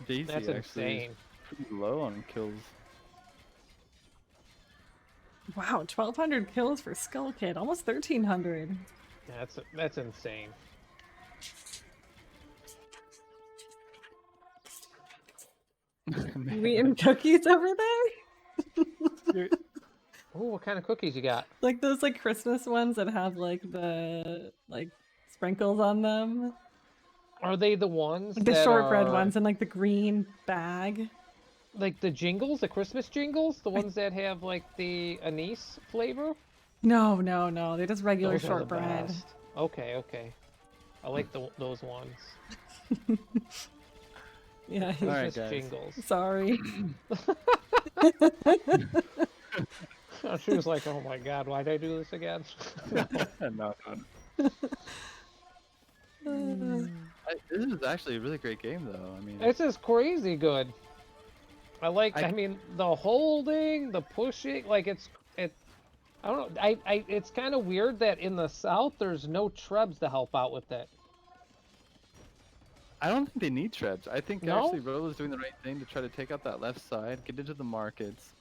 Daisy That's actually insane. is pretty low on kills. Wow, 1,200 kills for Skull Kid, almost 1,300. Yeah, that's insane. You eating cookies over there? Ooh, what kind of cookies you got? Like those like Christmas ones that have like the sprinkles on them. Are they the ones Like the that shortbread are, ones in like the green bag. like the jingles, the Christmas jingles? The ones that have like the anise flavor? No, no, no. They're just regular Those are the shortbread. best. Okay, okay. I like those ones. Yeah. All right, Christmas guys. jingles. Sorry. She was like, "Oh my God, why'd I do this again?" No. This is actually a really great game, though. I mean, This is crazy good. I mean, the holding, the pushing, like I don't know. It's kind of weird that in the south there's no trebs to help out with that. I don't think they need trebs. I think No? actually Rolo's doing the right thing to try to take out that left side, get into the markets.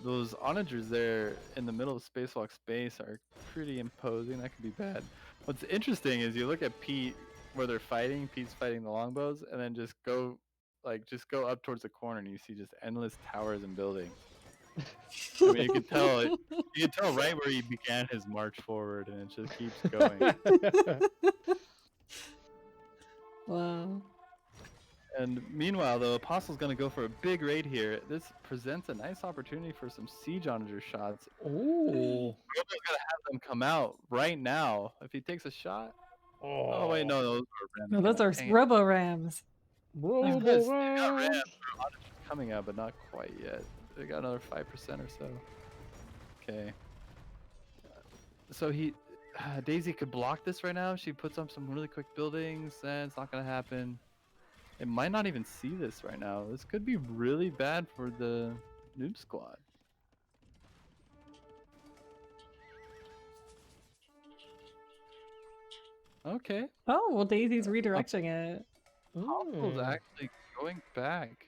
Those onagers there in the middle of Spacewalk space are pretty imposing. That could be bad. What's interesting is you look at Pete where they're fighting. Pete's fighting the longbows, and then just go up towards the corner, and you see just endless towers and buildings. I mean, you can tell right where he began his march forward, and it just keeps going. Wow. And meanwhile, the Apostle's going to go for a big raid here. This presents a nice opportunity for some siege onager shots. Ooh. Robo's going to have them come out right now. If he takes a shot. Oh, wait, no, those are rams. No, those are Robo Rams. Robo They got Rams. rams coming out, but not quite yet. They got another 5% or so. Okay. So Daisy could block this right now. She puts up some really quick buildings, and it's not going to happen. It might not even see this right now. This could be really bad for the Noob Squad. Okay. Oh, well, Daisy's redirecting it. Apostle's actually going back.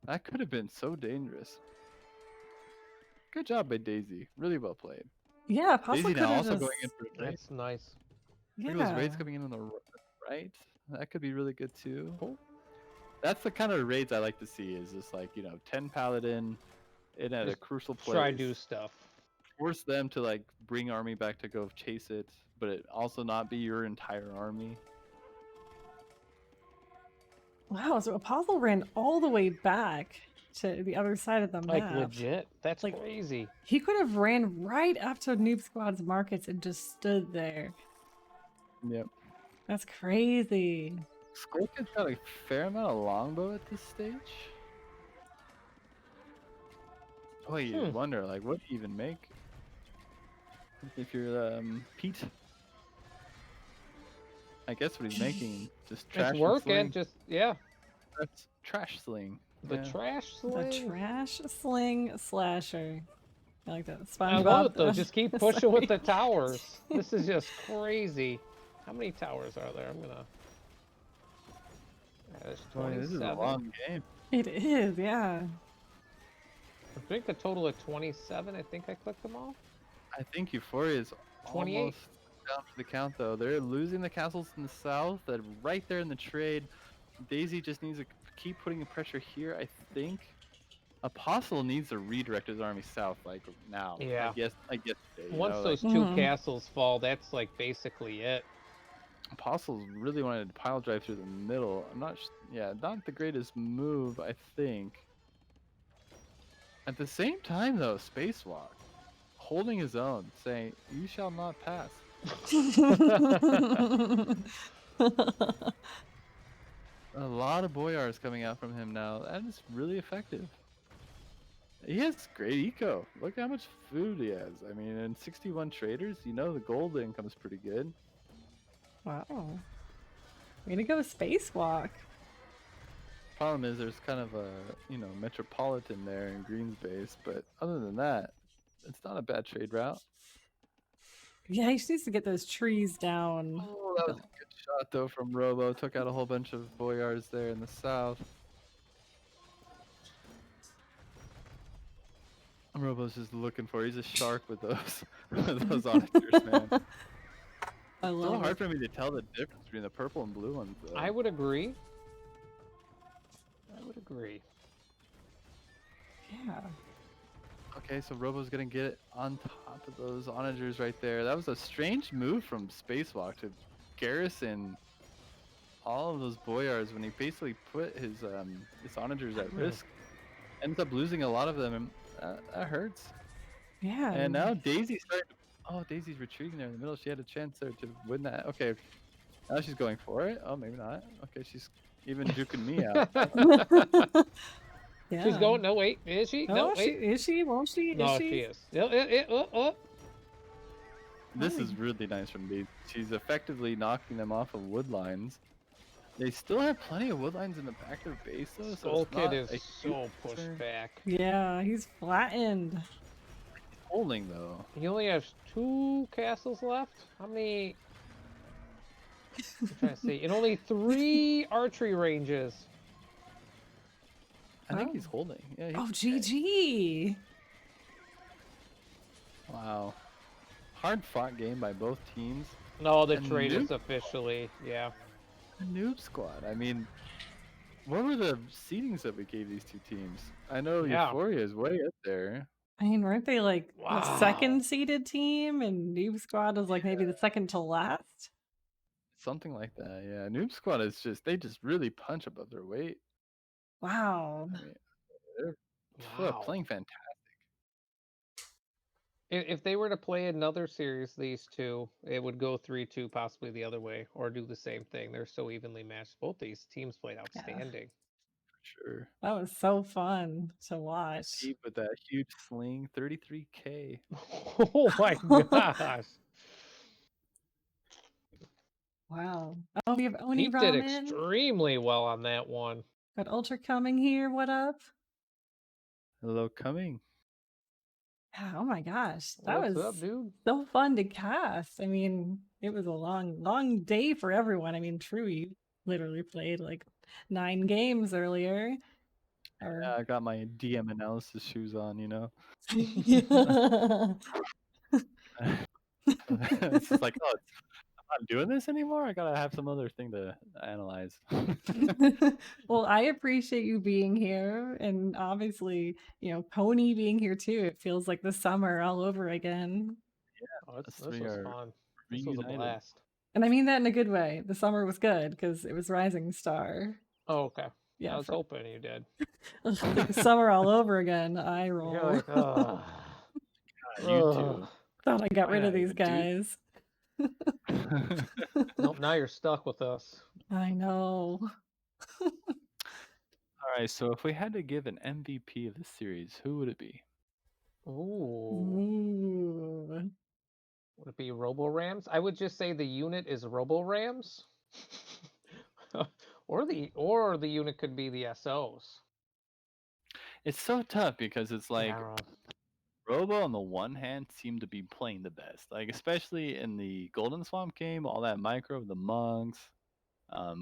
That could have been so dangerous. Good job by Daisy. Really well played. Yeah, Apostle Daisy could now have also just... going in for a raid. That's nice. Look at those raids coming in on the right. That could be really good too. Cool. That's the kind of raids I like to see. Is just like 10 paladin in at a crucial place. Try do stuff. Force them to like bring army back to go chase it, but it also not be your entire army. Wow, so Apostle ran all the way back to the other side of the map. Like legit. That's Like- crazy. He could have ran right up to Noob Squad's markets and just stood there. Yep. That's crazy. Skulkin's got a fair amount of longbow at this stage. Oh, you wonder like what do you even make if you're Pete. I guess what he's making just trash. It's working. Sling. Just yeah. That's trash sling. The Yeah. trash sling. The trash sling slasher. I like that. I SpongeBob. love it though. Just keep pushing with the Sorry. towers. This is just crazy. How many towers are there? I'm gonna. There's Boy, 27. this is a long game. It is, yeah. I think a total of 27. I think I clicked them all. I think Euphoria is 28. almost down for the count though. They're losing the castles in the south. That right there in the trade. Daisy just needs to keep putting pressure here. I think Apostle needs to redirect his army south like now. Yeah. I guess. Once those two Mhm. castles fall, that's like basically it. Apostles really wanted to pile drive through the middle. I'm not. Not the greatest move. I think. At the same time though, Spacewalk holding his own, saying, "You shall not pass." A lot of boyars coming out from him now. That is really effective. He has great eco. Look how much food he has. I mean, in 61 traders, the gold income is pretty good. Wow. Way to go, Spacewalk. Problem is, there's kind of a metropolitan there in Green's base, but other than that, it's not a bad trade route. Yeah, he just needs to get those trees down. Oh, that was a good shot though from Robo. Took out a whole bunch of boyars there in the south. Robo's just looking for. He's a shark with those those onagers, man. I It's so love hard it. for me to tell the difference between the purple and blue ones, though. I would agree. I would agree. Yeah. Okay, so Robo's gonna get on top of those onagers right there. That was a strange move from Spacewalk to garrison all of those boyars when he basically put his onagers at risk. Ends up losing a lot of them, and that hurts. Yeah. And now Daisy's starting to... Oh, Daisy's retreating there in the middle. She had a chance there to win that. Okay, now she's going for it. Oh, maybe not. Okay, she's even juking me out. Yeah. She's going. No, wait. Is she? Oh, No, wait. is she? Won't she? No, is she? she is. This is really nice from B. She's effectively knocking them off of wood lines. They still have plenty of wood lines in the back of their base, though, so Skull it's Kid not is a huge so pushed concern. back. Yeah, he's flattened. He's holding, though. He only has 2 castles left. How many? I'm trying to see. And only 3 archery ranges. I think he's holding. Yeah. Oh, okay. GG. Wow. Hard fought game by both teams. No, the trade is officially, yeah. NoobsQad. I mean, what were the seedings that we gave these two teams? I know Yeah. Euphoria is way up there. I mean, weren't they like Wow. the second seeded team, and NoobsQad was like maybe the second to last? Something like that, yeah. NoobsQad is just, they just really punch above their weight. Wow. I mean, they're playing fantastic. If they were to play another series, these two, it would go 3-2, possibly the other way, or do the same thing. They're so evenly matched. Both these teams played outstanding. For sure. That was so fun to watch. Pete with that huge sling, 33K. Oh my gosh. Wow. Oh, we have Oni Pete did Ramen. extremely well on that one. Got Ultra coming here. What up? Hello, coming. Oh my gosh. That What's was up, dude? so fun to cast. I mean, it was a long day for everyone. I mean, True literally played like 9 games earlier. Yeah, I got my DM analysis shoes on, you know. It's just like, oh, I'm not doing this anymore. I gotta have some other thing to analyze. Well, I appreciate you being here, and obviously, Pony being here too. It feels like the summer all over again. Yeah, this was fun. This was a blast. And I mean that in a good way. The summer was good because it was Rising Star. Oh, okay. Yeah, I was hoping you did. Like summer all over again. I roll. You're like, oh. You too. Thought I got rid of these guys. Nope, now you're stuck with us. I know. All right, so if we had to give an MVP of the series, who would it be? Ooh. Would it be Robo-Rams? I would just say the unit is Robo-Rams. or the unit could be the SOs. It's so tough because it's like Robo on the one hand seemed to be playing the best, like especially in the Golden Swamp game, all that micro of the monks,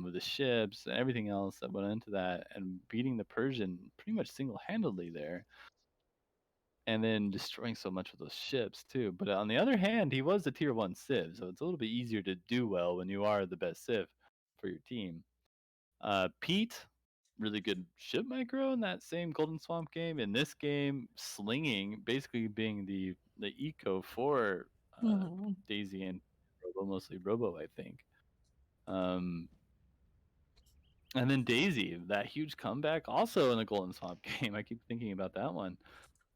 with the ships and everything else that went into that, and beating the Persian pretty much single-handedly there, and then destroying so much of those ships too. But on the other hand, he was a tier 1 Civ, so it's a little bit easier to do well when you are the best Civ for your team. Pete, really good ship micro in that same Golden Swamp game. In this game, slinging, basically being the eco for Daisy and Robo, mostly Robo, I think. And then Daisy, that huge comeback, also in the Golden Swamp game. I keep thinking about that one.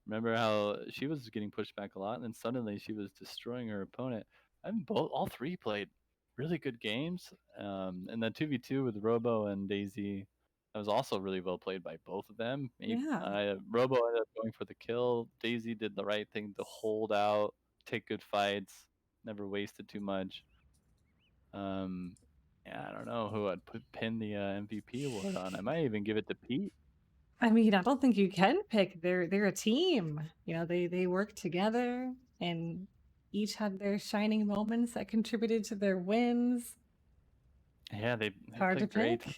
Remember how she was getting pushed back a lot, and then suddenly she was destroying her opponent. I think all three played really good games. And then 2v2 with Robo and Daisy, that was also really well played by both of them. Robo ended up going for the kill. Daisy did the right thing to hold out, take good fights, never wasted too much. Yeah, I don't know who I'd pin the MVP award on. I might even give it to Pete. I mean, I don't think you can pick. They're a team. They work together, and each had their shining moments that contributed to their wins. Yeah, they hard to great. pick.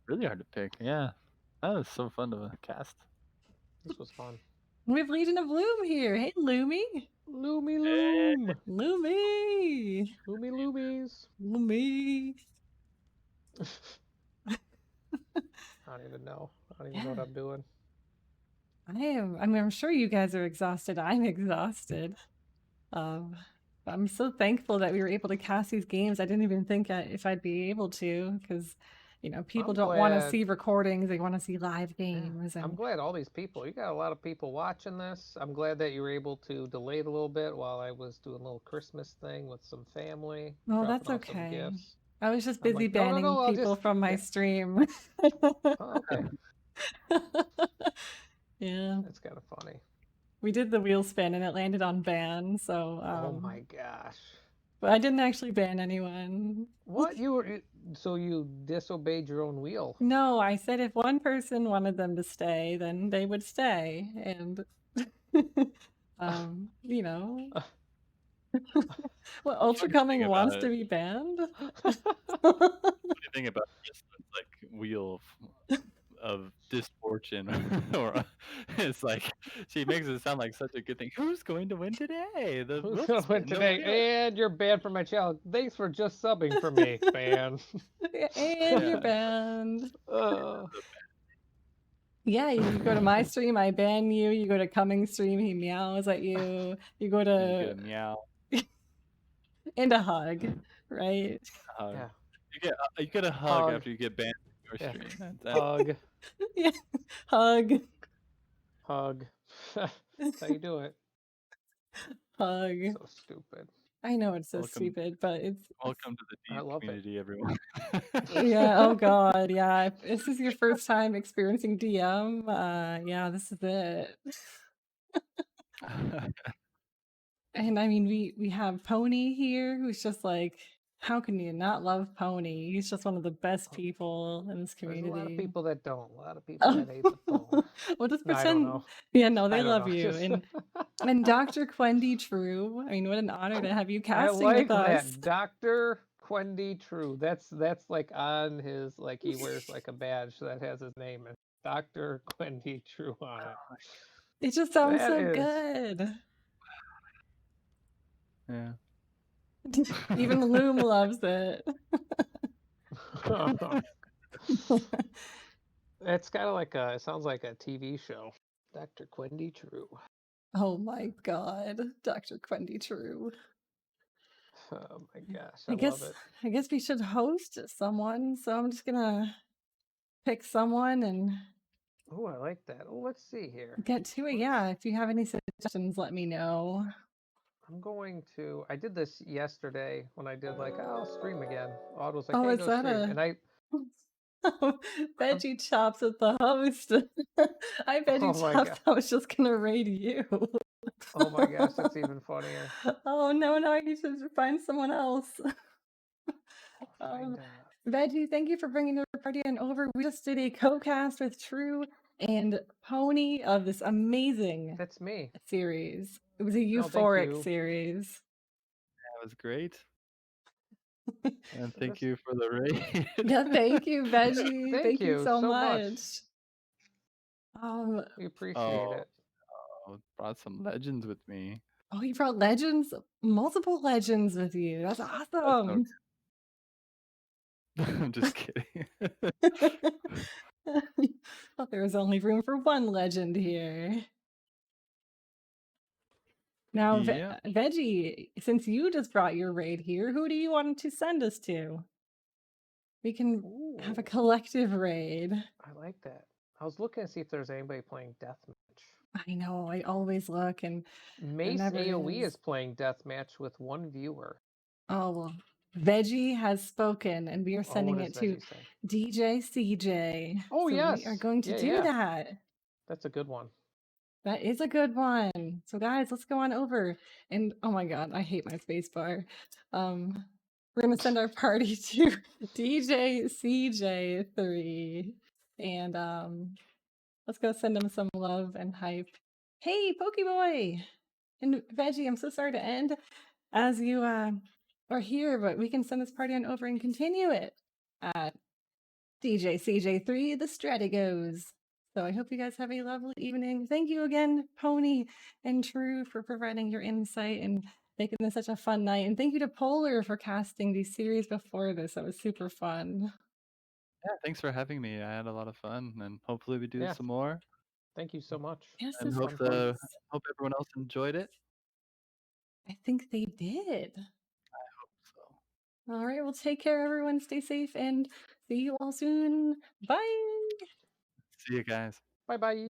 Really hard to pick. Yeah, that was so fun to cast. This was fun. We have Legion of Loom here. Hey, Loomy. Loomy Loom. Loomy. Loomy Loomies. Loomy. I don't even know. I don't even know what I'm doing. I'm sure you guys are exhausted. I'm exhausted. I'm so thankful that we were able to cast these games. I didn't even think if I'd be able to, because people don't want to see recordings. They want to see live games. Yeah. I'm glad all these people. You got a lot of people watching this. I'm glad that you were able to delay it a little bit while I was doing a little Christmas thing with some family. Oh, that's okay. I was just busy banning people from my stream. Oh, okay. Yeah. That's kind of funny. we did the wheel spin and it landed on ban. So oh my gosh. but I didn't actually ban anyone. What so you disobeyed your own wheel? No, I said if one person wanted them to stay, then they would stay, and you know, what Ultra Coming wants to be banned? What do you think about this like wheel of misfortune, or it's like she makes it sound like such a good thing. Who's going to win today? The Who's wheel gonna win spin, today? And you're banned from my channel. Thanks for just subbing for me, ban. And you're banned. Yeah, you go to my stream, I ban you. You go to Coming stream, he meows at you. You go And you get to a meow and a hug, right? Yeah. You get a hug after you get banned from your stream. Hug. Yeah. Hug. Hug. That's how you do it. Hug. So stupid. I know it's so stupid, but it's welcome to the deep community, everyone. Yeah, oh god, yeah. If this is your first time experiencing DM, yeah, this is it. And I mean, we have Pony here, who's just like, how can you not love Pony? He's just one of the best people in this community. There's a lot of people that don't. A lot of people that hate the phone. Well, just No, I pretend. don't know. Yeah, no, they I don't love know, you. just- And Dr. Quendy True. I mean, what an honor to have you I casting like with us. that. Dr. Quendy True. That's like on his, like he wears like a badge that has his name and Dr. Quendy True on it. It just sounds That so is- good. Yeah. Even Loom loves it. It's kind of like it sounds like a TV show. Dr. Quendy True. Oh my god, Dr. Quendy True. Oh my gosh, I love it. I guess we should host someone, so I'm just gonna pick someone and Oh, I like that. Oh, let's see here. get to it. Yeah, if you have any suggestions, let me know. I'm going to. I did this yesterday when I did like, I'll stream again. Odd was like, Oh, hey, is go that stream. a- And I. Veggie Chops with the host. I Veggie my Chops. God. I was just gonna raid you. Oh my gosh, that's even funnier. Oh no, I need to find someone else. Veggie, thank you for bringing the party on over. We just did a co-cast with True and Pony of this amazing That's me series. It was a you. euphoric series. That was great. And thank you for the raid. Yeah, thank you, Veggie. Thank you you so so much. We appreciate it. Oh, brought some legends with me. Oh, you brought legends? Multiple legends with you. That's awesome. I'm just kidding. Thought there was only room for one legend here. Now, Yeah. Veggie, since you just brought your raid here, who do you want to send us to? We can have a collective raid. I like that. I was looking to see if there's anybody playing deathmatch. I know, I always look, and Mace never AoE is. is playing deathmatch with one viewer. Oh, well, Veggie has spoken, and we are sending what it does to Veggie say? DJ CJ. Oh, so yes. we are going to do that. That's a good one. That is a good one. So guys, let's go on over. And oh my god, I hate my space bar. We're gonna send our party to DJ CJ3. And let's go send him some love and hype. Hey, Pokeboy! And Veggie, I'm so sorry to end as you are here, but we can send this party on over and continue it at DJ CJ3, the Strategos. So I hope you guys have a lovely evening. Thank you again, Pony and True, for providing your insight and making this such a fun night. And thank you to Polar for casting the series before this. That was super fun. Yeah, thanks for having me. I had a lot of fun, and hopefully we do some more. Thank you so much. Yes, and hope everyone else enjoyed it. I think they did. I hope so. All right, well, take care, everyone. Stay safe, and see you all soon. Bye. See you guys. Bye-bye.